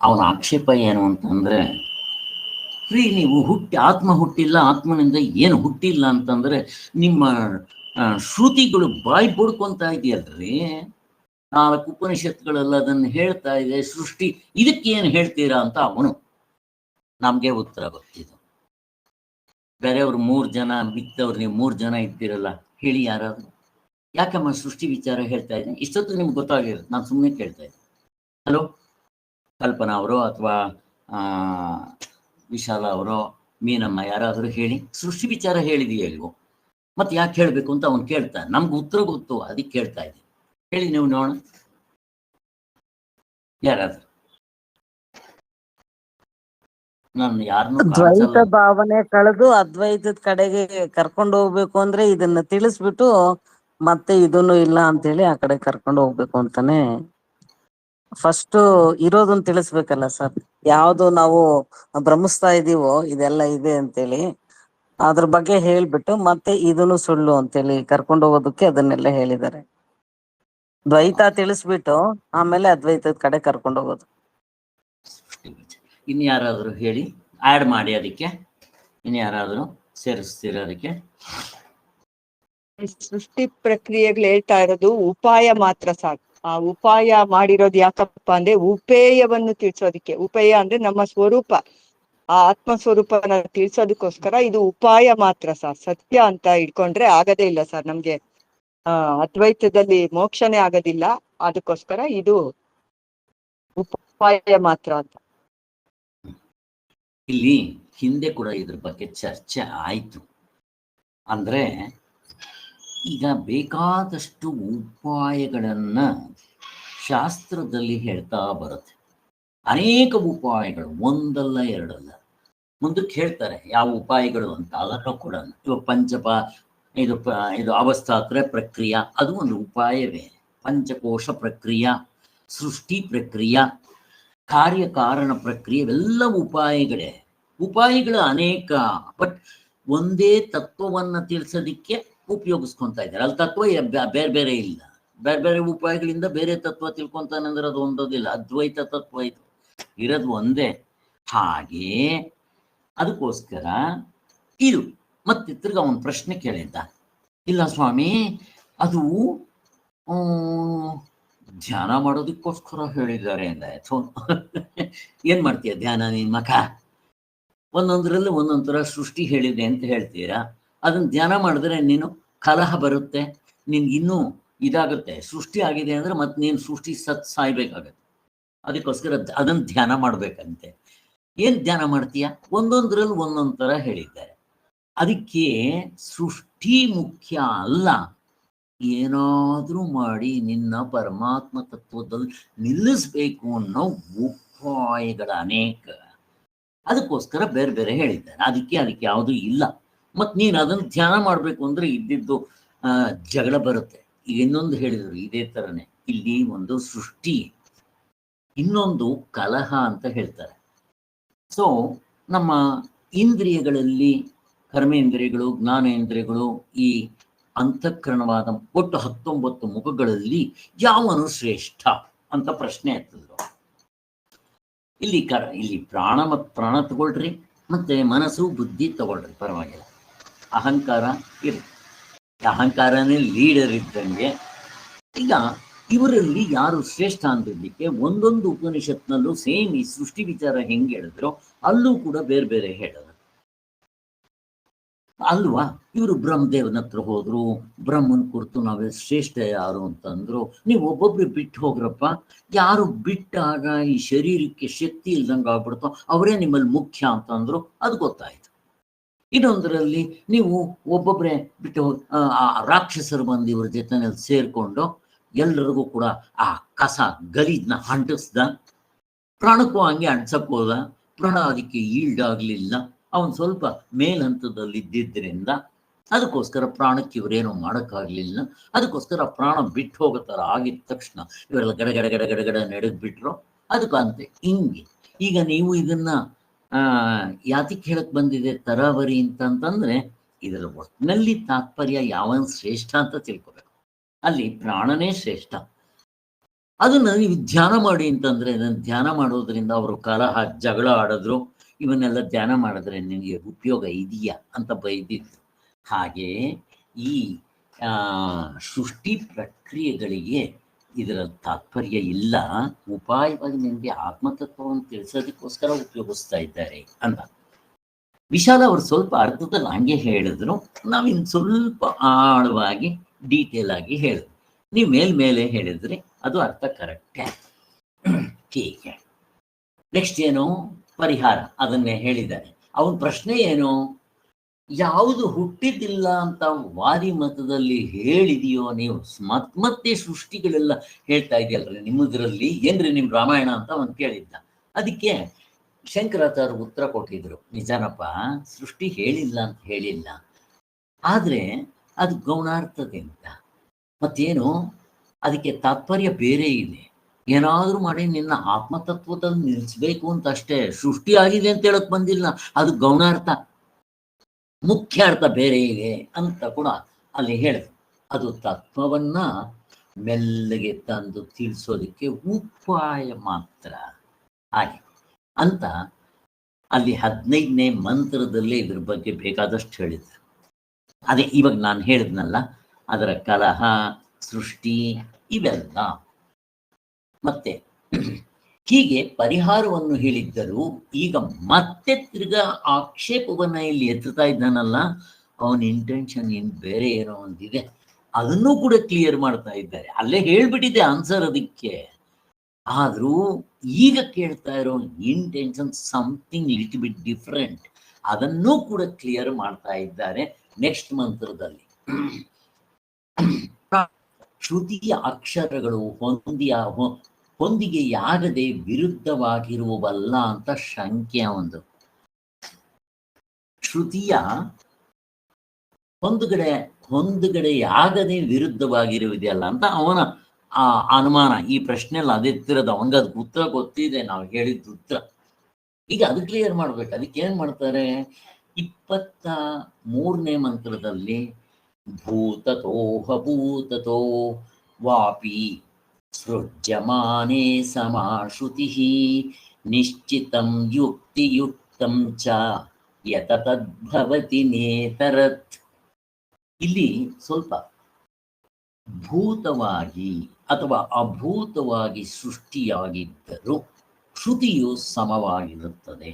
ಅವನ ಆಕ್ಷೇಪ ಏನು ಅಂತಂದ್ರೆ, ನೀವು ಆತ್ಮ ಹುಟ್ಟಿಲ್ಲ, ಆತ್ಮನಿಂದ ಏನು ಹುಟ್ಟಿಲ್ಲ ಅಂತಂದ್ರೆ ನಿಮ್ಮ ಶ್ರುತಿಗಳು ಬಾಯಿ ಬಡ್ಕೊಂತ ಇದೆಯಲ್ರಿ. 4 ಉಪನಿಷತ್ತುಗಳೆಲ್ಲ ಅದನ್ನು ಹೇಳ್ತಾ ಇದೆ, ಸೃಷ್ಟಿ ಇದಕ್ಕೆ ಏನು ಹೇಳ್ತೀರಾ ಅಂತ ಅವನು. ನಮ್ಗೆ ಉತ್ತರ ಗೊತ್ತಿದ್ದು, ಬೇರೆಯವ್ರು 3 ಜನ ಬಿತ್ತವ್ರು, ನೀವು 3 ಜನ ಇದ್ದೀರಲ್ಲ, ಹೇಳಿ ಯಾರಾದ್ರು ಯಾಕಮ್ಮ ಸೃಷ್ಟಿ ವಿಚಾರ ಹೇಳ್ತಾ ಇದ್ದೀನಿ. ಇಷ್ಟೊತ್ತು ನಿಮ್ಗೆ ಗೊತ್ತಾಗಿರುತ್ತೆ, ನಾನು ಸುಮ್ಮನೆ ಕೇಳ್ತಾ ಇದ್ದೆ. ಹಲೋ, ಕಲ್ಪನಾ ಅವರು ಅಥವಾ ವಿಶಾಲ ಅವರು, ಮೀನಮ್ಮ, ಯಾರಾದರೂ ಹೇಳಿ ಸೃಷ್ಟಿ ವಿಚಾರ ಹೇಳಿದೀಯ ಇಲ್ವೋ, ಮತ್ತೆ ಯಾಕೆ ಹೇಳಬೇಕು ಅಂತ ಅವನು ಕೇಳ್ತಾನೆ. ನಮ್ಗೆ ಉತ್ತರ ಗೊತ್ತು, ಅದಕ್ಕೆ ಕೇಳ್ತಾ ಇದ್ದೀನಿ. ಹೇಳಿ ನೀವು ನೋಡೋಣ, ಯಾರಾದ್ರು. ನಾನು ಯಾರನ್ನು ದ್ವೈತ ಭಾವನೆ ಕಳೆದು ಅದ್ವೈತದ ಕಡೆಗೆ ಕರ್ಕೊಂಡು ಹೋಗ್ಬೇಕು ಅಂದ್ರೆ ಇದನ್ನ ತಿಳಿಸ್ಬಿಟ್ಟು ಮತ್ತೆ ಇದನ್ನು ಇಲ್ಲ ಅಂತೇಳಿ ಆ ಕಡೆ ಕರ್ಕೊಂಡು ಹೋಗ್ಬೇಕು ಅಂತಾನೆ. ಫಸ್ಟ್ ಇರೋದನ್ನ ತಿಳಿಸ್ಬೇಕಲ್ಲ ಸರ್, ಯಾವ್ದು ನಾವು ಭ್ರಮಿಸ್ತಾ ಇದೀವೋ ಇದೆಲ್ಲ ಇದೆ ಅಂತೇಳಿ ಅದ್ರ ಬಗ್ಗೆ ಹೇಳ್ಬಿಟ್ಟು ಮತ್ತೆ ಇದನ್ನು ಸುಳ್ಳು ಅಂತೇಳಿ ಕರ್ಕೊಂಡು ಹೋಗೋದಕ್ಕೆ ಅದನ್ನೆಲ್ಲ ಹೇಳಿದ್ದಾರೆ. ದ್ವೈತ ತಿಳಿಸ್ಬಿಟ್ಟು ಆಮೇಲೆ ಅದ್ವೈತದ ಕಡೆ ಕರ್ಕೊಂಡು ಹೋಗೋದು. ಇನ್ನು ಯಾರಾದರೂ ಹೇಳಿ, ಆ್ಯಡ್ ಮಾಡಿ ಅದಕ್ಕೆ. ಇನ್ನು ಯಾರಾದರೂ ಸೇರಿಸ್ತೀರ ಅದಕ್ಕೆ? ಸೃಷ್ಟಿ ಪ್ರಕ್ರಿಯೆಗಳು ಹೇಳ್ತಾ ಇರೋದು ಉಪಾಯ ಮಾತ್ರ ಸಾಕು. ಆ ಉಪಾಯ ಮಾಡಿರೋದು ಯಾಕಪ್ಪ ಅಂದ್ರೆ ಉಪೇಯವನ್ನು ತಿಳಿಸೋದಿಕ್ಕೆ. ಉಪೇಯ ಅಂದ್ರೆ ನಮ್ಮ ಸ್ವರೂಪ, ಆ ಆತ್ಮ ಸ್ವರೂಪನ ತಿಳಿಸೋದಕ್ಕೋಸ್ಕರ ಇದು ಉಪಾಯ ಮಾತ್ರ ಸರ್. ಸತ್ಯ ಅಂತ ಇಟ್ಕೊಂಡ್ರೆ ಆಗದೇ ಇಲ್ಲ ಸರ್ ನಮ್ಗೆ. ಅದ್ವೈತದಲ್ಲಿ ಮೋಕ್ಷನೇ ಆಗೋದಿಲ್ಲ. ಅದಕ್ಕೋಸ್ಕರ ಇದು ಉಪಾಯ ಮಾತ್ರ ಅಂತ. ಇಲ್ಲಿ ಹಿಂದೆ ಕೂಡ ಇದ್ರ ಬಗ್ಗೆ ಚರ್ಚೆ ಆಯ್ತು. ಅಂದ್ರೆ ಈಗ ಬೇಕಾದಷ್ಟು ಉಪಾಯಗಳನ್ನ ಶಾಸ್ತ್ರದಲ್ಲಿ ಹೇಳ್ತಾ ಬರುತ್ತೆ. ಅನೇಕ ಉಪಾಯಗಳು, ಒಂದಲ್ಲ ಎರಡಲ್ಲ. ಮುಂದಕ್ಕೆ ಹೇಳ್ತಾರೆ ಯಾವ ಉಪಾಯಗಳು ಅಂತ, ಅದನ್ನು ಕೂಡ ಇವಾಗ ಇದು ಅವಸ್ಥಾತ್ರ ಪ್ರಕ್ರಿಯೆ, ಅದು ಒಂದು ಉಪಾಯವೇ. ಪಂಚಕೋಶ ಪ್ರಕ್ರಿಯೆ, ಸೃಷ್ಟಿ ಪ್ರಕ್ರಿಯೆ, ಕಾರ್ಯಕಾರಣ ಪ್ರಕ್ರಿಯೆ, ಇವೆಲ್ಲ ಉಪಾಯಗಳೇ. ಉಪಾಯಗಳು ಅನೇಕ, ಬಟ್ ಒಂದೇ ತತ್ವವನ್ನು ತಿಳಿಸೋದಿಕ್ಕೆ ಉಪಯೋಗಿಸ್ಕೊತಾ ಇದ್ದಾರೆ. ಅಲ್ಲಿ ತತ್ವ ಬೇರೆ ಬೇರೆ ಇಲ್ಲ. ಬೇರೆ ಬೇರೆ ಉಪಾಯಗಳಿಂದ ಬೇರೆ ತತ್ವ ತಿಳ್ಕೊಂತಾನಂದ್ರೆ ಅದು ಒಂದೋದಿಲ್ಲ. ಅದ್ವೈತ ತತ್ವ ಇದು ಇರೋದು ಒಂದೇ. ಹಾಗೆ ಅದಕ್ಕೋಸ್ಕರ ಇದು ಮತ್ತೆ ತಿರ್ಗ ಅವನು ಪ್ರಶ್ನೆ ಕೇಳಿದ್ದ, ಇಲ್ಲ ಸ್ವಾಮಿ ಅದು ಧ್ಯಾನ ಮಾಡೋದಕ್ಕೋಸ್ಕರ ಹೇಳಿದ್ದಾರೆ ಅಂದಾಯ್ತು. ಏನ್ ಮಾಡ್ತೀಯ ಧ್ಯಾನ ನಿನ್ ಮಖ? ಒಂದೊಂದರಲ್ಲಿ ಒಂದೊಂದ್ ಥರ ಸೃಷ್ಟಿ ಹೇಳಿದೆ ಅಂತ ಹೇಳ್ತೀರಾ. ಅದನ್ನ ಧ್ಯಾನ ಮಾಡಿದ್ರೆ ನೀನು ಕಲಹ ಬರುತ್ತೆ, ನಿನ್ಗೆ ಇನ್ನೂ ಇದಾಗುತ್ತೆ. ಸೃಷ್ಟಿ ಆಗಿದೆ ಅಂದ್ರೆ ಮತ್ತೆ ನೀನು ಸೃಷ್ಟಿ ಸಾಯ್ಬೇಕಾಗತ್ತೆ. ಅದಕ್ಕೋಸ್ಕರ ಅದನ್ನ ಧ್ಯಾನ ಮಾಡ್ಬೇಕಂತೆ. ಏನ್ ಧ್ಯಾನ ಮಾಡ್ತೀಯ? ಒಂದೊಂದ್ರಲ್ಲಿ ಒಂದೊಂದ್ ಥರ ಹೇಳಿದ್ದಾರೆ. ಅದಕ್ಕೆ ಸೃಷ್ಟಿ ಮುಖ್ಯ ಅಲ್ಲ, ಏನಾದ್ರೂ ಮಾಡಿ ನಿನ್ನ ಪರಮಾತ್ಮ ತತ್ವದಲ್ಲಿ ನಿಲ್ಲಿಸ್ಬೇಕು ಅನ್ನೋ ಉಪಾಯಗಳ ಅನೇಕ. ಅದಕ್ಕೋಸ್ಕರ ಬೇರೆ ಬೇರೆ ಹೇಳಿದ್ದಾರೆ. ಅದಕ್ಕೆ ಯಾವುದು ಇಲ್ಲ. ಮತ್ತು ನೀನು ಅದನ್ನು ಧ್ಯಾನ ಮಾಡಬೇಕು ಅಂದ್ರೆ ಇದ್ದಿದ್ದು ಜಗಳ ಬರುತ್ತೆ. ಈಗ ಇನ್ನೊಂದು ಹೇಳಿದ್ರು ಇದೇ ಥರನೇ, ಇಲ್ಲಿ ಒಂದು ಸೃಷ್ಟಿ, ಇನ್ನೊಂದು ಕಲಹ ಅಂತ ಹೇಳ್ತಾರೆ. ಸೊ ನಮ್ಮ ಇಂದ್ರಿಯಗಳಲ್ಲಿ ಕರ್ಮೇಂದ್ರಿಯಗಳು, ಜ್ಞಾನೇಂದ್ರಿಯಗಳು, ಈ ಅಂತಃಕರಣವಾದ ಒಟ್ಟು 19 ಮುಖಗಳಲ್ಲಿ ಯಾವನು ಶ್ರೇಷ್ಠ ಅಂತ ಪ್ರಶ್ನೆ ಎತ್ತಿದ್ರು. ಇಲ್ಲಿ ಪ್ರಾಣ ತಗೊಳ್ರಿ, ಮತ್ತೆ ಮನಸ್ಸು ಬುದ್ಧಿ ತಗೊಳ್ರಿ, ಪರವಾಗಿಲ್ಲ. ಅಹಂಕಾರ ಇರುತ್ತೆ. ಅಹಂಕಾರನೇ ಲೀಡರ್ ಇದ್ದಂಗೆ. ಈಗ ಇವರಲ್ಲಿ ಯಾರು ಶ್ರೇಷ್ಠ ಅಂತಿದ್ದಕ್ಕೆ ಒಂದೊಂದು ಉಪನಿಷತ್ನಲ್ಲೂ ಸೇಮ್ ಈ ಸೃಷ್ಟಿ ವಿಚಾರ ಹೆಂಗೆ ಹೇಳಿದ್ರು ಅಲ್ಲೂ ಕೂಡ ಬೇರೆ ಬೇರೆ ಹೇಳೋದು ಅಲ್ವಾ. ಇವರು ಬ್ರಹ್ಮದೇವನ ಹತ್ರ ಹೋದ್ರು, ಬ್ರಹ್ಮನ್ ಕುರಿತು ನಾವೇ ಶ್ರೇಷ್ಠ ಯಾರು ಅಂತಂದ್ರು. ನೀವು ಒಬ್ಬೊಬ್ರು ಬಿಟ್ಟು ಹೋಗ್ರಪ್ಪ, ಯಾರು ಬಿಟ್ಟಾಗ ಈ ಶರೀರಕ್ಕೆ ಶಕ್ತಿ ಇಲ್ದಂಗೆ ಆಗ್ಬಿಡ್ತೋ ಅವರೇ ನಿಮ್ಮಲ್ಲಿ ಮುಖ್ಯ ಅಂತಂದ್ರು, ಅದು ಗೊತ್ತಾಯ್ತು. ಇನ್ನೊಂದರಲ್ಲಿ ನೀವು ಒಬ್ಬೊಬ್ಬರೇ ಬಿಟ್ಟು ರಾಕ್ಷಸರು ಬಂದು ಇವ್ರ ಜೊತೆನಲ್ಲಿ ಸೇರ್ಕೊಂಡು ಎಲ್ಲರಿಗೂ ಕೂಡ ಆ ಕಸ ಗಲೀಜ್ನ ಅಂಟಿಸ್ದ, ಪ್ರಾಣಕ್ಕೂ ಹಂಗೆ ಅಂಟ್ಸಕ್ ಹೋದ, ಪ್ರಾಣ ಅದಕ್ಕೆ ಈಲ್ಡ್ ಆಗ್ಲಿಲ್ಲ. ಅವನು ಸ್ವಲ್ಪ ಮೇಲ್ಹಂತದಲ್ಲಿ ಇದ್ದಿದ್ದರಿಂದ ಅದಕ್ಕೋಸ್ಕರ ಪ್ರಾಣಕ್ಕೆ ಇವರೇನು ಮಾಡೋಕ್ಕಾಗಲಿಲ್ಲ. ಅದಕ್ಕೋಸ್ಕರ ಪ್ರಾಣ ಬಿಟ್ಟು ಹೋಗೋ ಥರ ಆಗಿದ ತಕ್ಷಣ ಇವರೆಲ್ಲ ಗಡಗಡ ಗಡಗಡ ಗಡ ನಡೆದ್ಬಿಟ್ರು. ಅದಕ್ಕಂತೆ ಹಿಂಗೆ ಈಗ ನೀವು ಇದನ್ನ ಯಾತಕ್ಕೆ ಹೇಳಕ್ ಬಂದಿದೆ ತರಾವರಿ ಅಂತಂತಂದ್ರೆ ಇದರ ಒಟ್ಟಿನಲ್ಲಿ ತಾತ್ಪರ್ಯ ಯಾವನ್ ಶ್ರೇಷ್ಠ ಅಂತ ತಿಳ್ಕೊಬೇಕು. ಅಲ್ಲಿ ಪ್ರಾಣನೇ ಶ್ರೇಷ್ಠ. ಅದನ್ನ ನೀವು ಧ್ಯಾನ ಮಾಡಿ ಅಂತಂದ್ರೆ ಅದನ್ನು ಧ್ಯಾನ ಮಾಡೋದ್ರಿಂದ ಅವರು ಕಲಹ ಜಗಳ ಆಡಿದ್ರು, ಇವನ್ನೆಲ್ಲ ಧ್ಯಾನ ಮಾಡಿದ್ರೆ ನಿಮಗೆ ಉಪಯೋಗ ಇದೆಯಾ ಅಂತ ಬೈದಿದ್ರು. ಹಾಗೆ ಈ ಸೃಷ್ಟಿ ಪ್ರಕ್ರಿಯೆಗಳಿಗೆ ಇದರ ತಾತ್ಪರ್ಯ ಇಲ್ಲ, ಉಪಾಯವಾಗಿ ನಿಮಗೆ ಆತ್ಮತತ್ವವನ್ನು ತಿಳಿಸೋದಕ್ಕೋಸ್ಕರ ಉಪಯೋಗಿಸ್ತಾ ಇದ್ದಾರೆ ಅಂತ. ವಿಶಾಲ ಅವರು ಸ್ವಲ್ಪ ಅರ್ಥದಲ್ಲಿ ಹಂಗೆ ಹೇಳಿದ್ರು, ನಾವಿನ್ ಸ್ವಲ್ಪ ಆಳವಾಗಿ ಡೀಟೇಲ್ ಆಗಿ ಹೇಳಿದ್ರು. ನೀವು ಮೇಲ್ಮೇಲೆ ಹೇಳಿದ್ರೆ ಅದು ಅರ್ಥ ಕರೆಕ್ಟೇ. ಹೀಗೆ ನೆಕ್ಸ್ಟ್ ಏನು ಪರಿಹಾರ, ಅದನ್ನೇ ಹೇಳಿದ್ದಾರೆ. ಅವನ ಪ್ರಶ್ನೆ ಏನು, ಯಾವುದು ಹುಟ್ಟಿದ್ದಿಲ್ಲ ಅಂತ ವಾದಿ ಮತದಲ್ಲಿ ಹೇಳಿದೆಯೋ ನೀವು, ಮತ್ತೆ ಸೃಷ್ಟಿಗಳೆಲ್ಲ ಹೇಳ್ತಾ ಇದೆಯಲ್ರಿ ನಿಮ್ಮದ್ರಲ್ಲಿ, ಏನ್ರಿ ನಿಮ್ ರಾಮಾಯಣ ಅಂತ ಅವನು ಕೇಳಿದ್ದ. ಅದಕ್ಕೆ ಶಂಕರಾಚಾರ್ಯ ಉತ್ತರ ಕೊಟ್ಟಿದ್ರು, ನಿಜನಪ್ಪ ಸೃಷ್ಟಿ ಹೇಳಿಲ್ಲ ಅಂತ ಹೇಳಿಲ್ಲ, ಆದ್ರೆ ಅದು ಗೌಣಾರ್ಥದಿಂದ ಮತ್ತೇನು ಅದಕ್ಕೆ ತಾತ್ಪರ್ಯ ಬೇರೆ ಇದೆ. ಏನಾದ್ರೂ ಮಾಡಿ ನಿನ್ನ ಆತ್ಮತತ್ವದಲ್ಲಿ ನಿಲ್ಲಿಸ್ಬೇಕು ಅಂತ ಅಷ್ಟೇ, ಸೃಷ್ಟಿ ಆಗಿದೆ ಅಂತ ಹೇಳಕ್ ಬಂದಿಲ್ಲ, ಅದು ಗೌಣಾರ್ಥ, ಮುಖ್ಯ ಅರ್ಥ ಬೇರೆ ಇದೆ ಅಂತ ಕೂಡ ಅಲ್ಲಿ ಹೇಳಿದ್ರು. ಅದು ತತ್ವವನ್ನ ಮೆಲ್ಲಗೆ ತಂದು ತಿಳಿಸೋದಕ್ಕೆ ಉಪಾಯ ಮಾತ್ರ ಹಾಗೆ ಅಂತ ಅಲ್ಲಿ 15ನೇ ಮಂತ್ರದಲ್ಲೇ ಇದ್ರ ಬಗ್ಗೆ ಬೇಕಾದಷ್ಟು ಹೇಳಿದ್ರು. ಅದೇ ಇವಾಗ ನಾನು ಹೇಳಿದ್ನಲ್ಲ, ಅದರ ಕಲಹ ಸೃಷ್ಟಿ ಇವೆಲ್ಲ. ಮತ್ತೆ ಹೀಗೆ ಪರಿಹಾರವನ್ನು ಹೇಳಿದ್ದರು. ಈಗ ಮತ್ತೆ ತಿರ್ಗಾ ಆಕ್ಷೇಪವನ್ನ ಇಲ್ಲಿ ಎತ್ತುತ್ತಾ ಇದ್ದಾನಲ್ಲ, ಅವನ ಇಂಟೆನ್ಷನ್ ಬೇರೆ ಏನೋ ಒಂದಿದೆ, ಅದನ್ನೂ ಕೂಡ ಕ್ಲಿಯರ್ ಮಾಡ್ತಾ ಇದ್ದಾರೆ. ಅಲ್ಲೇ ಹೇಳ್ಬಿಟ್ಟಿದೆ ಆನ್ಸರ್ ಅದಕ್ಕೆ, ಆದ್ರೂ ಈಗ ಕೇಳ್ತಾ ಇರೋ intention something little bit different, ಅದನ್ನೂ ಕೂಡ ಕ್ಲಿಯರ್ ಮಾಡ್ತಾ ಇದ್ದಾರೆ ನೆಕ್ಸ್ಟ್ ಮಂತ್ರದಲ್ಲಿ. ಶ್ರುತಿಯ ಅಕ್ಷರಗಳು ಹೊಂದಿಗೆಯಾಗದೆ ವಿರುದ್ಧವಾಗಿರುವವಲ್ಲ ಅಂತ ಶಂಕೆ ಒಂದು. ಶ್ರುತಿಯ ಹೊಂದುಗಡೆಯಾಗದೆ ವಿರುದ್ಧವಾಗಿರುವುದಲ್ಲ ಅಂತ ಅವನ ಆ ಅನುಮಾನ. ಈ ಪ್ರಶ್ನೆಲ್ಲ ಅದೆತ್ತಿರೋದು, ಅವನಿಗೆ ಅದಕ್ಕೆ ಉತ್ತರ ಗೊತ್ತಿದೆ, ನಾವು ಹೇಳಿದ ಉತ್ತರ. ಈಗ ಅದು ಕ್ಲಿಯರ್ ಮಾಡ್ಬೇಕು. ಅದಕ್ಕೆ ಏನ್ ಮಾಡ್ತಾರೆ, 23ನೇ ಮಂತ್ರದಲ್ಲಿ ಭೂತತೋ ವಾಪಿ ಸೃಜ್ಯಮಾನೇ ಸಮಾಶ್ರುತಿ ನಿಶ್ಚಿತಂ ಯುಕ್ತಿಯುಕ್ತಂ ಚ ಯತತದ್ಭವತಿ ನೇತರತ್. ಇಲ್ಲಿ ಸ್ವಲ್ಪ ಭೂತವಾಗಿ ಅಥವಾ ಅಭೂತವಾಗಿ ಸೃಷ್ಟಿಯಾಗಿದ್ದರೂ ಶ್ರುತಿಯು ಸಮವಾಗಿರುತ್ತದೆ.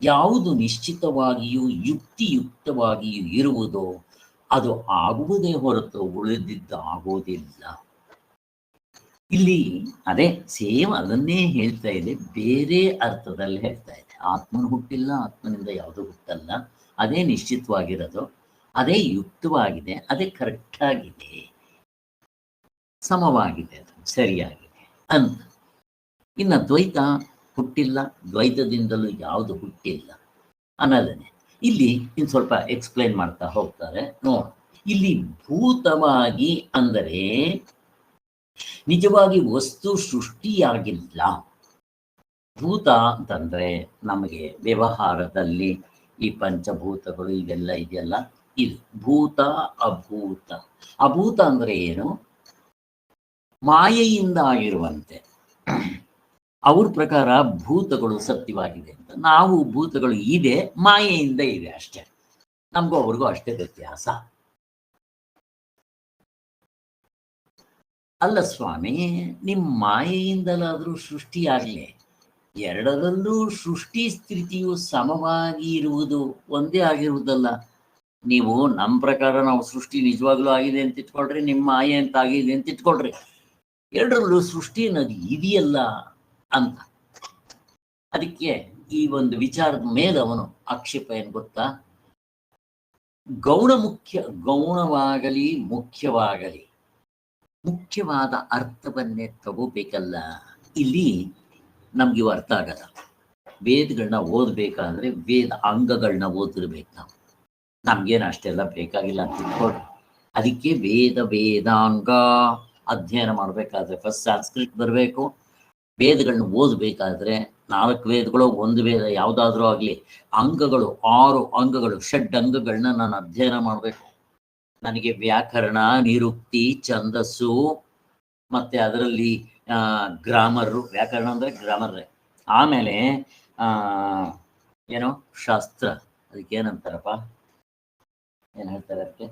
ಯಾವುದು ನಿಶ್ಚಿತವಾಗಿಯೂ ಯುಕ್ತಿಯುಕ್ತವಾಗಿಯೂ ಇರುವುದೋ ಅದು ಆಗುವುದೇ ಹೊರತು ಉಳಿದಿದ್ದು ಆಗೋದಿಲ್ಲ. ಇಲ್ಲಿ ಅದೇ ಸೇಮ್ ಅದನ್ನೇ ಹೇಳ್ತಾ ಇದೆ, ಬೇರೆ ಅರ್ಥದಲ್ಲಿ ಹೇಳ್ತಾ ಇದೆ. ಆತ್ಮನ ಹುಟ್ಟಿಲ್ಲ, ಆತ್ಮನಿಂದ ಯಾವುದು ಹುಟ್ಟಲ್ಲ, ಅದೇ ನಿಶ್ಚಿತವಾಗಿರೋದು, ಅದೇ ಯುಕ್ತವಾಗಿದೆ, ಅದೇ ಕರೆಕ್ಟ್ ಆಗಿದೆ, ಸಮವಾಗಿದೆ, ಅದು ಸರಿಯಾಗಿದೆ ಅಂತ. ಇನ್ನು ದ್ವೈತ ಹುಟ್ಟಿಲ್ಲ, ದ್ವೈತದಿಂದಲೂ ಯಾವುದು ಹುಟ್ಟಿಲ್ಲ ಅನ್ನೋದನ್ನೇ ಇಲ್ಲಿ ಇನ್ನು ಸ್ವಲ್ಪ ಎಕ್ಸ್ಪ್ಲೈನ್ ಮಾಡ್ತಾ ಹೋಗ್ತಾರೆ. ನೋಡಿ, ಇಲ್ಲಿ ಭೂತವಾಗಿ ಅಂದರೆ ನಿಜವಾಗಿ ವಸ್ತು ಸೃಷ್ಟಿಯಾಗಿಲ್ಲ. ಭೂತ ಅಂತಂದ್ರೆ ನಮಗೆ ವ್ಯವಹಾರದಲ್ಲಿ ಈ ಪಂಚಭೂತಗಳು ಇದೆಲ್ಲ ಇದೆಯಲ್ಲ, ಇದು ಭೂತ ಅಭೂತ. ಅಭೂತ ಅಂದ್ರೆ ಏನು, ಮಾಯೆಯಿಂದ ಆಗಿರುವಂತೆ. ಅವ್ರ ಪ್ರಕಾರ ಭೂತಗಳು ಸತ್ಯವಾಗಿದೆ ಅಂತ, ನಾವು ಭೂತಗಳು ಇದೆ, ಮಾಯೆಯಿಂದ ಇದೆ ಅಷ್ಟೇ. ನಮಗೂ ಅವ್ರಿಗೂ ಅಷ್ಟೇ ವ್ಯತ್ಯಾಸ. ಅಲ್ಲ ಸ್ವಾಮಿ, ನಿಮ್ಮ ಮಾಯೆಯಿಂದಲಾದರೂ ಸೃಷ್ಟಿಯಾಗಲಿ, ಎರಡರಲ್ಲೂ ಸೃಷ್ಟಿ ಸ್ಥಿತಿಯು ಸಮವಾಗಿ ಇರುವುದು ಒಂದೇ ಆಗಿರುವುದಲ್ಲ. ನೀವು ನಮ್ಮ ಪ್ರಕಾರ ನಾವು ಸೃಷ್ಟಿ ನಿಜವಾಗ್ಲೂ ಆಗಿದೆ ಅಂತ ಇಟ್ಕೊಳ್ರಿ, ನಿಮ್ಮ ಮಾಯೆ ಅಂತ ಆಗಿದೆ ಅಂತ ಇಟ್ಕೊಳ್ರಿ, ಎರಡರಲ್ಲೂ ಸೃಷ್ಟಿ ಅನ್ನೋದು ಇದೆಯಲ್ಲ ಅಂತ. ಅದಕ್ಕೆ ಈ ಒಂದು ವಿಚಾರದ ಮೇಲೆ ಅವನು ಆಕ್ಷೇಪ ಏನು ಗೊತ್ತಾ, ಗೌಣವಾಗಲಿ ಮುಖ್ಯವಾಗಲಿ ಮುಖ್ಯವಾದ ಅರ್ಥವನ್ನೇ ತಗೋಬೇಕಲ್ಲ. ಇಲ್ಲಿ ನಮ್ಗೆ ಇವು ಅರ್ಥ ಆಗಲ್ಲ. ವೇದಗಳನ್ನ ಓದಬೇಕಾದ್ರೆ ವೇದ ಅಂಗಗಳನ್ನ ಓದಿರ್ಬೇಕು ನಾವು. ನಮ್ಗೇನು ಅಷ್ಟೆಲ್ಲ ಬೇಕಾಗಿಲ್ಲ ಅಂತ ತಿಳ್ಕೊಳ್ರಿ. ಅದಕ್ಕೆ ವೇದಾಂಗ ಅಧ್ಯಯನ ಮಾಡಬೇಕಾದ್ರೆ ಫಸ್ಟ್ ಸಂಸ್ಕೃತ್ ಬರಬೇಕು. ವೇದಗಳನ್ನ ಓದಬೇಕಾದ್ರೆ 4 ವೇದಗಳು, 1 ವೇದ ಯಾವುದಾದ್ರೂ ಆಗಲಿ, ಅಂಗಗಳು 6 ಅಂಗಗಳು, 6 ಅಂಗಗಳನ್ನ ನಾನು ಅಧ್ಯಯನ ಮಾಡಬೇಕು. ನನಗೆ ವ್ಯಾಕರಣ, ನಿರುಕ್ತಿ, ಛಂದಸ್ಸು, ಮತ್ತೆ ಅದರಲ್ಲಿ ಗ್ರಾಮರು. ವ್ಯಾಕರಣ ಅಂದರೆ ಗ್ರಾಮರ್ರೇ. ಆಮೇಲೆ ಏನೋ ಶಾಸ್ತ್ರ, ಅದಕ್ಕೆ ಏನಂತಾರಪ್ಪ, ಏನು ಹೇಳ್ತಾರೆ ಅದಕ್ಕೆ,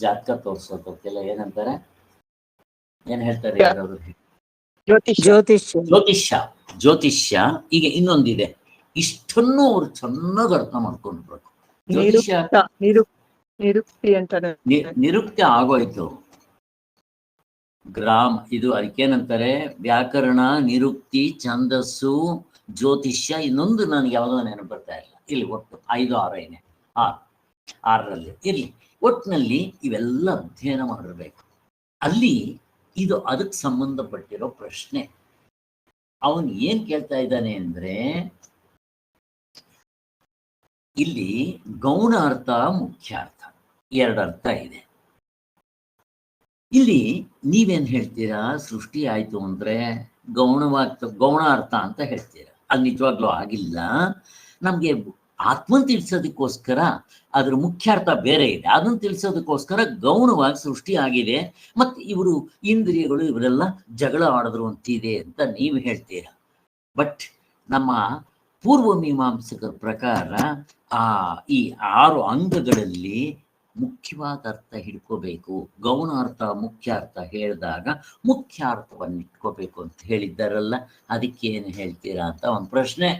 ಜಾತಕ ತೋರಿಸೋದಕ್ಕೆಲ್ಲ ಏನಂತಾರೆ, ಏನು ಹೇಳ್ತಾರೆ ಯಾರಾದ್ರು? ಜ್ಯೋತಿಷ್ಯ. ಈಗ ಇನ್ನೊಂದಿದೆ. ಇಷ್ಟನ್ನು ಅವ್ರು ಚೆನ್ನಾಗಿ ಅರ್ಥ ಮಾಡ್ಕೊಂಡ್ಬೇಕು. ನಿರುಕ್ತಿ ಅಂತಾರೆ. ನಿರುಕ್ತಿ ಆಗೋಯ್ತು. ಇದು ಅದಕ್ಕೇನಂತಾರೆ, ವ್ಯಾಕರಣ, ನಿರುಕ್ತಿ, ಛಂದಸ್ಸು, ಜ್ಯೋತಿಷ್ಯ. ಇನ್ನೊಂದು ನನಗೆ ಯಾವುದೋ ನೆನಪು ಬರ್ತಾ ಇಲ್ಲ. ಇಲ್ಲಿ ಒಟ್ಟು 5, 6 ಏನೇ 6ರಲ್ಲಿ ಇರ್ಲಿ. ಒಟ್ಟಿನಲ್ಲಿ ಇವೆಲ್ಲ ಅಧ್ಯಯನ ಮಾಡಿರ್ಬೇಕು. ಅಲ್ಲಿ ಇದು ಅದಕ್ಕೆ ಸಂಬಂಧಪಟ್ಟಿರೋ ಪ್ರಶ್ನೆ. ಅವನು ಏನ್ ಕೇಳ್ತಾ ಇದ್ದಾನೆ ಅಂದ್ರೆ, ಇಲ್ಲಿ ಗೌಣ ಅರ್ಥ, ಮುಖ್ಯ ಅರ್ಥ, 2 ಅರ್ಥ ಇದೆ. ಇಲ್ಲಿ ನೀವೇನ್ ಹೇಳ್ತೀರಾ, ಸೃಷ್ಟಿ ಆಯ್ತು ಅಂದ್ರೆ ಗೌಣ ಅರ್ಥ ಅಂತ ಹೇಳ್ತೀರಾ. ಅದು ನಿಜವಾಗ್ಲೂ ಆಗಿಲ್ಲ. ನಮ್ಗೆ ಆತ್ಮನ್ ತಿಳಿಸೋದಕ್ಕೋಸ್ಕರ ಅದ್ರ ಮುಖ್ಯ ಅರ್ಥ ಬೇರೆ ಇದೆ. ಅದನ್ನ ತಿಳಿಸೋದಕ್ಕೋಸ್ಕರ ಗೌಣವಾಗಿ ಸೃಷ್ಟಿ ಆಗಿದೆ, ಮತ್ತೆ ಇವರು ಇಂದ್ರಿಯಗಳು ಇವರೆಲ್ಲ ಜಗಳ ಆಡಿದ್ರು ಅಂತಿದೆ ಅಂತ ನೀವು ಹೇಳ್ತೀರಾ. ಬಟ್ ನಮ್ಮ ಪೂರ್ವ ಮೀಮಾಂಸಕರ ಪ್ರಕಾರ ಈ 6 ಅಂಗಗಳಲ್ಲಿ ಮುಖ್ಯವಾದ ಅರ್ಥ ಹಿಡ್ಕೋಬೇಕು. ಗೌಣ ಅರ್ಥ, ಮುಖ್ಯ ಅರ್ಥ ಹೇಳಿದಾಗ ಮುಖ್ಯ ಅರ್ಥವನ್ನು ಇಟ್ಕೋಬೇಕು ಅಂತ ಹೇಳಿದ್ದಾರಲ್ಲ, ಅದಕ್ಕೆ ಏನು ಹೇಳ್ತೀರಾ ಅಂತ ಒಂದು ಪ್ರಶ್ನೆ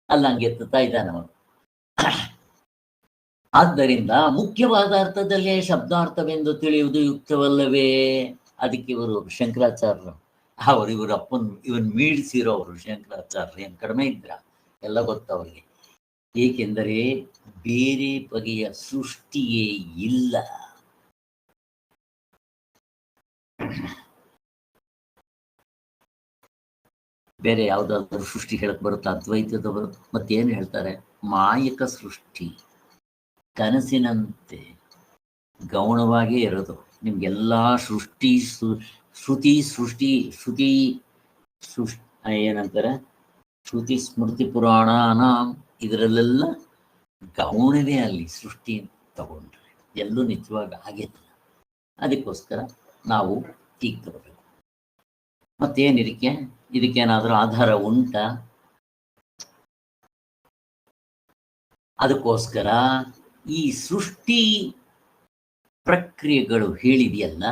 ಅಲ್ಲ ಹಂಗೆ ಎತ್ತುತ್ತಾ ಇದ್ದಾನೆ ಅವನು. ಆದ್ದರಿಂದ ಮುಖ್ಯವಾದ ಅರ್ಥದಲ್ಲೇ ಶಬ್ದಾರ್ಥವೆಂದು ತಿಳಿಯುವುದು ಯುಕ್ತವಲ್ಲವೇ? ಅದಕ್ಕೆ ಇವರು ಶಂಕರಾಚಾರ್ಯರು, ಇವರು ಇವನ್ ಮೀಡಿಸಿರೋರು ಶಂಕರಾಚಾರ್ಯರು. ಏನು ಕಡಿಮೆ ಇದ್ರ, ಎಲ್ಲ ಗೊತ್ತವರಿಗೆ. ಏಕೆಂದರೆ ಬೇರೆ ಬಗೆಯ ಸೃಷ್ಟಿಯೇ ಇಲ್ಲ. ಬೇರೆ ಯಾವುದಾದ್ರೂ ಸೃಷ್ಟಿ ಹೇಳಕ್ ಬರುತ್ತಾ? ಅದ್ವೈತದವರು ಮತ್ತೇನು ಹೇಳ್ತಾರೆ? ಮಾಯಕ ಸೃಷ್ಟಿ, ಕನಸಿನಂತೆ ಗೌಣವಾಗೇ ಇರೋದು. ನಿಮ್ಗೆಲ್ಲ ಶ್ರುತಿ ಏನಂತಾರೆ, ಶ್ರುತಿ ಸ್ಮೃತಿ ಪುರಾಣ ಇದರಲ್ಲೆಲ್ಲ ಗೌಣವೇ. ಅಲ್ಲಿ ಸೃಷ್ಟಿ ತಗೊಂಡ್ರೆ ಎಲ್ಲೂ ನಿಜವಾಗಿ ಆಗಿಲ್ಲ. ಅದಕ್ಕೋಸ್ಕರ ನಾವು ಈಗ ತಗೋಬೇಕು. ಇದಕ್ಕೇನಾದ್ರೂ ಆಧಾರ ಉಂಟಾ? ಅದಕ್ಕೋಸ್ಕರ ಈ ಸೃಷ್ಟಿ ಪ್ರಕ್ರಿಯೆಗಳು ಹೇಳಿದೆಯಲ್ಲ,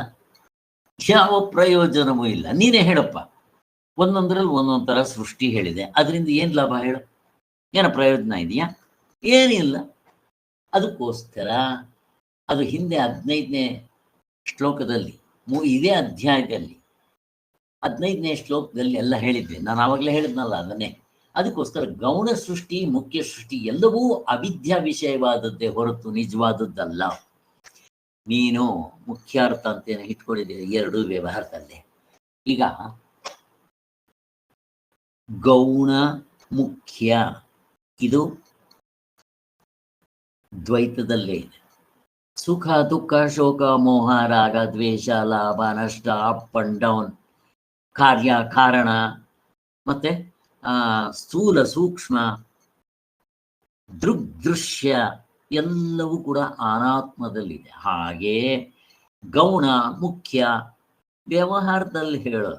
ಯಾವ ಪ್ರಯೋಜನವೂ ಇಲ್ಲ. ನೀನೇ ಹೇಳಪ್ಪ, ಒಂದೊಂದರಲ್ಲಿ ಒಂದೊಂದು ಥರ ಸೃಷ್ಟಿ ಹೇಳಿದೆ, ಅದರಿಂದ ಏನು ಲಾಭ ಹೇಳು? ಏನೋ ಪ್ರಯೋಜನ ಇದೆಯಾ? ಏನಿಲ್ಲ. ಅದಕ್ಕೋಸ್ಕರ ಅದು ಹಿಂದೆ 15ನೇ ಶ್ಲೋಕದಲ್ಲಿ, ಇದೇ ಅಧ್ಯಾಯದಲ್ಲಿ 15ನೇ ಶ್ಲೋಕದಲ್ಲಿ ಎಲ್ಲ ಹೇಳಿದ್ವಿ. ನಾನು ಆವಾಗಲೇ ಹೇಳಿದ್ನಲ್ಲ ಅದನ್ನೇ. ಅದಕ್ಕೋಸ್ಕರ ಗೌಣ ಸೃಷ್ಟಿ, ಮುಖ್ಯ ಸೃಷ್ಟಿ ಎಲ್ಲವೂ ಅವಿದ್ಯಾ ವಿಷಯವಾದದ್ದೇ ಹೊರತು ನಿಜವಾದದ್ದಲ್ಲ. ನೀನು ಮುಖ್ಯಾರ್ಥ ಅಂತೇನೆ ಇಟ್ಕೊಂಡಿದ್ದೀರಿ 2 ವ್ಯವಹಾರದಲ್ಲಿ. ಈಗ ಗೌಣ ಮುಖ್ಯ ಇದು ದ್ವೈತದಲ್ಲೇ ಇದೆ. ಸುಖ ದುಃಖ ಶೋಕ ಮೋಹ ರಾಗ ದ್ವೇಷ ಲಾಭ ನಷ್ಟ ಅಪ್ ಅಂಡ್ ಡೌನ್, ಕಾರ್ಯ ಕಾರಣ, ಮತ್ತೆ ಸ್ಥೂಲ ಸೂಕ್ಷ್ಮ ದೃಗ್ದೃಶ್ಯ ಎಲ್ಲವೂ ಕೂಡ ಅನಾತ್ಮದಲ್ಲಿದೆ. ಹಾಗೆ ಗೌಣ ಮುಖ್ಯ ವ್ಯವಹಾರದಲ್ಲಿ ಹೇಳೋ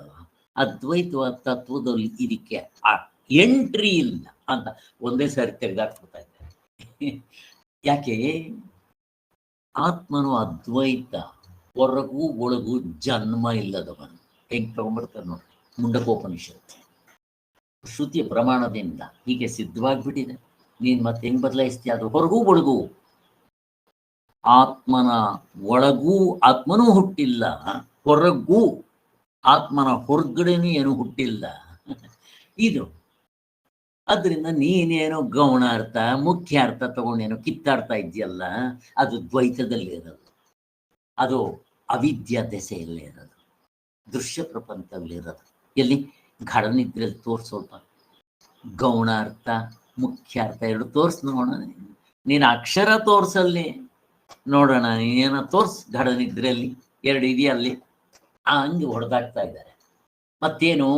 ಅದ್ವೈತವಾದ ತತ್ವದಲ್ಲಿ ಇದಕ್ಕೆ ಎಂಟ್ರಿ ಇಲ್ಲ ಅಂತ ಒಂದೇ ಸಾರಿ ತೆಗೆದಾಕ್ಬಿಡ್ತಾ ಇದ್ದಾರೆ. ಯಾಕೆ? ಆತ್ಮನು ಅದ್ವೈತ, ಹೊರಗೂ ಒಳಗೂ ಜನ್ಮ ಇಲ್ಲದವನು. ಹೆಂಗ್ ತಗೊಂಡ್ಬರ್ತಾರೆ ನೋಡಿ ಮುಂಡಕೋಪನಿಷತ್ತು. ಶ್ರುತಿಯ ಪ್ರಮಾಣದಿಂದ ಹೀಗೆ ಸಿದ್ಧವಾಗ್ಬಿಟ್ಟಿದೆ. ನೀನ್ ಮತ್ತೆ ಹೆಂಗ್ ಬದಲಾಯಿಸ್ತೀಯ? ಅದು ಹೊರಗೂ ಒಳಗೂ. ಆತ್ಮನ ಒಳಗೂ ಆತ್ಮನೂ ಹುಟ್ಟಿಲ್ಲ, ಹೊರಗೂ ಆತ್ಮನ ಹೊರಗಡೆನೂ ಏನು ಹುಟ್ಟಿಲ್ಲ. ಇದು ಅದರಿಂದ ನೀನೇನೋ ಗೌಣಾರ್ಥ ಮುಖ್ಯಾರ್ಥ ತಗೊಂಡೇನೋ ಕಿತ್ತಾಡ್ತಾ ಇದೆಯಲ್ಲ, ಅದು ದ್ವೈತದಲ್ಲಿ ಇರೋದು, ಅದು ಅವಿದ್ಯಾ ದೆಸೆಯಲ್ಲೇ ಇರೋದು, ದೃಶ್ಯ ಪ್ರಪಂಚದಲ್ಲಿರೋದು. ಎಲ್ಲಿ? ಘಡನಿದ್ರಲ್ಲಿ ತೋರ್ಸ್ ಸ್ವಲ್ಪ. ಗೌಣಾರ್ಥ ಮುಖ್ಯಾರ್ಥ ಎರಡು ತೋರ್ಸ್ ನೋಡೋಣ. ನೀನು ಅಕ್ಷರ ತೋರ್ಸಲ್ಲಿ ನೋಡೋಣ, ನೀನೇನೋ ತೋರ್ಸ್ ಘಡನಿದ್ರಲ್ಲಿ ಎರಡು ಇದೆಯಲ್ಲಿ. ಹಂಗೆ ಹೊಡೆದಾಗ್ತಾ ಇದ್ದಾರೆ. ಮತ್ತೇನು?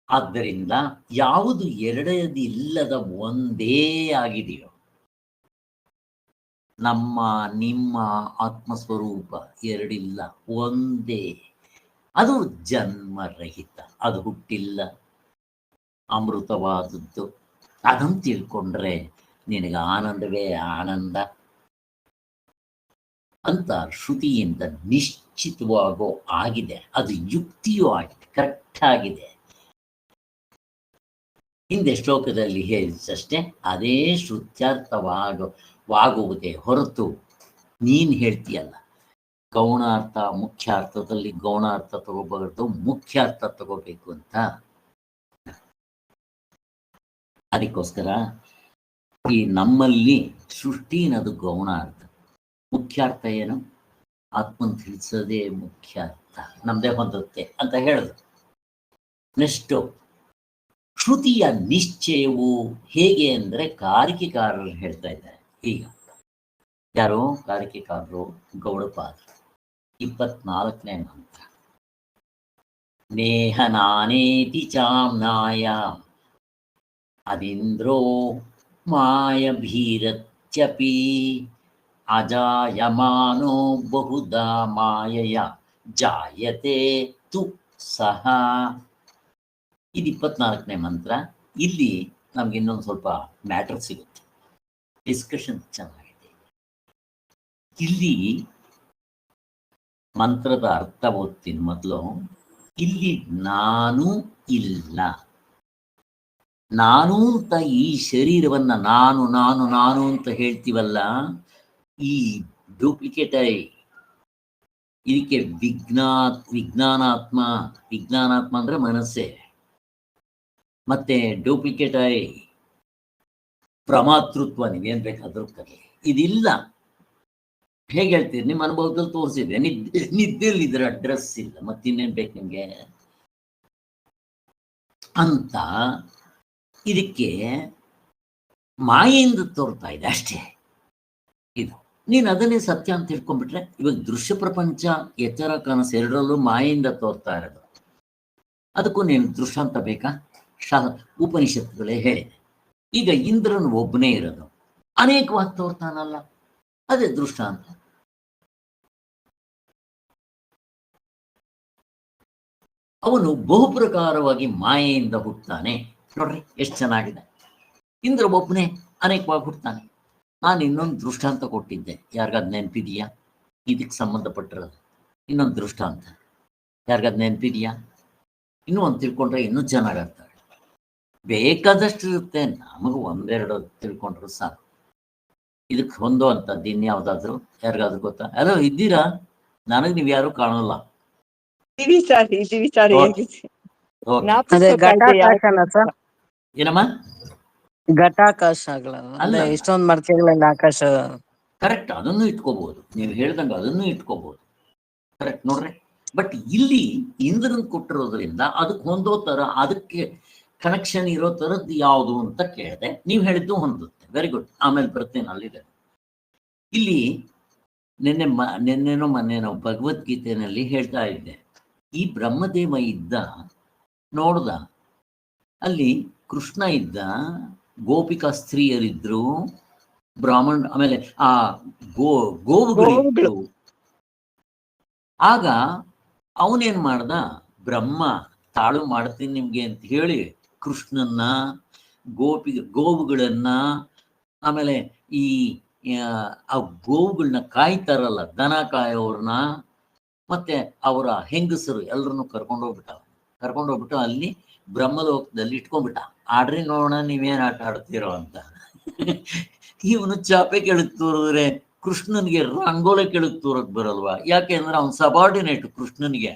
ಆದ್ದರಿಂದ ಯಾವುದು ಎರಡದಿಲ್ಲದ ಒಂದೇ ಆಗಿದೆಯೋ, ನಮ್ಮ ನಿಮ್ಮ ಆತ್ಮಸ್ವರೂಪ ಎರಡಿಲ್ಲ, ಒಂದೇ. ಅದು ಜನ್ಮರಹಿತ, ಅದು ಹುಟ್ಟಿಲ್ಲ, ಅಮೃತವಾದದ್ದು. ಅದನ್ನು ತಿಳ್ಕೊಂಡ್ರೆ ನಿನಗೆ ಆನಂದವೇ ಆನಂದ ಅಂತ ಶ್ರುತಿಯಿಂದ ನಿಶ್ಚಿತವಾಗೋ ಆಗಿದೆ. ಅದು ಯುಕ್ತಿಯೂ ಆಗಿದೆ, ಕರೆಕ್ಟ್ ಆಗಿದೆ. ಹಿಂದೆ ಶ್ಲೋಕದಲ್ಲಿ ಹೇಳಿದಷ್ಟೇ ಅದೇ ಶ್ರುತ್ಯರ್ಥವಾಗುವುದೇ ಹೊರತು ನೀನು ಹೇಳ್ತೀಯಲ್ಲ ಗೌಣಾರ್ಥ ಮುಖ್ಯಾರ್ಥದಲ್ಲಿ ಗೌಣಾರ್ಥ ತಗೋಬಾರ್ದು, ಮುಖ್ಯಾರ್ಥ ತಗೋಬೇಕು ಅಂತ. ಅದಕ್ಕೋಸ್ಕರ ಈ ನಮ್ಮಲ್ಲಿ ಸೃಷ್ಟಿ ಅನ್ನೋದು ಗೌಣಾರ್ಥ, ಮುಖ್ಯಾರ್ಥ ಏನು? ಆತ್ಮನ್ ತಿಳಿಸೋದೇ ಮುಖ್ಯಾರ್ಥ, ನಮ್ದೇ ಹೊಂದುತ್ತೆ ಅಂತ ಹೇಳಿದ್ರು. ನೆಕ್ಸ್ಟು ಶ್ರುತಿಯ ನಿಶ್ಚಯವು ಹೇಗೆ ಅಂದರೆ ಕಾರಿಕೆಕಾರರು ಹೇಳ್ತಾ ಇದ್ದಾರೆ. ಈಗ ಯಾರು ಕಾರಿಕೆಕಾರರು? ಗೌಡಪಾದರು. 24ನೇ ಮಂತ್ರ. ನೇಹ ನಾನೇತಿ ಚಾಮ್ನಾಯ ಅದಿಂದ್ರೋ ಮಾಯಭೀರತ್ಯಪಿ ಅಜಾಯಮಾನೋ ಬಹುಧಾ ಮಾಯಯ ಜಾಯತೆ ತು ಸಹ. ಇದು 24ನೇ ಮಂತ್ರ. ಇಲ್ಲಿ ನಮ್ಗೆ ಇನ್ನೊಂದು ಸ್ವಲ್ಪ ಮ್ಯಾಟರ್ ಸಿಗುತ್ತೆ, ಡಿಸ್ಕಷನ್ ಚೆನ್ನಾಗಿದೆ. ಇಲ್ಲಿ ಮಂತ್ರದ ಅರ್ಥ ಓದ್ತೀನಿ ಮೊದಲು. ಇಲ್ಲಿ ನಾನು ಇಲ್ಲ, ನಾನು ಅಂತ ಈ ಶರೀರವನ್ನ ನಾನು ನಾನು ನಾನು ಅಂತ ಹೇಳ್ತೀವಲ್ಲ, ಈ ಡೂಪ್ಲಿಕೇಟ್ ಇದಕ್ಕೆ ವಿಜ್ಞಾನಾತ್ಮ ಅಂದ್ರೆ ಮನಸ್ಸೇ, ಮತ್ತೆ ಡೂಪ್ಲಿಕೇಟ್ ಪ್ರಮಾತೃತ್ವ, ನೀವೇನ್ ಬೇಕಾದ್ರೂ ಕಲಿ, ಇದಿಲ್ಲ. ಹೇಗೆ ಹೇಳ್ತೀರಿ? ನಿಮ್ಮ ಅನುಭವದಲ್ಲಿ ತೋರಿಸಿದೆ. ನಿದ್ದೆಯಲ್ಲಿ ಇದ್ರ ಅಡ್ರೆಸ್ ಇಲ್ಲ, ಮತ್ತಿನ್ನೇನ್ ಬೇಕು ನಿಮ್ಗೆ ಅಂತ. ಇದಕ್ಕೆ ಮಾಯೆಯಿಂದ ತೋರ್ತಾ ಇದೆ ಅಷ್ಟೇ. ಇದು ನೀನು ಅದನ್ನೇ ಸತ್ಯ ಅಂತ ತಿಳ್ಕೊಂಡ್ಬಿಟ್ರೆ, ಇವಾಗ ದೃಶ್ಯ ಪ್ರಪಂಚ ಎಚ್ಚರ ಕನಸು ಎರಡರಲ್ಲೂ ಮಾಯೆಯಿಂದ ತೋರ್ತಾ ಇರೋದು. ಅದಕ್ಕೂ ನೀನು ದೃಷ್ಟಾಂತ ಬೇಕಾ? ಉಪನಿಷತ್ತುಗಳೇ ಹೇಳಿದೆ. ಈಗ ಇಂದ್ರನು ಒಬ್ಬನೇ ಇರೋದು, ಅನೇಕವಾಗಿ ತೋರ್ತಾನಲ್ಲ, ಅದೇ ದೃಷ್ಟಾಂತ. ಅವನು ಬಹುಪ್ರಕಾರವಾಗಿ ಮಾಯೆಯಿಂದ ಹುಟ್ಟುತ್ತಾನೆ. ನೋಡ್ರಿ ಎಷ್ಟು ಚೆನ್ನಾಗಿದೆ. ಇಂದ್ರ ಒಬ್ಬನೇ ಅನೇಕವಾಗಿ ಹುಟ್ಟುತ್ತಾನೆ. ನಾನು ಇನ್ನೊಂದು ದೃಷ್ಟಾಂತ ಕೊಟ್ಟಿದ್ದೆ, ಯಾರಿಗದ್ ನೆನಪಿದೆಯಾ? ಇದಕ್ಕೆ ಸಂಬಂಧಪಟ್ಟಿರೋದು ಇನ್ನೊಂದು ದೃಷ್ಟಾಂತ ಯಾರಿಗದ್ ನೆನಪಿದೆಯಾ? ಇನ್ನೂ ಒಂದು ತಿಳ್ಕೊಂಡ್ರೆ ಇನ್ನೂ ಚೆನ್ನಾಗಾಗ್ತದೆ. ಬೇಕಾದಷ್ಟು ಇರುತ್ತೆ, ನಮಗೂ ಒಂದೆರಡು ತಿಳ್ಕೊಂಡ್ರು ಸಾಕು. ಇದಕ್ಕೆ ಹೊಂದೋ ಅಂಥದ್ದು ಇನ್ಯಾವುದಾದ್ರು ಯಾರಿಗಾದ್ರು ಗೊತ್ತಾ? ಅಲೋ ಇದ್ದೀರಾ? ನನಗೆ ನೀವು ಯಾರು ಕಾಣೋಲ್ಲ. ಏನಮ್ಮ? ಘಟಾಕಾಶಗಳ ಇಷ್ಟೊಂದು ಮರ್ಕೆಗಳಲ್ಲಿ ಆಕಾಶ. ಕರೆಕ್ಟ್, ಅದನ್ನು ಇಟ್ಕೋಬಹುದು, ನೀವು ಹೇಳ್ದಂಗೆ ಅದನ್ನು ಇಟ್ಕೋಬಹುದು. ಕರೆಕ್ಟ್ ನೋಡ್ರಿ. ಬಟ್ ಇಲ್ಲಿ ಇಂದ್ರನ್ ಕೊಟ್ಟಿರೋದ್ರಿಂದ ಅದಕ್ಕೆ ಹೊಂದೋ ತರ, ಅದಕ್ಕೆ ಕನೆಕ್ಷನ್ ಇರೋ ತರದ್ದು ಯಾವುದು ಅಂತ ಕೇಳಿದೆ. ನೀವು ಹೇಳಿದ್ದು ಹೊಂದುತ್ತೆ. Very good. ಆಮೇಲೆ ಬರ್ತೇನೆ ಅಲ್ಲಿದೆ. ಇಲ್ಲಿ ನಿನ್ನೆನೋ ಮೊನ್ನೆನೋ ಭಗವದ್ಗೀತೆಯಲ್ಲಿ ಹೇಳ್ತಾ ಇದ್ದೆ, ಈ ಬ್ರಹ್ಮದೇವ ಇದ್ದ, ನೋಡ್ದ, ಅಲ್ಲಿ ಕೃಷ್ಣ ಇದ್ದ, ಗೋಪಿಕಾ ಸ್ತ್ರೀಯರಿದ್ರು, ಬ್ರಾಹ್ಮಣ, ಆಮೇಲೆ ಆ ಗೋವುಗಳಿತ್ತು. ಆಗ ಅವನೇನ್ ಮಾಡ್ದ? ಬ್ರಹ್ಮ ತಾಳು ಮಾಡ್ತೀನಿ ನಿಮ್ಗೆ ಅಂತ ಹೇಳಿ ಕೃಷ್ಣನ್ನ ಗೋವುಗಳನ್ನ ಆಮೇಲೆ ಈ ಆ ಗೋವುಗಳನ್ನ ಕಾಯ್ತಾರಲ್ಲ, ದನ ಕಾಯೋರ್ನ ಮತ್ತೆ ಅವರ ಹೆಂಗಸರು ಎಲ್ಲರನ್ನು ಕರ್ಕೊಂಡೋಗ್ಬಿಟ್ಟು ಅಲ್ಲಿ ಬ್ರಹ್ಮಲೋಕದಲ್ಲಿ ಇಟ್ಕೊಂಡ್ಬಿಟ್ಟ. ಆಡ್ರಿ ನೋಡೋಣ ನೀವೇನ್ ಆಟ ಆಡ್ತೀರೋ ಅಂತ. ಇವನು ಚಾಪೆ ಕೆಳಗ್ ತೂರಿದ್ರೆ ಕೃಷ್ಣನ್ಗೆ ರಂಗೋಲೆ ಕೆಳಗ್ ತೂರಕ್ ಬರಲ್ವಾ? ಯಾಕೆ ಅಂದ್ರೆ ಅವ್ನು ಸಬಾರ್ಡಿನೇಟ್ ಕೃಷ್ಣನ್ಗೆ.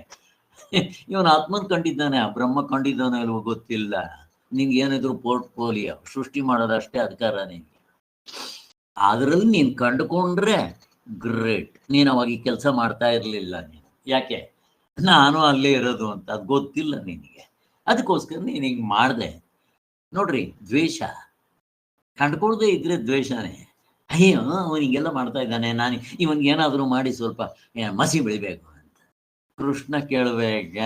ಇವನ್ ಆತ್ಮನ್ ಕಂಡಿದ್ದಾನೆ, ಆ ಬ್ರಹ್ಮ ಕಂಡಿದ್ದಾನೆ ಅಲ್ವೋ ಗೊತ್ತಿಲ್ಲ. ನಿನ್ಗೆ ಏನಿದ್ರು ಪೋರ್ಟ್ಫೋಲಿಯೋ ಸೃಷ್ಟಿ ಮಾಡೋದಷ್ಟೇ ಅಧಿಕಾರ ನಿನ್ಗೆ. ಅದ್ರಲ್ಲಿ ನೀನ್ ಕಂಡುಕೊಂಡ್ರೆ ಗ್ರೇಟ್. ನೀನ್ ಅವಾಗ ಈ ಕೆಲಸ ಮಾಡ್ತಾ ಇರ್ಲಿಲ್ಲ ನೀನು. ಯಾಕೆ? ನಾನು ಅಲ್ಲೇ ಇರೋದು ಅಂತ ಅದು ಗೊತ್ತಿಲ್ಲ ನಿನಗೆ. ಅದಕ್ಕೋಸ್ಕರ ನೀನ್ ಹಿಂಗ್ ಮಾಡ್ದೆ. ನೋಡ್ರಿ, ದ್ವೇಷ ಕಂಡ್ಕೊಳ್ದೆ ಇದ್ರೆ ದ್ವೇಷನೇ. ಅಯ್ಯೋ ಅವನಿಗೆಲ್ಲ ಮಾಡ್ತಾ ಇದ್ದಾನೆ, ನಾನು ಇವನ್ಗೆ ಏನಾದ್ರು ಮಾಡಿ ಸ್ವಲ್ಪ ಮಸಿ ಬೆಳಿಬೇಕು ಅಂತ ಕೃಷ್ಣ ಕೇಳ್ಬೇಕ.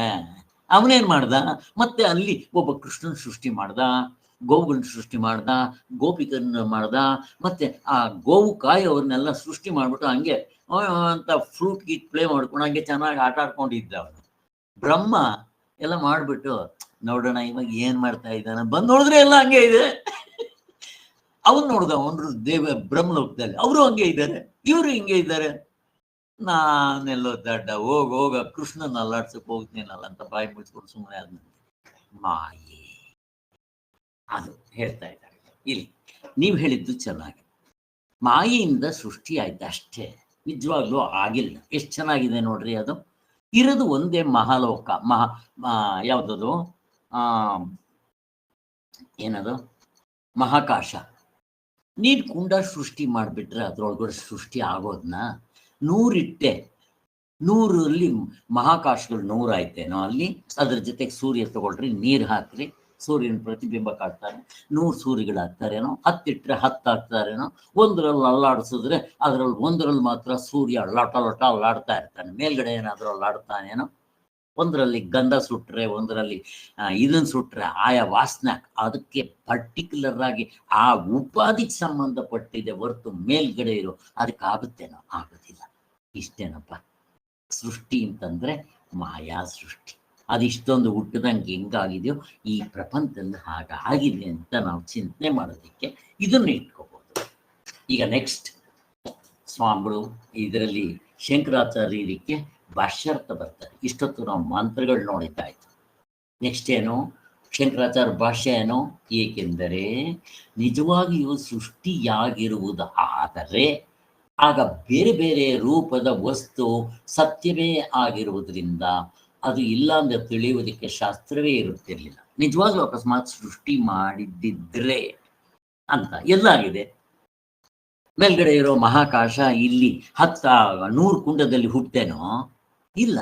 ಅವನೇನ್ ಮಾಡ್ದ? ಮತ್ತೆ ಅಲ್ಲಿ ಒಬ್ಬ ಕೃಷ್ಣನ್ ಸೃಷ್ಟಿ ಮಾಡ್ದ, ಗೋವುಗಳನ್ನ ಸೃಷ್ಟಿ ಮಾಡ್ದ, ಗೋಪಿಕರನ್ನ ಮಾಡ್ದ, ಮತ್ತೆ ಆ ಗೋವು ಕಾಯೋರ್ನೆಲ್ಲ ಸೃಷ್ಟಿ ಮಾಡ್ಬಿಟ್ಟು ಹಂಗೆ ಅಂತ ಫ್ರೂಟ್ ಗೀಟ್ ಪ್ಲೇ ಮಾಡ್ಕೊಂಡು ಹಂಗೆ ಚೆನ್ನಾಗಿ ಆಟ ಆಡ್ಕೊಂಡಿದ್ದ ಅವನು. ಬ್ರಹ್ಮ ಎಲ್ಲ ಮಾಡ್ಬಿಟ್ಟು ನೋಡೋಣ ಇವಾಗ ಏನ್ ಮಾಡ್ತಾ ಇದ್ದಾನ, ಬಂದ್ ನೋಡಿದ್ರೆ ಎಲ್ಲ ಹಂಗೆ ಇದೆ. ಅವನ್ ನೋಡ್ದ ಅವನು ಬ್ರಹ್ಮಲೋಕದಲ್ಲಿ ಅವರು ಹಂಗೆ ಇದ್ದಾರೆ, ಇವರು ಹಿಂಗೆ ಇದ್ದಾರೆ. ನಾನೆಲ್ಲೋ ದಡ್ಡ, ಹೋಗ ಕೃಷ್ಣನ ಅಲ್ಲಾಡ್ಸಕ್ ಹೋಗ್ತೀನಲ್ಲ ಅಂತ ಬಾಯಿ ಮುಚ್ಕೊಂಡು ಸುಮ್ಮನೆ ಆದ್ಮೇಲೆ ಮಾಯೆ ಅದು ಹೇಳ್ತಾ ಇದ್ದಾರೆ ಇಲ್ಲಿ. ನೀವು ಹೇಳಿದ್ದು ಚೆನ್ನಾಗಿ, ಮಾಯೆಯಿಂದ ಸೃಷ್ಟಿ ಆಯ್ತು ಅಷ್ಟೇ, ನಿಜವಾಗ್ಲೂ ಆಗಿಲ್ಲ. ಎಷ್ಟು ಚೆನ್ನಾಗಿದೆ ನೋಡ್ರಿ. ಅದು ಇರೋದು ಒಂದೇ ಮಹಾಲೋಕ, ಯಾವ್ದದು ಏನದು ಮಹಾಕಾಶ. ನೀರ್ ಕುಂಡ ಸೃಷ್ಟಿ ಮಾಡಿಬಿಟ್ರೆ ಅದ್ರೊಳಗಡೆ ಸೃಷ್ಟಿ ಆಗೋದನ್ನ 100 ಇಟ್ಟೆ, 100ರಲ್ಲಿ ಮಹಾಕಾಶಗಳು 100 ಆಯ್ತೇನೋ ಅಲ್ಲಿ. ಅದ್ರ ಜೊತೆಗೆ ಸೂರ್ಯ ತಗೊಳ್ರಿ, ನೀರು ಹಾಕ್ರಿ, ಸೂರ್ಯನ ಪ್ರತಿಬಿಂಬ ಕಾಡ್ತಾರೆ, 100 ಸೂರ್ಯಗಳಾಗ್ತಾರೇನೋ. 10 ಇಟ್ಟರೆ 10 ಆಗ್ತಾರೇನೋ. ಒಂದರಲ್ಲಿ ಅಲ್ಲಾಡಿಸಿದ್ರೆ ಅದ್ರಲ್ಲಿ ಒಂದರಲ್ಲಿ ಮಾತ್ರ ಸೂರ್ಯ ಲಟ ಅಲ್ಲಾಡ್ತಾ ಇರ್ತಾನೆ, ಮೇಲ್ಗಡೆ ಏನಾದರೂ ಅಲ್ಲಾಡ್ತಾನೇನೋ. ಒಂದರಲ್ಲಿ ಗಂಧ ಸುಟ್ರೆ, ಒಂದರಲ್ಲಿ ಇದನ್ನ ಸುಟ್ರೆ ಆಯಾ ವಾಸನೆ ಅದಕ್ಕೆ ಪರ್ಟಿಕ್ಯುಲರ್ ಆಗಿ ಆ ಉಪಾಧಿಗೆ ಸಂಬಂಧಪಟ್ಟಿದೆ ಹೊರತು ಮೇಲ್ಗಡೆ ಇರೋ ಅದಕ್ಕೆ ಆಗುತ್ತೇನೋ, ಆಗೋದಿಲ್ಲ. ಇಷ್ಟೇನಪ್ಪ ಸೃಷ್ಟಿ ಅಂತಂದ್ರೆ ಮಾಯಾ ಸೃಷ್ಟಿ. ಅದಿಷ್ಟೊಂದು ಹುಟ್ಟದಂಗೆ ಹೆಂಗಾಗಿದೆಯೋ ಈ ಪ್ರಪಂಚದಲ್ಲಿ ಹಾಗಾಗಿದೆ ಅಂತ ನಾವು ಚಿಂತನೆ ಮಾಡೋದಕ್ಕೆ ಇದನ್ನು ಇಟ್ಕೋಬಹುದು. ಈಗ ನೆಕ್ಸ್ಟ್ ಸ್ವಾಮಿಗಳು ಇದರಲ್ಲಿ ಶಂಕರಾಚಾರ್ಯರಿಗೆ ಭಾಷ್ಯಾರ್ಥ ಬರ್ತಾರೆ. ಇಷ್ಟೊತ್ತು ನಾವು ಮಂತ್ರಗಳು ನೋಡಿದ್ದಾಯ್ತು. ನೆಕ್ಸ್ಟ್ ಏನು? ಶಂಕರಾಚಾರ್ಯ ಭಾಷ್ಯ ಏನು? ಏಕೆಂದರೆ ನಿಜವಾಗಿಯೂ ಸೃಷ್ಟಿಯಾಗಿರುವುದು ಆದರೆ ಆಗ ಬೇರೆ ಬೇರೆ ರೂಪದ ವಸ್ತು ಸತ್ಯವೇ ಆಗಿರುವುದರಿಂದ ಅದು ಇಲ್ಲ ಅಂದ್ರೆ ತಿಳಿಯುವುದಕ್ಕೆ ಶಾಸ್ತ್ರವೇ ಇರುತ್ತಿರಲಿಲ್ಲ. ನಿಜವಾಗ್ಲೂ ಅಕಸ್ಮಾತ್ ಸೃಷ್ಟಿ ಮಾಡಿದ್ದಿದ್ರೆ ಅಂತ ಎಲ್ಲಾಗಿದೆ. ಮೇಲ್ಗಡೆ ಇರೋ ಮಹಾಕಾಶ ಇಲ್ಲಿ 100 ಕುಂಡದಲ್ಲಿ ಹುಟ್ಟೇನೋ? ಇಲ್ಲ,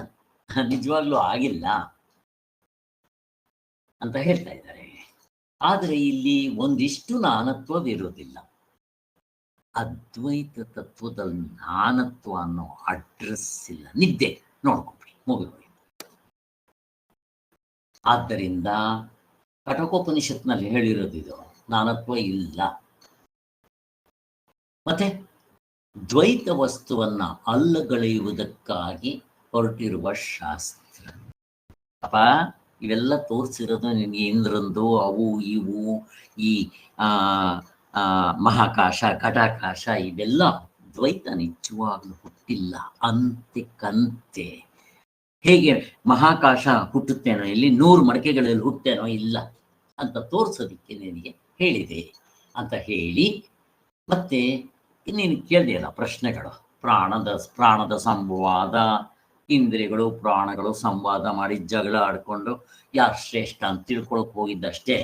ನಿಜವಾಗ್ಲೂ ಆಗಿಲ್ಲ ಅಂತ ಹೇಳ್ತಾ ಇದ್ದಾರೆ. ಆದರೆ ಇಲ್ಲಿ ಒಂದಿಷ್ಟು ನಾನತ್ವವಿರೋದಿಲ್ಲ. ಅದ್ವೈತ ತತ್ವದಲ್ಲಿ ನಾನತ್ವ ಅನ್ನೋ ಅಡ್ರೆಸ್ ಇಲ್ಲ. ನಿದ್ದೆ ನೋಡ್ಕೊಬಿಡಿ, ಮುಗಿದ್ಬಿಡಿ. ಆದ್ದರಿಂದ ಕಠೋಪನಿಷತ್ನಲ್ಲಿ ಹೇಳಿರೋದು ಇದು, ನಾನತ್ವ ಇಲ್ಲ. ಮತ್ತೆ ದ್ವೈತ ವಸ್ತುವನ್ನ ಅಲ್ಲಗಳೆಯುವುದಕ್ಕಾಗಿ ಹೊರಟಿರುವ ಶಾಸ್ತ್ರ. ಅಪ್ಪ ಇವೆಲ್ಲ ತೋರಿಸಿರೋದು ನಿನಗೆ ಇಂದ್ರಂದು, ಅವು ಇವು, ಈ ಮಹಾಕಾಶ, ಘಟಾಕಾಶ, ಇವೆಲ್ಲ ದ್ವೈತ ನಿಜವಾಗ್ಲೂ ಹುಟ್ಟಿಲ್ಲ. ಅಂತೆ ಕಂತೆ ಹೇಗೆ ಮಹಾಕಾಶ ಹುಟ್ಟುತ್ತೇನೋ, ಇಲ್ಲಿ 100 ಮಡಕೆಗಳಲ್ಲಿ ಹುಟ್ಟೇನೋ ಇಲ್ಲ ಅಂತ ತೋರ್ಸೋದಿಕ್ಕೆ ನಿನಗೆ ಹೇಳಿದೆ ಅಂತ ಹೇಳಿ, ಮತ್ತೆ ನೀನು ಕೇಳಿದೆಯಲ್ಲ ಪ್ರಶ್ನೆಗಳು, ಪ್ರಾಣದ ಸಂವಾದ, ಇಂದ್ರಿಯಗಳು ಪ್ರಾಣಗಳು ಸಂವಾದ ಮಾಡಿ ಜಗಳ ಆಡ್ಕೊಂಡು ಯಾರು ಶ್ರೇಷ್ಠ ಅಂತ ತಿಳ್ಕೊಳಕ್ ಹೋಗಿದ್ದಷ್ಟೇ.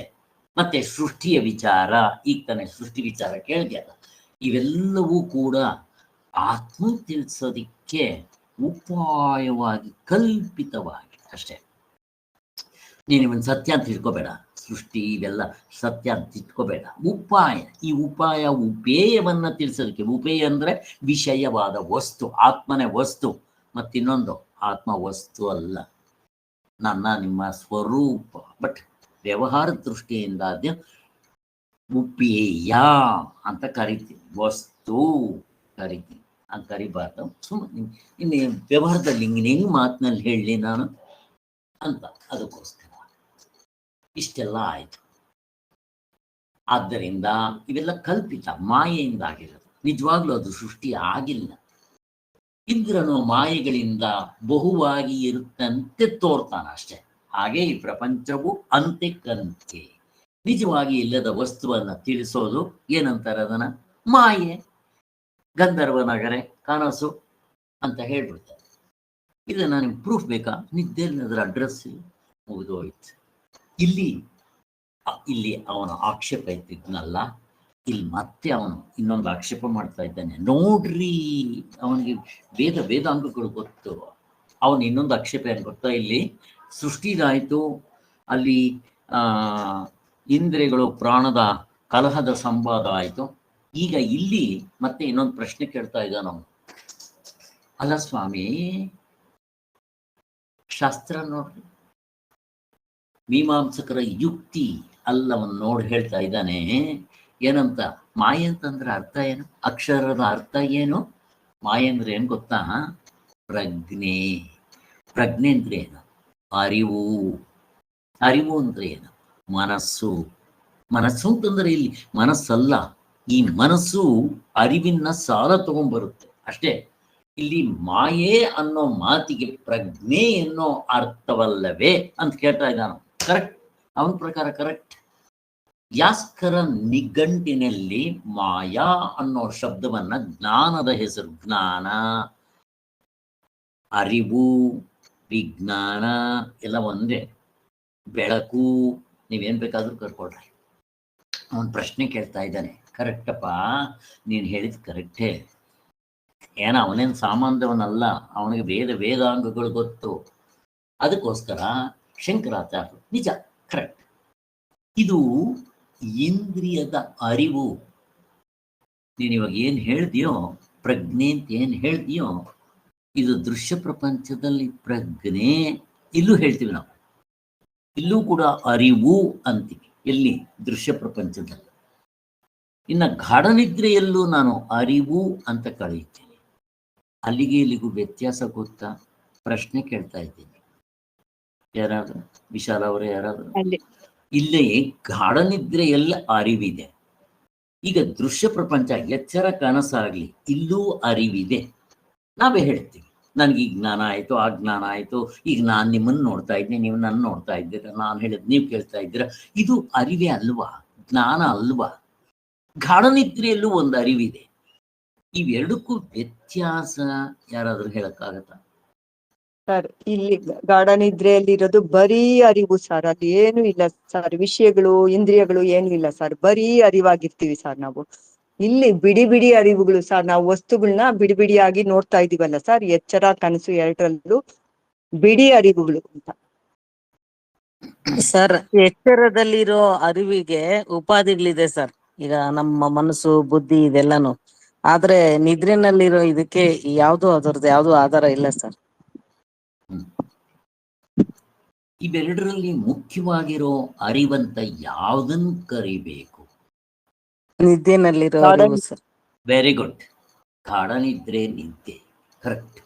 ಮತ್ತೆ ಸೃಷ್ಟಿಯ ವಿಚಾರ, ಈಗ ತಾನೇ ಸೃಷ್ಟಿ ವಿಚಾರ ಕೇಳಿದೆಯಲ್ಲ, ಇವೆಲ್ಲವೂ ಕೂಡ ಆತ್ಮ ತಿಳಿಸೋದಿಕ್ಕೆ ಉಪಾಯವಾಗಿ ಕಲ್ಪಿತವಾಗಿ ಅಷ್ಟೇ. ನೀನು ಇವನ್ ಸತ್ಯ ಅಂತ ತಿಳ್ಕೊಬೇಡ, ಸೃಷ್ಟಿ ಇವೆಲ್ಲ ಸತ್ಯ ಅಂತ ಇಟ್ಕೋಬೇಡ. ಉಪಾಯ, ಈ ಉಪಾಯ ಉಪೇಯವನ್ನ ತಿಳಿಸೋದಕ್ಕೆ. ಉಪೇಯ ಅಂದ್ರೆ ವಿಷಯವಾದ ವಸ್ತು, ಆತ್ಮನೇ ವಸ್ತು. ಮತ್ತಿನ್ನೊಂದು, ಆತ್ಮ ವಸ್ತು ಅಲ್ಲ, ನನ್ನ ನಿಮ್ಮ ಸ್ವರೂಪ. ಬಟ್ ವ್ಯವಹಾರ ದೃಷ್ಟಿಯಿಂದ ಅದೇ ಉಪೇಯ ಅಂತ ಕರಿತೀನಿ, ವಸ್ತು ಕರಿತೀನಿ ಅಂತ ಕರಿಬಾರ್ದು. ಸುಮ್ಮನೆ ಇನ್ನು ವ್ಯವಹಾರದಲ್ಲಿ ಹೆಂಗ್ ಮಾತಿನಲ್ಲಿ ಹೇಳಲಿ ನಾನು ಅಂತ, ಅದಕ್ಕೋಸ್ಕರ ಇಷ್ಟೆಲ್ಲ ಆಯ್ತು. ಆದ್ದರಿಂದ ಇವೆಲ್ಲ ಕಲ್ಪಿತ, ಮಾಯೆಯಿಂದ ಆಗಿರೋದು. ನಿಜವಾಗ್ಲೂ ಅದು ಸೃಷ್ಟಿ ಆಗಿಲ್ಲ. ಇಂದ್ರನು ಮಾಯೆಗಳಿಂದ ಬಹುವಾಗಿ ಇರುತ್ತಂತೆ ತೋರ್ತಾನ ಅಷ್ಟೇ. ಹಾಗೆ ಈ ಪ್ರಪಂಚವು ಅಂತ್ಯಕ್ಕಂತೆ ನಿಜವಾಗಿ ಇಲ್ಲದ ವಸ್ತುವನ್ನ ತಿಳಿಸೋದು ಏನಂತಾರೆ ಅದನ್ನ? ಮಾಯೆ. ಗಂಧರ್ವನಗರೆ ಕನಸು ಅಂತ ಹೇಳ್ಬಿಡ್ತಾರೆ. ಇದನ್ನ ನಿಮ್ಗೆ ಪ್ರೂಫ್ ಬೇಕಾ? ನಿದ್ದೆಯಲ್ಲಿ ಅದರ ಅಡ್ರೆಸ್ ಮುಗಿದೋಯ್ತು. ಇಲ್ಲಿ ಅವನ ಆಕ್ಷೇಪ ಇದ್ದಿದ್ನಲ್ಲ, ಇಲ್ಲಿ ಮತ್ತೆ ಅವನು ಇನ್ನೊಂದು ಆಕ್ಷೇಪ ಮಾಡ್ತಾ ಇದ್ದಾನೆ. ನೋಡ್ರಿ, ಅವನಿಗೆ ವೇದಾಂಗಗಳು ಗೊತ್ತು. ಅವನು ಇನ್ನೊಂದು ಆಕ್ಷೇಪ ಏನು ಗೊತ್ತಾ? ಇಲ್ಲಿ ಸೃಷ್ಟಿದಾಯಿತು, ಅಲ್ಲಿ ಇಂದ್ರಿಯಗಳು ಪ್ರಾಣದ ಕಲಹದ ಸಂವಾದ ಆಯಿತು. ಈಗ ಇಲ್ಲಿ ಮತ್ತೆ ಇನ್ನೊಂದು ಪ್ರಶ್ನೆ ಕೇಳ್ತಾ ಇದ್ದಾನ ಅವನು. ಅಲ್ಲ ಸ್ವಾಮಿ, ಶಾಸ್ತ್ರ ನೋಡ್ರಿ, ಮೀಮಾಂಸಕರ ಯುಕ್ತಿ ಅಲ್ಲವನ್ನು ನೋಡಿ ಹೇಳ್ತಾ ಇದ್ದಾನೆ. ಏನಂತ? ಮಾಯೆ ಅಂತಂದ್ರೆ ಅರ್ಥ ಏನು? ಅಕ್ಷರದ ಅರ್ಥ ಏನು? ಮಾಯೆ ಅಂದ್ರೆ ಏನು ಗೊತ್ತಾ? ಪ್ರಜ್ಞೆ. ಪ್ರಜ್ಞೆ ಅಂದ್ರೆ ಏನು? ಅರಿವು. ಅರಿವು ಅಂದ್ರೆ ಏನು? ಮನಸ್ಸು. ಮನಸ್ಸು ಅಂತಂದ್ರೆ ಇಲ್ಲಿ ಮನಸ್ಸಲ್ಲ, ಈ ಮನಸ್ಸು ಅರಿವಿನ ಸಾಲ ತಗೊಂಡ್ಬರುತ್ತೆ ಅಷ್ಟೇ. ಇಲ್ಲಿ ಮಾಯೆ ಅನ್ನೋ ಮಾತಿಗೆ ಪ್ರಜ್ಞೆ ಅನ್ನೋ ಅರ್ಥವಲ್ಲವೇ ಅಂತ ಕೇಳ್ತಾ ಇದ್ದಾನ. ಕರೆಕ್ಟ್, ಅವನ ಪ್ರಕಾರ ಕರೆಕ್ಟ್. ಯಾಸ್ಕರ ನಿಘಂಟಿನಲ್ಲಿ ಮಾಯಾ ಅನ್ನೋ ಶಬ್ದವನ್ನ ಜ್ಞಾನದ ಹೆಸರು. ಜ್ಞಾನ, ಅರಿವು, ವಿಜ್ಞಾನ ಎಲ್ಲ ಒಂದೇ. ಬೆಳಕು, ನೀವೇನ್ ಬೇಕಾದ್ರೂ ಕರ್ಕೊಳ್ರಿ. ಅವನ್ ಪ್ರಶ್ನೆ ಕೇಳ್ತಾ ಇದ್ದಾನೆ. ಕರೆಕ್ಟಪ್ಪ, ನೀನು ಹೇಳಿದ್ ಕರೆಕ್ಟೇ. ಅವನೇನು ಸಾಮಾನ್ಯವನಲ್ಲ, ಅವನಿಗೆ ವೇದಾಂಗಗಳು ಗೊತ್ತು. ಅದಕ್ಕೋಸ್ಕರ ಶಂಕರಾಚಾರ್ಯರು ನಿಜ ಕರೆಕ್ಟ್. ಇದು ಇಂದ್ರಿಯದ ಅರಿವು. ನೀನು ಇವಾಗ ಏನು ಹೇಳ್ದೆಯೋ, ಪ್ರಜ್ಞೆ ಅಂತ ಏನು ಹೇಳ್ದೆಯೋ, ಇದು ದೃಶ್ಯ ಪ್ರಪಂಚದಲ್ಲಿ ಪ್ರಜ್ಞೆ. ಇಲ್ಲೂ ಹೇಳ್ತೀವಿ ನಾವು, ಇಲ್ಲೂ ಕೂಡ ಅರಿವು ಅಂತೀವಿ. ಎಲ್ಲಿ? ದೃಶ್ಯ ಪ್ರಪಂಚದಲ್ಲಿ. ಇನ್ನು ಗಾಢನಿದ್ರೆಯಲ್ಲೂ ನಾನು ಅರಿವು ಅಂತ ಕಳೆಯುತ್ತೇನೆ. ಅಲ್ಲಿಗೆ ಇಲ್ಲಿಗೂ ವ್ಯತ್ಯಾಸ ಗೊತ್ತಾ? ಪ್ರಶ್ನೆ ಕೇಳ್ತಾ ಇದ್ದೀನಿ. ಯಾರಾದ್ರೂ? ವಿಶಾಲ ಅವರೇ ಯಾರಾದ್ರೂ? ಇಲ್ಲಿ ಗಾಢನಿದ್ರೆಯಲ್ಲಿ ಅರಿವಿದೆ. ಈಗ ದೃಶ್ಯ ಪ್ರಪಂಚ, ಎಚ್ಚರ ಕನಸಾಗ್ಲಿ, ಇಲ್ಲೂ ಅರಿವಿದೆ. ನಾವೇ ಹೇಳ್ತೀವಿ, ನನಗೆ ಈ ಜ್ಞಾನ ಆಯಿತು, ಆ ಜ್ಞಾನ ಆಯಿತು, ಈಗ ನಾನು ನಿಮ್ಮನ್ನು ನೋಡ್ತಾ ಇದ್ದೀನಿ, ನೀವು ನನ್ನ ನೋಡ್ತಾ ಇದ್ದೀರ, ನಾನು ಹೇಳಿದ್ ನೀವು ಕೇಳ್ತಾ ಇದ್ದೀರ. ಇದು ಅರಿವೇ ಅಲ್ವಾ? ಜ್ಞಾನ ಅಲ್ವಾ? ಗಾಢನಿದ್ರೆಯಲ್ಲೂ ಒಂದು ಅರಿವಿದೆ. ಇವೆರಡಕ್ಕೂ ವ್ಯತ್ಯಾಸ ಯಾರಾದ್ರೂ ಹೇಳಕ್ಕಾಗತ್ತಾ? ಸರ್, ಇಲ್ಲಿ ಗಾಢನಿದ್ರೆಯಲ್ಲಿರೋದು ಬರೀ ಅರಿವು ಸರ್. ಅಲ್ಲಿ ಏನು ಇಲ್ಲ ಸರ್, ವಿಷಯಗಳು ಇಂದ್ರಿಯಗಳು ಏನು ಇಲ್ಲ ಸರ್, ಬರೀ ಅರಿವಾಗಿರ್ತೀವಿ ಸರ್ ನಾವು. ಇಲ್ಲಿ ಬಿಡಿ ಬಿಡಿ ಅರಿವುಗಳು ಸರ್. ನಾವು ವಸ್ತುಗಳನ್ನ ಬಿಡಿ ಬಿಡಿಯಾಗಿ ನೋಡ್ತಾ ಇದೀವಲ್ಲ ಸರ್, ಎಚ್ಚರ ಕನಸು ಎರಡರಲ್ಲೂ ಬಿಡಿ ಅರಿವುಗಳು ಅಂತ ಸರ್. ಎಚ್ಚರದಲ್ಲಿರೋ ಅರಿವಿಗೆ ಉಪಾಧಿಗಳಿದೆ ಸರ್. ಈಗ ನಮ್ಮ ಮನಸ್ಸು, ಬುದ್ಧಿ ಇದೆಲ್ಲಾನು. ಆದ್ರೆ ನಿದ್ರೆನಲ್ಲಿರೋ ಇದಕ್ಕೆ ಯಾವ್ದು ಅದರದ್ದು ಯಾವ್ದು ಆಧಾರ ಇಲ್ಲ ಸರ್. ಇವೆರಡರಲ್ಲಿ ಮುಖ್ಯವಾಗಿರೋ ಅರಿವಂತ ಯಾವ್ದನ್ನು ಕರಿಬೇಕು? ನಿದ್ದೆನಲ್ಲಿರೋ ಅರಿವು ಸರ್. Very good. ಗಾಢನಿದ್ರೆ ನಿದ್ದೆ, ಕರೆಕ್ಟ್.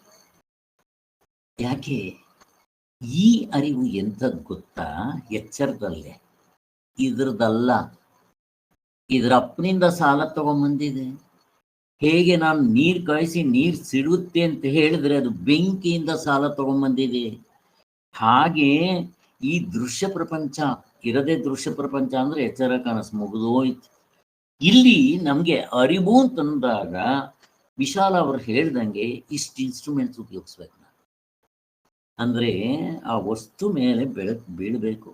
ಯಾಕೆ? ಈ ಅರಿವು ಎಂಥದ್ದು ಗೊತ್ತಾ? ಎಚ್ಚರದಲ್ಲೇ, ಇದ್ರದಲ್ಲ. ಇದ್ರ ಅಪ್ಪನಿಂದ ಸಾಲ ತಗೊಂಬಂದಿದೆ. ಹೇಗೆ ನಾನು ನೀರು ಕಾಯಿಸಿ ನೀರು ಸಿಡುತ್ತೆ ಅಂತ ಹೇಳಿದ್ರೆ ಅದು ಬೆಂಕಿಯಿಂದ ಸಾಲ ತಗೊಂಬಂದಿದೆ. ಹಾಗೆ ಈ ದೃಶ್ಯ ಪ್ರಪಂಚ ಇರದೇ ದೃಶ್ಯ ಪ್ರಪಂಚ ಅಂದ್ರೆ ಎಚ್ಚರ ಕನಸು ಮುಗಿದೋಯ್ತು. ಇಲ್ಲಿ ನಮ್ಗೆ ಅರಿವು ಅಂತಂದಾಗ ವಿಶಾಲ ಅವರು ಹೇಳ್ದಂಗೆ ಇಷ್ಟು ಇನ್ಸ್ಟ್ರೂಮೆಂಟ್ಸ್ ಉಪಯೋಗಿಸ್ಬೇಕು. ಅಂದ್ರೆ ಆ ವಸ್ತು ಮೇಲೆ ಬೆಳಕು ಬೀಳಬೇಕು.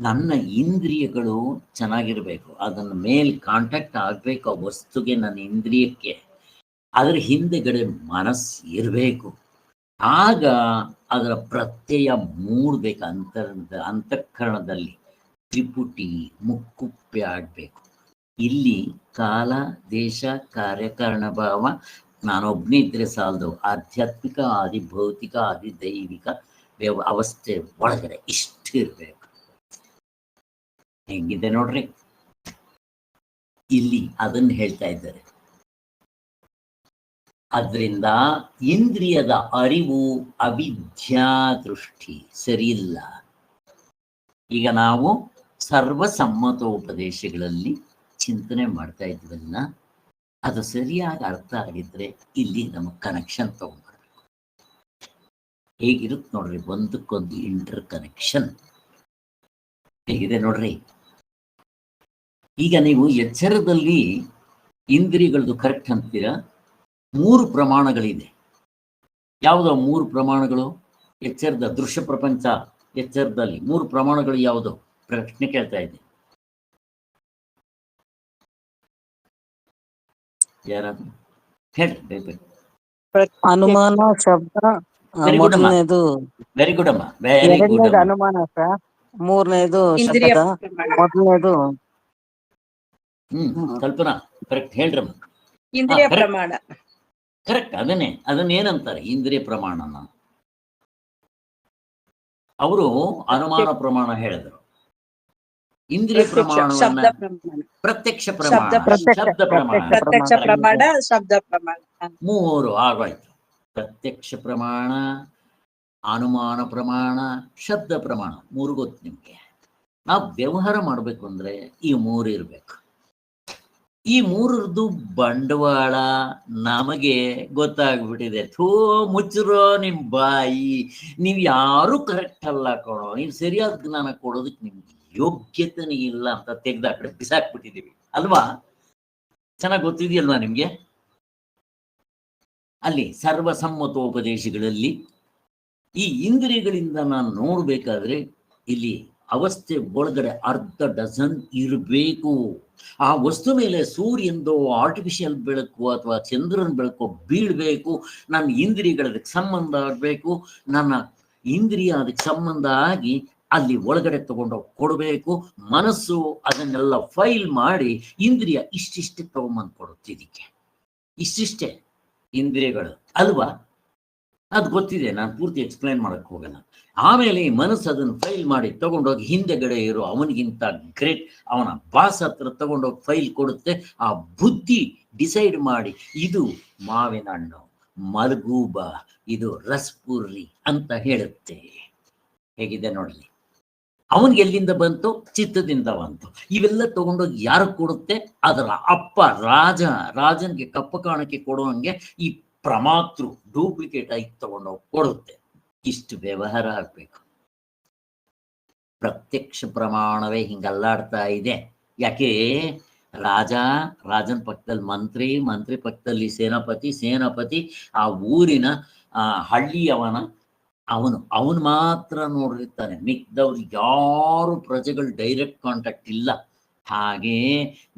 ನನ್ನ ಇಂದ್ರಿಯಗಳು ಚೆನ್ನಾಗಿರ್ಬೇಕು, ಅದನ್ನ ಮೇಲೆ ಕಾಂಟ್ಯಾಕ್ಟ್ ಆಗ್ಬೇಕು ಆ ವಸ್ತುಗೆ, ನನ್ನ ಇಂದ್ರಿಯಕ್ಕೆ. ಅದ್ರ ಹಿಂದೆಗಡೆ ಮನಸ್ಸು ಇರಬೇಕು. ಆಗ ಅದರ ಪ್ರತ್ಯಯ ಮೂಡ್ಬೇಕು. ಅಂತಃಕರಣದಲ್ಲಿ ತ್ರಿಪುಟಿ ಮುಕ್ಕುಪ್ಪೆ ಆಡ್ಬೇಕು. ಇಲ್ಲಿ ಕಾಲ, ದೇಶ, ಕಾರ್ಯಕಾರಣ ಭಾವ ನಾನೊಬ್ಬನೇ ಇದ್ರೆ ಸಾಲದು. ಆಧ್ಯಾತ್ಮಿಕ, ಆದಿ ಭೌತಿಕ, ಆದಿ ದೈವಿಕ ಅವಸ್ಥೆ ಒಳಗಡೆ ಇಷ್ಟು ಇರ್ಬೇಕು. ಹೆಂಗಿದೆ ನೋಡ್ರಿ, ಇಲ್ಲಿ ಅದನ್ನು ಹೇಳ್ತಾ ಇದ್ದಾರೆ. ಅದರಿಂದ ಇಂದ್ರಿಯದ ಅರಿವು ಅವಿದ್ಯಾ ದೃಷ್ಟಿ ಸರಿಯಿಲ್ಲ. ಈಗ ನಾವು ಸರ್ವಸಮ್ಮತೋಪದೇಶಗಳಲ್ಲಿ ಚಿಂತನೆ ಮಾಡ್ತಾ ಇದ್ವಲ್ಲ, ಅದು ಸರಿಯಾಗಿ ಅರ್ಥ ಆಗಿದ್ರೆ ಇಲ್ಲಿ ನಮಗೆ ಕನೆಕ್ಷನ್ ತಗೊಂಡ್ಬರ್ಬೇಕು. ಹೇಗಿರುತ್ತೆ ನೋಡ್ರಿ, ಒಂದಕ್ಕೊಂದು ಇಂಟರ್ ಕನೆಕ್ಷನ್ ಹೇಗಿದೆ ನೋಡ್ರಿ. ಈಗ ನೀವು ಎಚ್ಚರದಲ್ಲಿ ಇಂದ್ರಿಯಗಳದ್ದು ಕರೆಕ್ಟ್ ಅಂತೀರಾ. 3 ಪ್ರಮಾಣಗಳಿದೆ. ಯಾವುದೋ 3 ಪ್ರಮಾಣಗಳು? ಎಚ್ಚರದ ದೃಶ್ಯ ಪ್ರಪಂಚ ಎಚ್ಚರದಲ್ಲಿ 3 ಪ್ರಮಾಣಗಳು ಯಾವುದು? ಪ್ರಶ್ನೆ ಕೇಳ್ತಾ ಇದ್ದೆ. ಯಾರಾದ್ರೂ ಹೇಳ್ರಿ ಬೇಗ. ಅನುಮಾನ ಶಬ್ದ Very good ಅಮ್ಮ. ಮೊದಲನೇದು, ವೆರಿ ಗುಡ್ ಅಮ್ಮ, ವೆರಿ ಗುಡ್. ಎರಡನೇದು ಅನುಮಾನ ಸರ್, ಮೂರನೇದು ಇಂದ್ರಿಯ ಶಬ್ದ, ಪ್ರಮಾಣ. ಮೊದಲನೇದು ಕಲ್ಪನಾ ಕರೆಕ್ಟ್ ಹೇಳ್ರಮ್ಮ. ಇಂದ್ರಿಯ correct. ಪ್ರಮಾಣ. ಕರೆಕ್ಟ್, ಅದನ್ನೇನಂತಾರೆ? ಇಂದ್ರಿಯ ಪ್ರಮಾಣನ ಅವರು ಅನುಮಾನ ಪ್ರಮಾಣ ಹೇಳಿದರು. ಇಂದ್ರಿಯ ಪ್ರಮಾಣವನ್ನ ಶಬ್ದ ಪ್ರಮಾಣ. ಪ್ರತ್ಯಕ್ಷ ಪ್ರಮಾಣ, ಪ್ರತ್ಯಕ್ಷ ಶಬ್ದ ಪ್ರಮಾಣ, ಪ್ರತ್ಯಕ್ಷ ಪ್ರಮಾಣ, ಶಬ್ದ ಪ್ರಮಾಣ. 3 ಆಗೋಯ್ತು. ಪ್ರತ್ಯಕ್ಷ ಪ್ರಮಾಣ, ಅನುಮಾನ ಪ್ರಮಾಣ, ಶಬ್ದ ಪ್ರಮಾಣ 3 ಗೊತ್ತು ನಿಮ್ಗೆ. ನಾವು ವ್ಯವಹಾರ ಮಾಡ್ಬೇಕು ಅಂದ್ರೆ ಈ 3 ಇರ್ಬೇಕು. ಈ 3ರದ್ದು ಬಂಡವಾಳ ನಮಗೆ ಗೊತ್ತಾಗ್ಬಿಟ್ಟಿದೆ. ಮುಚ್ಚರೋ ನಿಮ್ ಬಾಯಿ, ನೀವ್ ಯಾರು ಕರೆಕ್ಟ್ ಅಲ್ಲ ಕಣೋ, ನೀವು ಸರಿಯಾದ ಜ್ಞಾನ ಕೊಡೋದಕ್ಕೆ ನಿಮ್ಗೆ ಯೋಗ್ಯತೆನೇ ಇಲ್ಲ ಅಂತ ತೆಗ್ದ ಕಡೆ ಬಿಸಾಕ್ಬಿಟ್ಟಿದೀವಿ ಅಲ್ವಾ? ಚೆನ್ನಾಗಿ ಗೊತ್ತಿದೆಯಲ್ವಾ ನಿಮ್ಗೆ? ಅಲ್ಲಿ ಸರ್ವಸಮ್ಮತೋಪದೇಶಗಳಲ್ಲಿ ಈ ಇಂದ್ರಿಯಗಳಿಂದ ನಾನು ನೋಡ್ಬೇಕಾದ್ರೆ ಇಲ್ಲಿ ಅವಸ್ಥೆ ಒಳಗಡೆ 1/2 ಡಜನ್ ಇರಬೇಕು. ಆ ವಸ್ತು ಮೇಲೆ ಸೂರ್ಯಂದೋ ಆರ್ಟಿಫಿಷಿಯಲ್ ಬೆಳಕು ಅಥವಾ ಚಂದ್ರನ ಬೆಳಕು ಬೀಳ್ಬೇಕು. ನನ್ನ ಇಂದ್ರಿಯಗಳ ಅದಕ್ಕೆ ಸಂಬಂಧ ಆಗಬೇಕು. ನನ್ನ ಇಂದ್ರಿಯ ಅದಕ್ಕೆ ಸಂಬಂಧ ಆಗಿ ಅಲ್ಲಿ ಒಳಗಡೆ ತಗೊಂಡೋಗಿ ಕೊಡಬೇಕು. ಮನಸ್ಸು ಅದನ್ನೆಲ್ಲ ಫೈಲ್ ಮಾಡಿ ಇಂದ್ರಿಯ ಇಷ್ಟಿಷ್ಟೇ ತಗೊಂಬಂದು ಕೊಡುತ್ತೆ. ಇದಕ್ಕೆ ಇಷ್ಟಿಷ್ಟೇ ಇಂದ್ರಿಯಗಳು ಅಲ್ವಾ? ಅದು ಗೊತ್ತಿದೆ, ನಾನು ಪೂರ್ತಿ ಎಕ್ಸ್ಪ್ಲೈನ್ ಮಾಡಕ್ ಹೋಗಲ್ಲ. ಆಮೇಲೆ ಈ ಮನಸ್ಸು ಅದನ್ನು ಫೈಲ್ ಮಾಡಿ ತಗೊಂಡೋಗಿ ಹಿಂದೆಗಡೆ ಇರೋ ಅವನಿಗಿಂತ ಗ್ರೇಟ್ ಅವನ ಬಾಸ್ ಹತ್ರ ತಗೊಂಡೋಗಿ ಫೈಲ್ ಕೊಡುತ್ತೆ. ಆ ಬುದ್ಧಿ ಡಿಸೈಡ್ ಮಾಡಿ ಇದು ಮಾವಿನ ಹಣ್ಣು, ಮಲ್ಗೂಬ, ಇದು ರಸ್ಪುರಿ ಅಂತ ಹೇಳುತ್ತೆ. ಹೇಗಿದೆ ನೋಡಲಿ. ಅವನಿಗೆ ಎಲ್ಲಿಂದ ಬಂತು? ಚಿತ್ತದಿಂದ ಬಂತು. ಇವೆಲ್ಲ ತಗೊಂಡೋಗಿ ಯಾರು ಕೊಡುತ್ತೆ? ಅದರ ಅಪ್ಪ ರಾಜನ್ಗೆ ಕಪ್ಪ ಕಾಣಕ್ಕೆ ಕೊಡುವಂಗೆ ಈ ಪ್ರಮಾತೃ ಡೂಪ್ಲಿಕೇಟ್ ಆಗಿ ತಗೊಂಡೋಗಿ ಕೊಡುತ್ತೆ. ಇಷ್ಟು ವ್ಯವಹಾರ ಆಗ್ಬೇಕು. ಪ್ರತ್ಯಕ್ಷ ಪ್ರಮಾಣವೇ ಹಿಂಗಲ್ಲಾಡ್ತಾ ಇದೆ. ಯಾಕೆ? ರಾಜನ ಪಕ್ಕದಲ್ಲಿ ಮಂತ್ರಿ ಪಕ್ಕದಲ್ಲಿ ಸೇನಾಪತಿ ಆ ಊರಿನ ಹಳ್ಳಿಯವನ ಅವನು ಮಾತ್ರ ನೋಡಿರ್ತಾನೆ. ಮಿಕ್ದವ್ರು ಯಾರು ಪ್ರಜೆಗಳು ಡೈರೆಕ್ಟ್ ಕಾಂಟ್ಯಾಕ್ಟ್ ಇಲ್ಲ. ಹಾಗೆ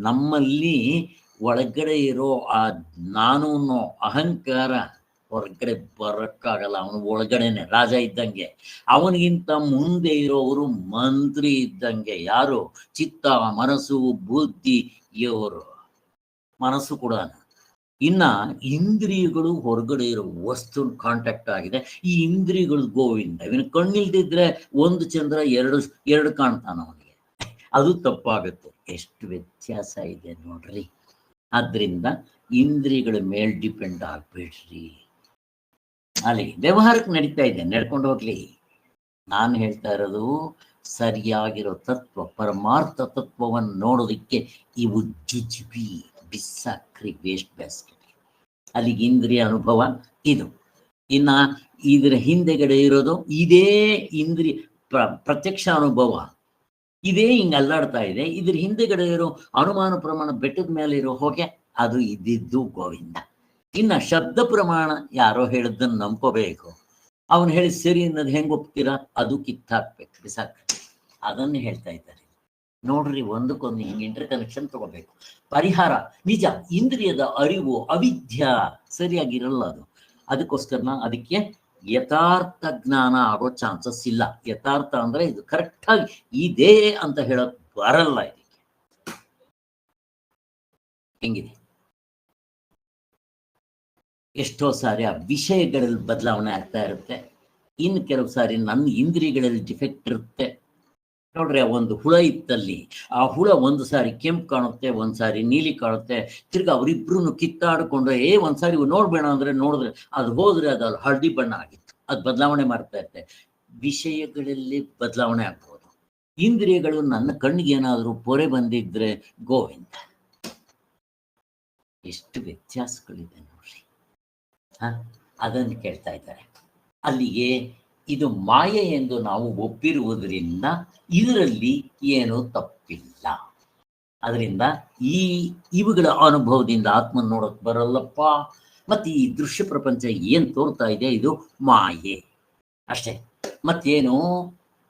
ನಮ್ಮಲ್ಲಿ ಒಳಗಡೆ ಇರೋ ಆ ನಾನು ಅನ್ನೋ ಅಹಂಕಾರ ಹೊರಗಡೆ ಬರಕ್ಕಾಗಲ್ಲ. ಅವನು ಒಳಗಡೆನೆ ರಾಜ ಇದ್ದಂಗೆ. ಅವನಿಗಿಂತ ಮುಂದೆ ಇರೋರು ಮಂತ್ರಿ ಇದ್ದಂಗೆ. ಯಾರು? ಚಿತ್ತ, ಮನಸ್ಸು, ಬುದ್ಧಿ. ಇವರು ಮನಸ್ಸು ಕೂಡ. ಇನ್ನ ಇಂದ್ರಿಯಗಳು ಹೊರಗಡೆ ಇರೋ ವಸ್ತು ಕಾಂಟ್ಯಾಕ್ಟ್ ಆಗಿದೆ. ಈ ಇಂದ್ರಿಯಗಳು ಗೋವಿಂದ. ಇವನು ಕಣ್ಣಿಲ್ದಿದ್ರೆ 1 ಚಂದ್ರ 2 ಕಾಣ್ತಾನ ಅವನಿಗೆ. ಅದು ತಪ್ಪಾಗುತ್ತೆ. ಎಷ್ಟು ವ್ಯತ್ಯಾಸ ಇದೆ ನೋಡ್ರಿ. ಆದ್ರಿಂದ ಇಂದ್ರಿಯಗಳ ಮೇಲ್ ಡಿಪೆಂಡ್ ಆಗ್ಬೇಡ್ರಿ. ಅಲ್ಲಿ ವ್ಯವಹಾರಕ್ಕೆ ನಡೀತಾ ಇದೆ, ನಡ್ಕೊಂಡು ಹೋಗ್ಲಿ. ನಾನು ಹೇಳ್ತಾ ಇರೋದು ಸರಿಯಾಗಿರೋ ತತ್ವ, ಪರಮಾರ್ಥ ತತ್ವವನ್ನು ನೋಡೋದಕ್ಕೆ ಇವು ಜುಜುಬಿ ಬಿಸಾಕ್ರಿ, ವೇಸ್ಟ್ ಬ್ಯಾಸ್ಕೆಟ್. ಅಲ್ಲಿಗೆ ಇಂದ್ರಿಯ ಅನುಭವ ಇದು. ಇನ್ನ ಇದರ ಹಿಂದೆಗಡೆ ಇರೋದು ಇದೇ ಇಂದ್ರಿಯ ಪ್ರತ್ಯಕ್ಷ ಅನುಭವ. ಇದೇ ಹಿಂಗ ಅಲ್ಲಾಡ್ತಾ ಇದೆ. ಇದ್ರ ಹಿಂದೆಗಡೆ ಇರೋ ಅನುಮಾನ ಪ್ರಮಾಣ, ಬೆಟ್ಟದ ಮೇಲೆ ಇರೋ ಹೊಗೆ, ಅದು ಇದ್ದಿದ್ದು ಗೋವಿಂದ. ಇನ್ನ ಶಬ್ದ ಪ್ರಮಾಣ ಯಾರೋ ಹೇಳಿದ್ದನ್ನು ನಂಬ್ಕೋಬೇಕು. ಅವನು ಹೇಳಿ ಸರಿ ಅನ್ನೋದು ಹೆಂಗ್ ಒಪ್ತೀರಾ? ಅದು ಕಿತ್ತಾಕ್ಬೇಕು, ಬಿಸಾಕ್ಬೇಕು. ಅದನ್ನು ಹೇಳ್ತಾ ಇದ್ದಾರೆ ನೋಡ್ರಿ. ಒಂದಕ್ಕೊಂದು ಹಿಂಗೆ ಇಂಟರ್ ಕನೆಕ್ಷನ್ ತಗೋಬೇಕು. ಪರಿಹಾರ ನಿಜ. ಇಂದ್ರಿಯದ ಅರಿವು ಅವಿದ್ಯಾ ಸರಿಯಾಗಿರಲ್ಲ ಅದು. ಅದಕ್ಕೋಸ್ಕರ ಅದಕ್ಕೆ ಯಥಾರ್ಥ ಜ್ಞಾನ ಆಗೋ ಚಾನ್ಸಸ್ ಇಲ್ಲ. ಯಥಾರ್ಥ ಅಂದ್ರೆ ಇದು ಕರೆಕ್ಟ್ ಆಗಿ ಇದೆ ಅಂತ ಹೇಳಕ್ ಬರಲ್ಲ. ಇದಕ್ಕೆ ಹೆಂಗಿದೆ? ಎಷ್ಟೋ ಸಾರಿ ಆ ವಿಷಯಗಳಲ್ಲಿ ಬದಲಾವಣೆ ಆಗ್ತಾ ಇರುತ್ತೆ. ಇನ್ನು ಕೆಲವು ಸಾರಿ ನನ್ನ ಇಂದ್ರಿಯಗಳಲ್ಲಿ ಡಿಫೆಕ್ಟ್ ಇರುತ್ತೆ. ನೋಡ್ರಿ, ಒಂದು ಹುಳ ಇತ್ತಲ್ಲಿ. ಆ ಹುಳ ಒಂದು ಸಾರಿ ಕೆಂಪು ಕಾಣುತ್ತೆ, ಒಂದ್ಸಾರಿ ನೀಲಿ ಕಾಣುತ್ತೆ. ತಿರ್ಗಿ ಅವರಿಬ್ರು ಕಿತ್ತಾಡ್ಕೊಂಡ್ರೆ ಒಂದ್ಸಾರಿ ನೋಡ್ಬೇಡ ಅಂದ್ರೆ ನೋಡಿದ್ರೆ ಅದು ಹೋದ್ರೆ ಅದು ಹಳದಿ ಬಣ್ಣ ಆಗಿತ್ತು. ಅದು ಬದಲಾವಣೆ ಮಾಡ್ತಾ ಇರುತ್ತೆ. ವಿಷಯಗಳಲ್ಲಿ ಬದಲಾವಣೆ ಆಗ್ಬೋದು. ಇಂದ್ರಿಯಗಳು ನನ್ನ ಕಣ್ಣಿಗೆ ಏನಾದರೂ ಪೊರೆ ಬಂದಿದ್ರೆ ಗೋವಿಂದ. ಎಷ್ಟು ವ್ಯತ್ಯಾಸಗಳಿದೆ ನೋಡ್ರಿ. ಅದನ್ನು ಕೇಳ್ತಾ ಇದ್ದಾರೆ. ಅಲ್ಲಿಗೆ ಇದು ಮಾಯೆ ಎಂದು ನಾವು ಒಪ್ಪಿರುವುದರಿಂದ ಇದರಲ್ಲಿ ಏನೂ ತಪ್ಪಿಲ್ಲ. ಅದರಿಂದ ಇವುಗಳ ಅನುಭವದಿಂದ ಆತ್ಮನ್ ನೋಡಕ್ ಬರಲ್ಲಪ್ಪ. ಮತ್ತೆ ಈ ದೃಶ್ಯ ಪ್ರಪಂಚ ಏನ್ ತೋರ್ತಾ ಇದೆ ಇದು ಮಾಯೆ ಅಷ್ಟೇ. ಮತ್ತೇನು?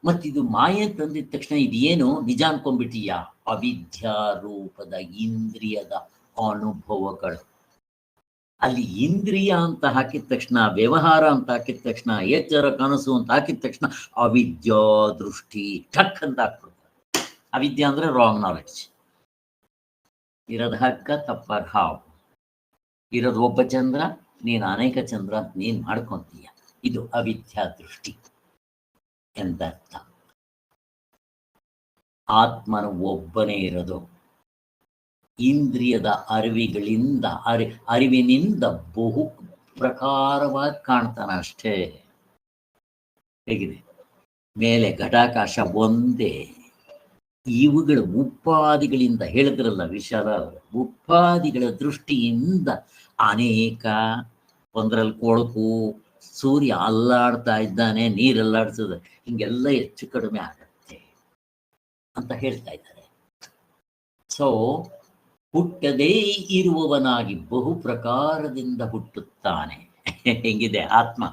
ಮತ್ತಿದು ಮಾಯೆ ಅಂತಂದಿದ ತಕ್ಷಣ ಇದೇನು ನಿಜ ಅನ್ಕೊಂಡ್ಬಿಟ್ಟಿಯಾ? ಅವಿದ್ಯಾರೂಪದ ಇಂದ್ರಿಯದ ಅನುಭವಗಳು. ಅಲ್ಲಿ ಇಂದ್ರಿಯ ಅಂತ ಹಾಕಿದ ತಕ್ಷಣ, ವ್ಯವಹಾರ ಅಂತ ಹಾಕಿದ ತಕ್ಷಣ, ಎಚ್ಚರ ಕನಸು ಅಂತ ಹಾಕಿದ ತಕ್ಷಣ ಅವಿದ್ಯಾ ದೃಷ್ಟಿ ಠಕ್ ಅಂತ ಹಾಕ್ಬಿಡ್ತಾರೆ. ಅವಿದ್ಯಾ ಅಂದ್ರೆ ರಾಂಗ್ ನಾಲೆಡ್ಜ್. ಇರೋದು ಹಕ್ಕ ತಪ್ಪಾಗ ಹಾವು, ಇರೋದು ಒಬ್ಬ ಚಂದ್ರ, ನೀನು ಅನೇಕ ಚಂದ್ರ ಅಂತ ನೀನು ಮಾಡ್ಕೊಂತೀಯ. ಇದು ಅವಿದ್ಯಾ ದೃಷ್ಟಿ ಎಂದರ್ಥ. ಆತ್ಮನ ಒಬ್ಬನೇ ಇರೋದು. ಇಂದ್ರಿಯದ ಅರಿವಿನಿಂದ ಬಹು ಪ್ರಕಾರವಾಗಿ ಕಾಣ್ತಾನ ಅಷ್ಟೇ. ಹೇಗಿದೆ? ಮೇಲೆ ಘಟಾಕಾಶ ಒಂದೇ. ಇವುಗಳ ಉಪಾದಿಗಳಿಂದ ಹೇಳಿದ್ರಲ್ಲ ವಿಶಾಲ, ಉಪಾದಿಗಳ ದೃಷ್ಟಿಯಿಂದ ಅನೇಕ, ಒಂದರಲ್ಲಿ ಕೊಳಕು, ಸೂರ್ಯ ಅಲ್ಲಾಡ್ತಾ ಇದ್ದಾನೆ, ನೀರಲ್ಲಾಡ್ತದೆ, ಹಿಂಗೆಲ್ಲ ಹೆಚ್ಚು ಕಡಿಮೆ ಆಗತ್ತೆ ಅಂತ ಹೇಳ್ತಾ ಇದ್ದಾರೆ. ಸೊ ಹುಟ್ಟದೇ ಇರುವವನಾಗಿ ಬಹು ಪ್ರಕಾರದಿಂದ ಹುಟ್ಟುತ್ತಾನೆ. ಹೆಂಗಿದೆ ಆತ್ಮ?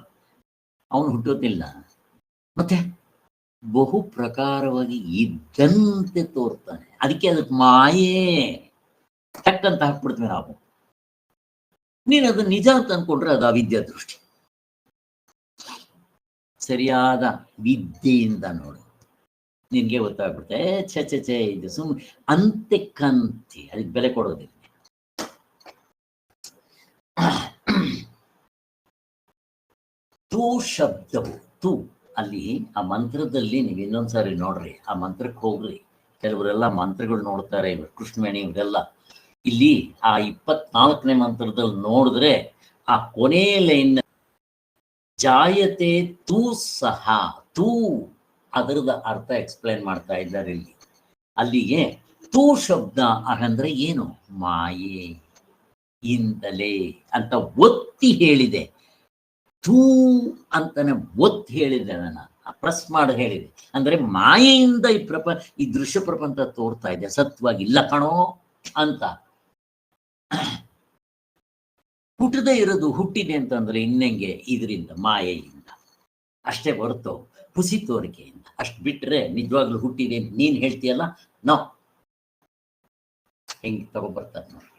ಅವನು ಹುಟ್ಟುತ್ತಿಲ್ಲ, ಮತ್ತೆ ಬಹು ಪ್ರಕಾರವಾಗಿ ಇದ್ದಂತೆ ತೋರ್ತಾನೆ. ಅದಕ್ಕೆ ಅದಕ್ಕೆ ಮಾಯೇ ಟಕ್ಕಂತ ಹಾಕ್ಬಿಡ್ತೀವಿ ನಾವು. ನೀನು ಅದು ನಿಜ ಅಂತ ಅನ್ಕೊಂಡ್ರೆ ಅದು ಅವಿದ್ಯಾ ದೃಷ್ಟಿ. ಸರಿಯಾದ ವಿದ್ಯೆಯಿಂದ ನೋಡು, ನಿನ್ಗೆ ಗೊತ್ತಾಗ್ಬಿಡುತ್ತೆ. ಛೆ ಇದು ಅಂತೆ ಕಂತಿ, ಅದಕ್ಕೆ ಬೆಲೆ ಕೊಡೋದಿಲ್ಲ. ತೂ ಶಬ್ದವು, ತೂ ಅಲ್ಲಿ ಆ ಮಂತ್ರದಲ್ಲಿ ನೀವು ಇನ್ನೊಂದ್ಸಾರಿ ನೋಡ್ರಿ, ಆ ಮಂತ್ರಕ್ಕೆ ಹೋಗ್ರಿ. ಕೆಲವರೆಲ್ಲ ಮಂತ್ರಗಳು ನೋಡ್ತಾರೆ, ಇವರು ಕೃಷ್ಣವೇಣಿ ಇವರೆಲ್ಲ. ಇಲ್ಲಿ ಆ 24ನೇ ಮಂತ್ರದಲ್ಲಿ ನೋಡಿದ್ರೆ ಆ ಕೊನೆ ಲೈನ್ ಜಾಯತೆ ತೂ ಸಹ, ತೂ ಅದರದ ಅರ್ಥ ಎಕ್ಸ್ಪ್ಲೈನ್ ಮಾಡ್ತಾ ಇದ್ದಾರೆ ಇಲ್ಲಿ. ಅಲ್ಲಿಗೆ ತೂ ಶಬ್ದ ಅಂದ್ರೆ ಏನು? ಮಾಯೆ ಇಂದಲೇ ಅಂತ ಒತ್ತಿ ಹೇಳಿದೆ. ತೂ ಅಂತಾನೆ ಒತ್ತಿ ಹೇಳಿದೆ, ನನ್ನ ಪ್ರೆಸ್ ಮಾಡಿ ಹೇಳಿದೆ. ಅಂದ್ರೆ ಮಾಯೆಯಿಂದ ಈ ದೃಶ್ಯ ಪ್ರಪಂಚ ತೋರ್ತಾ ಇದೆ, ಸತ್ವಾಗಿಲ್ಲ ಕಣೋ ಅಂತ. ಹುಟ್ಟದೇ ಇರೋದು ಹುಟ್ಟಿದೆ ಅಂತಂದ್ರೆ ಇನ್ನೆಂಗೆ? ಇದರಿಂದ, ಮಾಯೆಯಿಂದ ಅಷ್ಟೇ ಹೊರತು ಹುಸಿ ತೋರಿಕೆಯಿಂದ. ಅಷ್ಟು ಬಿಟ್ರೆ ನಿಜವಾಗ್ಲೂ ಹುಟ್ಟಿದೆ ಅಂತ ನೀನ್ ಹೇಳ್ತೀಯಲ್ಲ, ನೋ, ಹೆಂಗೆ ತಗೊಬರ್ತಾರೆ ನೋಡಿ.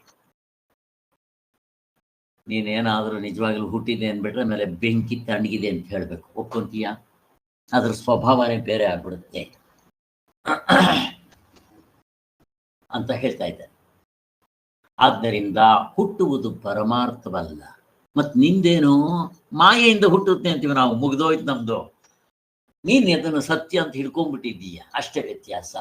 ನೀನೇನಾದ್ರೂ ನಿಜವಾಗ್ಲೂ ಹುಟ್ಟಿದೆ ಅಂದ್ಬಿಟ್ರೆ ಮೇಲೆ ಬೆಂಕಿ ತಣ್ಣಗಿದೆ ಅಂತ ಹೇಳ್ಬೇಕು, ಒಪ್ಕೊಂತೀಯ? ಅದ್ರ ಸ್ವಭಾವನೇ ಬೇರೆ ಆಗ್ಬಿಡುತ್ತೆ ಅಂತ ಹೇಳ್ತಾ ಇದ್ದಾರೆ. ಆದ್ದರಿಂದ ಹುಟ್ಟುವುದು ಪರಮಾರ್ಥವಲ್ಲ. ಮತ್ ನಿಂದೇನು? ಮಾಯೆಯಿಂದ ಹುಟ್ಟುತ್ತೆ ಅಂತೀವಿ ನಾವು, ಮುಗ್ದೋಯ್ತು ನಮ್ದು. ನೀನ್ ಅದನ್ನು ಸತ್ಯ ಅಂತ ಹಿಡ್ಕೊಂಡ್ಬಿಟ್ಟಿದ್ದೀಯ, ಅಷ್ಟೇ ವ್ಯತ್ಯಾಸ.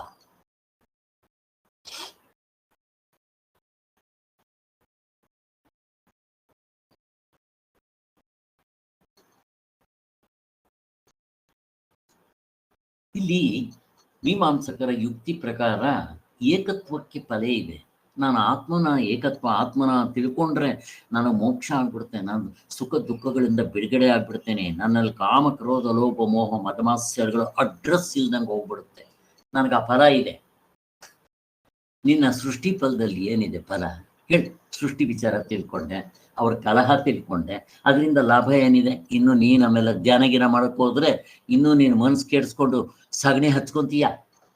ಇಲ್ಲಿ ಮೀಮಾಂಸಕರ ಯುಕ್ತಿ ಪ್ರಕಾರ ಏಕತ್ವಕ್ಕೆ ಫಲ ಇದೆ. ನಾನು ಆತ್ಮನ ತಿಳ್ಕೊಂಡ್ರೆ ನಾನು ಮೋಕ್ಷ ಆಗ್ಬಿಡ್ತೇನೆ, ನಾನು ಸುಖ ದುಃಖಗಳಿಂದ ಬಿಡುಗಡೆ ಆಗ್ಬಿಡ್ತೇನೆ, ನನ್ನಲ್ಲಿ ಕಾಮ ಕ್ರೋಧ ಲೋಭ ಮೋಹ ಮದಮಾತ್ಸರ್ಯಗಳು ಅಡ್ರೆಸ್ ಇಲ್ದಂಗೆ ಹೋಗ್ಬಿಡುತ್ತೆ, ನನಗೆ ಆ ಫಲ ಇದೆ. ನಿನ್ನ ಸೃಷ್ಟಿ ಫಲದಲ್ಲಿ ಏನಿದೆ ಫಲ ಹೇಳಿ? ಸೃಷ್ಟಿ ವಿಚಾರ ತಿಳ್ಕೊಂಡೆ, ಅವ್ರ ಕಲಹ ತಿಳ್ಕೊಂಡೆ, ಅದರಿಂದ ಲಾಭ ಏನಿದೆ? ಇನ್ನು ನೀನು ಆಮೇಲೆ ಧ್ಯಾನಗಿನ ಮಾಡಕ್ ಹೋದ್ರೆ ಇನ್ನೂ ನೀನು ಮನಸ್ಸು ಕೇಳಿಸ್ಕೊಂಡು ಸಗಣಿ ಹಚ್ಕೊಂತೀಯ,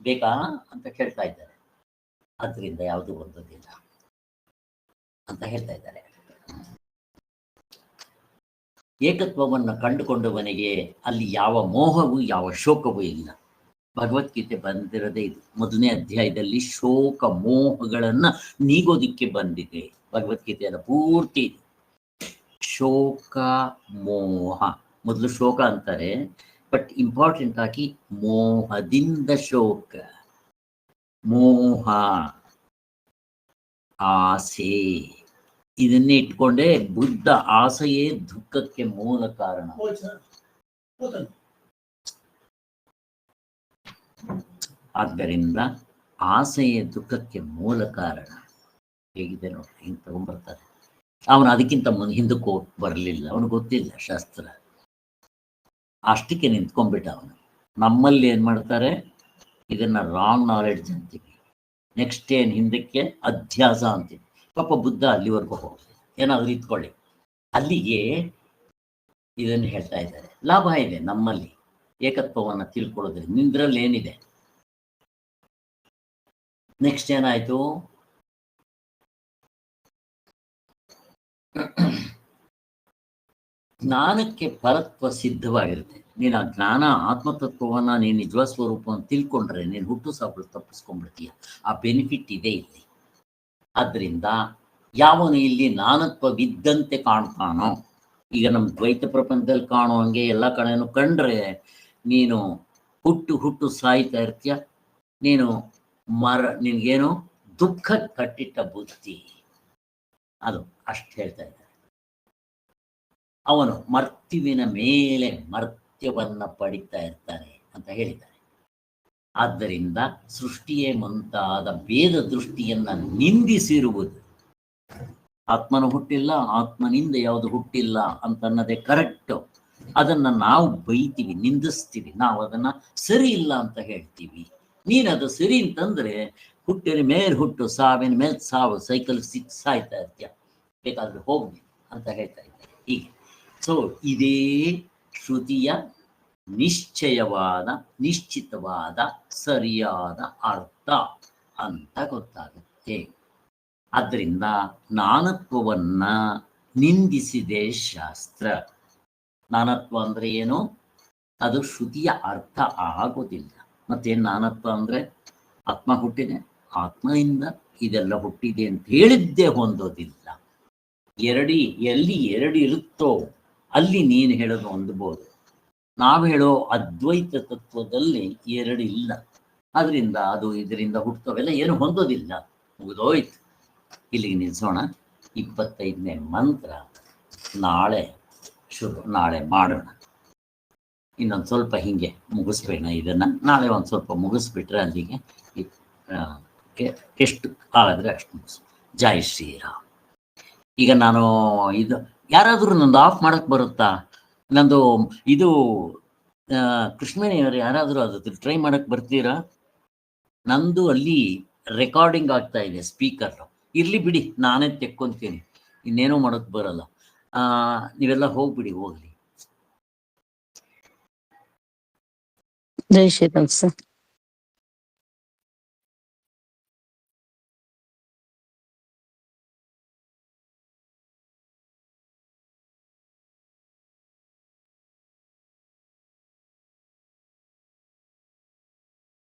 ಬೇಕಾ ಅಂತ ಕೇಳ್ತಾ ಇದ್ದಾರೆ. ಅದರಿಂದ ಯಾವುದು ಹೊಂದೋದಿಲ್ಲ ಅಂತ ಹೇಳ್ತಾ ಇದ್ದಾರೆ. ಏಕತ್ವವನ್ನು ಕಂಡುಕೊಂಡವನಿಗೆ ಅಲ್ಲಿ ಯಾವ ಮೋಹವೂ ಯಾವ ಶೋಕವೂ ಇಲ್ಲ. ಭಗವದ್ಗೀತೆ ಬಂದಿರೋದೇ ಇದು. 1ನೇ ಅಧ್ಯಾಯದಲ್ಲಿ ಶೋಕ ಮೋಹಗಳನ್ನ ನೀಗೋದಿಕ್ಕೆ ಬಂದಿದೆ ಭಗವದ್ಗೀತೆಯ ಪೂರ್ತಿ. ಶೋಕ ಮೋಹ, ಮೊದಲು ಶೋಕ ಅಂತಾರೆ, ಬಟ್ ಇಂಪಾರ್ಟೆಂಟ್ ಆಗಿ ಮೋಹದಿಂದ ಶೋಕ, ಮೋಹ, ಆಸೆ, ಇದನ್ನೇ ಇಟ್ಕೊಂಡೆ ಬುದ್ಧ ಆಸೆಯೇ ದುಃಖಕ್ಕೆ ಮೂಲ ಕಾರಣ. ಆದ್ದರಿಂದ ಆಸೆಯೇ ದುಃಖಕ್ಕೆ ಮೂಲ ಕಾರಣ. ಹೇಗಿದೆ ನೋಡಿ, ಹಿಂಗೆ ತಗೊಂಡ್ಬರ್ತಾರೆ. ಅವನು ಅದಕ್ಕಿಂತ ಹಿಂದಕ್ಕೆ ಹೋಗಿ ಬರಲಿಲ್ಲ, ಅವನಿಗೆ ಗೊತ್ತಿಲ್ಲ ಶಾಸ್ತ್ರ, ಅಷ್ಟಕ್ಕೆ ನಿಂತ್ಕೊಂಡ್ಬಿಟ್ಟ ಅವನು. ನಮ್ಮಲ್ಲಿ ಏನು ಮಾಡ್ತಾರೆ, ಇದನ್ನ ರಾಂಗ್ ನಾಲೆಡ್ಜ್ ಅಂತೀವಿ. ನೆಕ್ಸ್ಟ್ ಏನು ಹಿಂದಕ್ಕೆ ಅಧ್ಯಾಸ ಅಂತೀವಿ. ಪಾಪ ಬುದ್ಧ ಅಲ್ಲಿವರೆಗೂ ಹೋಗಿ ಏನಾದರೂ ಇತ್ಕೊಳ್ಳಿ, ಅಲ್ಲಿಗೆ ಇದನ್ನು ಹೇಳ್ತಾ ಇದ್ದಾರೆ. ಲಾಭ ಇದೆ ನಮ್ಮಲ್ಲಿ ಏಕತ್ವವನ್ನು ತಿಳ್ಕೊಳ್ಳೋದ್ರಿಂದ. ನಿಂದ್ರಲ್ಲಿ ಏನಿದೆ. ನೆಕ್ಸ್ಟ್ ಏನಾಯ್ತು, ಜ್ಞಾನಕ್ಕೆ ಪರತ್ವ ಸಿದ್ಧವಾಗಿರುತ್ತೆ. ನೀನು ಆ ಜ್ಞಾನ ಆತ್ಮತತ್ವವನ್ನು ನೀನು ನಿಜ ಸ್ವರೂಪವನ್ನು ತಿಳ್ಕೊಂಡ್ರೆ ನೀನು ಹುಟ್ಟು ಸಾವು ತಪ್ಪಿಸ್ಕೊಂಡ್ಬಿಡ್ತೀಯ. ಆ ಬೆನಿಫಿಟ್ ಇದೆ ಇಲ್ಲಿ. ಆದ್ದರಿಂದ ಯಾವನು ಇಲ್ಲಿ ನಾನತ್ವವಿದ್ದಂತೆ ಕಾಣ್ತಾನೋ, ಈಗ ನಮ್ಮ ದ್ವೈತ ಪ್ರಪಂಚದಲ್ಲಿ ಕಾಣೋ ಹಂಗೆ ಎಲ್ಲ ಕಡೆನೂ ಕಂಡ್ರೆ ನೀನು ಹುಟ್ಟು ಸಾಯ್ತಾ ಇರ್ತೀಯ. ನೀನು ನಿನಗೇನು ದುಃಖ ಕಟ್ಟಿಟ್ಟ ಬುದ್ಧಿ, ಅದು ಅಷ್ಟು ಹೇಳ್ತಾ ಇದ್ದಾರೆ. ಅವನು ಮರ್ತ್ಯುವಿನ ಮೇಲೆ ಮರ್ತ್ಯವನ್ನ ಪಡಿತಾ ಇರ್ತಾನೆ ಅಂತ ಹೇಳಿದ್ದಾರೆ. ಆದ್ದರಿಂದ ಸೃಷ್ಟಿಯೇ ಮುಂತಾದ ಭೇದ ದೃಷ್ಟಿಯನ್ನ ನಿಂದಿಸಿರುವುದು. ಆತ್ಮನ ಹುಟ್ಟಿಲ್ಲ, ಆತ್ಮನಿಂದ ಯಾವುದು ಹುಟ್ಟಿಲ್ಲ ಅಂತನ್ನೋದೇ ಕರೆಕ್ಟು. ಅದನ್ನ ನಾವು ಬೈತೀವಿ, ನಿಂದಿಸ್ತೀವಿ, ನಾವು ಅದನ್ನ ಸರಿ ಇಲ್ಲ ಅಂತ ಹೇಳ್ತೀವಿ. ನೀನದು ಸರಿ ಅಂತಂದ್ರೆ ಹುಟ್ಟಿನ ಮೇಲೆ ಹುಟ್ಟು, ಸಾವಿನ ಮೇಲೆ ಸಾವು, ಸೈಕಲ್ ಸಾಯ್ತಾ ಇರ್ತೀಯ, ಬೇಕಾದ್ರೆ ಹೋಗಿ ಅಂತ ಹೇಳ್ತಾ ಇದ್ದಾರೆ. ಹೀಗೆ ಸೊ ಇದೇ ಶ್ರುತಿಯ ನಿಶ್ಚಿತವಾದ ಸರಿಯಾದ ಅರ್ಥ ಅಂತ ಗೊತ್ತಾಗುತ್ತೆ. ಆದ್ದರಿಂದ ನಾನತ್ವವನ್ನ ನಿಂದಿಸಿದೆ ಶಾಸ್ತ್ರ. ನಾನತ್ವ ಅಂದ್ರೆ ಏನು, ಅದು ಶ್ರುತಿಯ ಅರ್ಥ ಆಗೋದಿಲ್ಲ. ಮತ್ತೇನು ನಾನತ್ವ ಅಂದ್ರೆ, ಆತ್ಮ ಹುಟ್ಟಿದೆ, ಆತ್ಮನಿಂದ ಇದೆಲ್ಲ ಹುಟ್ಟಿದೆ ಅಂತ ಹೇಳಿದ್ದೇ ಹೊಂದೋದಿಲ್ಲ. ಎಲ್ಲಿ ಎರಡು ಇರುತ್ತೋ ಅಲ್ಲಿ ನೀನು ಹೇಳೋದು ಹೊಂದಬಹುದು. ನಾವು ಹೇಳೋ ಅದ್ವೈತ ತತ್ವದಲ್ಲಿ ಎರಡು ಇಲ್ಲ. ಅದರಿಂದ ಅದು ಇದರಿಂದ ಹುಟ್ಟೋವೆಲ್ಲ ಏನು ಹೊಂದೋದಿಲ್ಲ. ಮುಗಿದೋಯ್ತು. ಇಲ್ಲಿಗೆ ನಿಲ್ಲಿಸೋಣ. 25ನೇ ಮಂತ್ರ ನಾಳೆ ಮಾಡೋಣ. ಇನ್ನೊಂದು ಸ್ವಲ್ಪ ಹಿಂಗೆ ಮುಗಿಸ್ಬೇಡ ಇದನ್ನು. ನಾಳೆ ಒಂದು ಸ್ವಲ್ಪ ಮುಗಿಸ್ಬಿಟ್ರೆ ಅಲ್ಲಿಗೆ ಎಷ್ಟು ಆದರೆ ಅಷ್ಟು ಮುಗಿಸ್. ಜೈ ಶ್ರೀರಾಮ್. ಈಗ ನಾನು ಇದು ಯಾರಾದರೂ ನಂದು ಆಫ್ ಮಾಡಕ್ಕೆ ಬರುತ್ತಾ? ನಂದು ಇದು ಕೃಷ್ಣವೇಣಿಯವರು ಯಾರಾದರೂ ಅದು ಟ್ರೈ ಮಾಡಕ್ಕೆ ಬರ್ತೀರಾ? ನಂದು ಅಲ್ಲಿ ರೆಕಾರ್ಡಿಂಗ್ ಆಗ್ತಾ ಇದೆ ಸ್ಪೀಕರ್. ಇರಲಿ ಬಿಡಿ, ನಾನೇ ತೆಕ್ಕೊಂತೀನಿ, ಇನ್ನೇನೋ ಮಾಡೋಕ್ಕೆ ಬರಲ್ಲ. ನೀವೆಲ್ಲ ಹೋಗ್ಬಿಡಿ, ಹೋಗ್ಲಿ. ಜೈ ಶ್ರೀರಾಮ್ ಸರ್.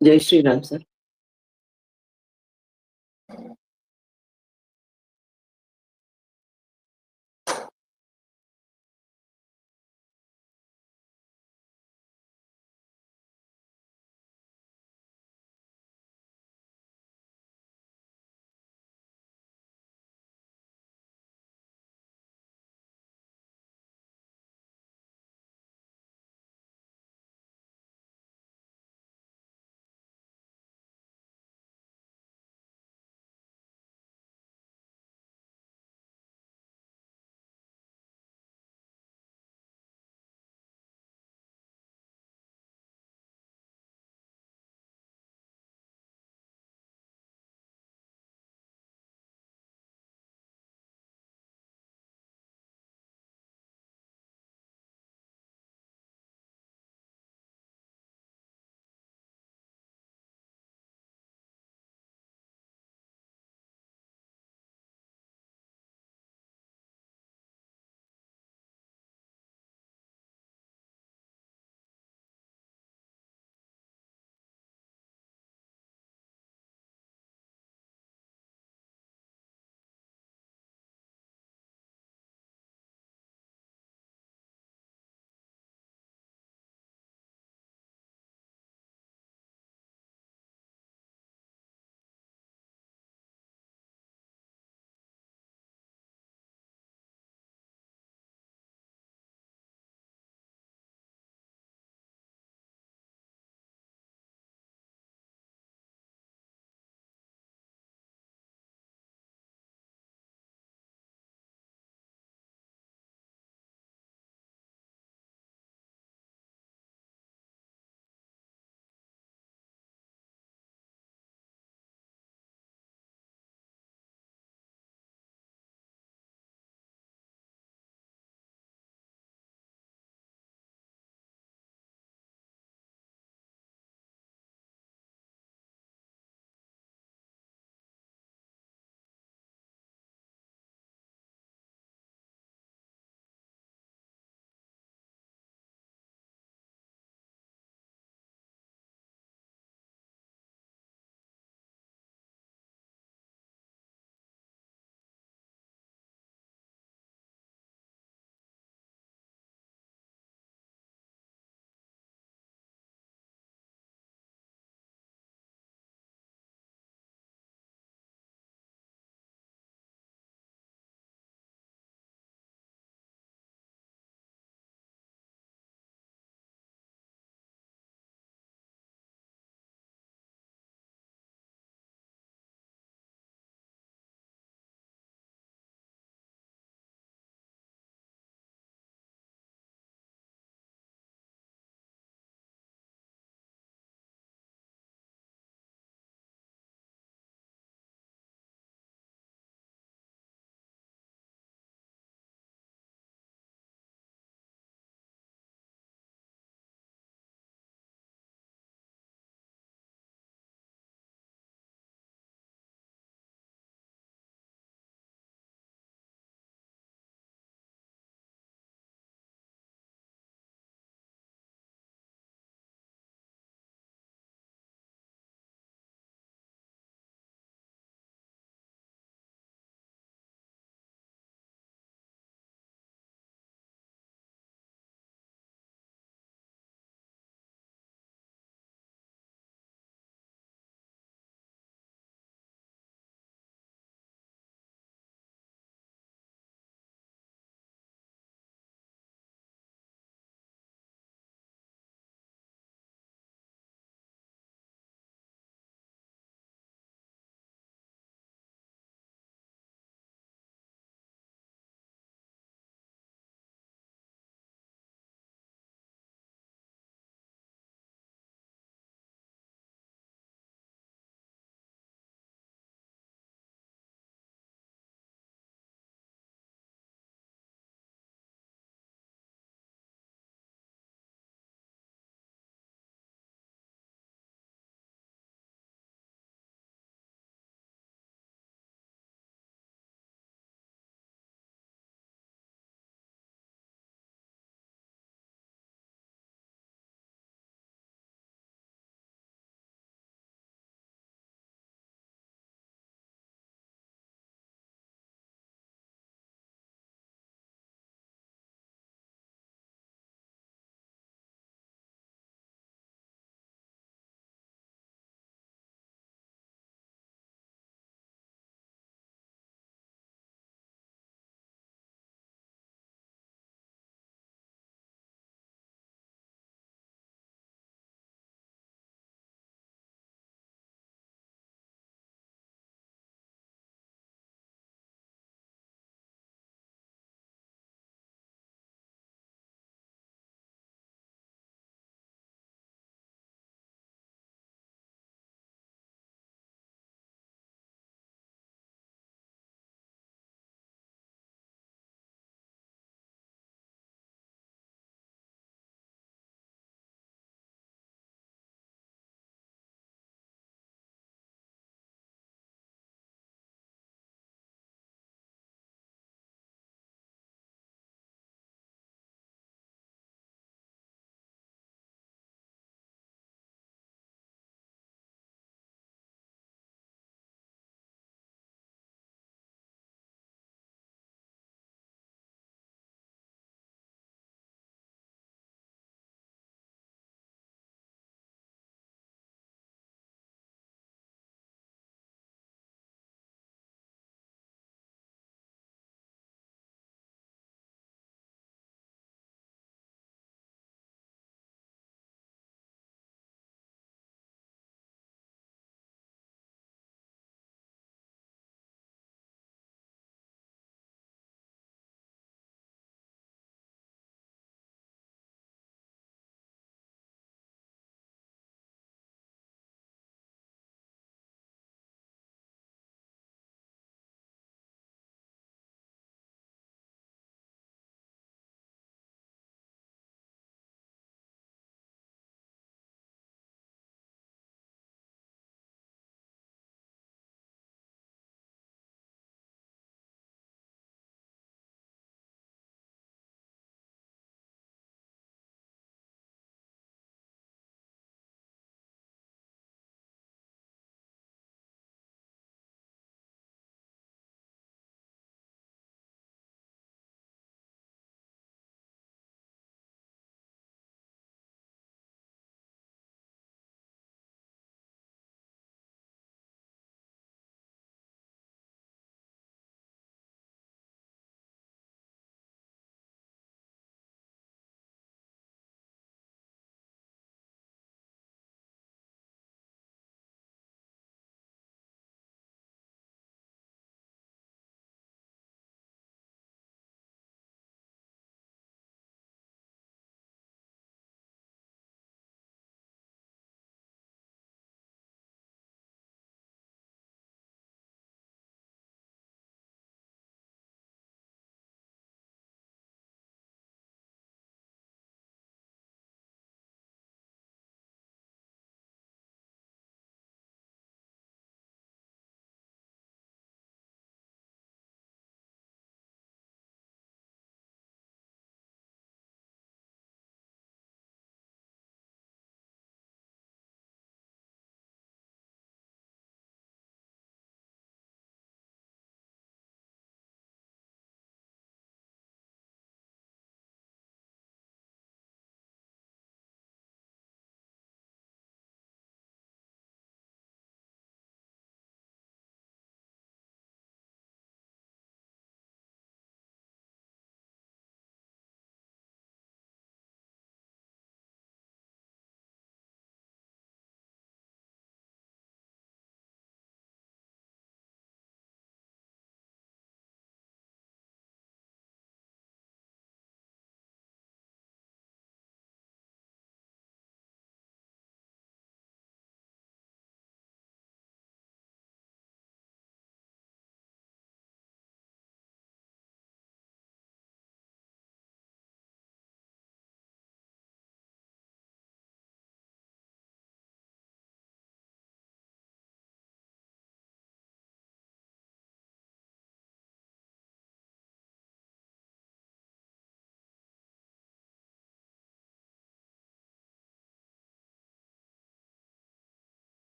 ಜೈ ಶ್ರೀರಾಮ್ ಸರ್.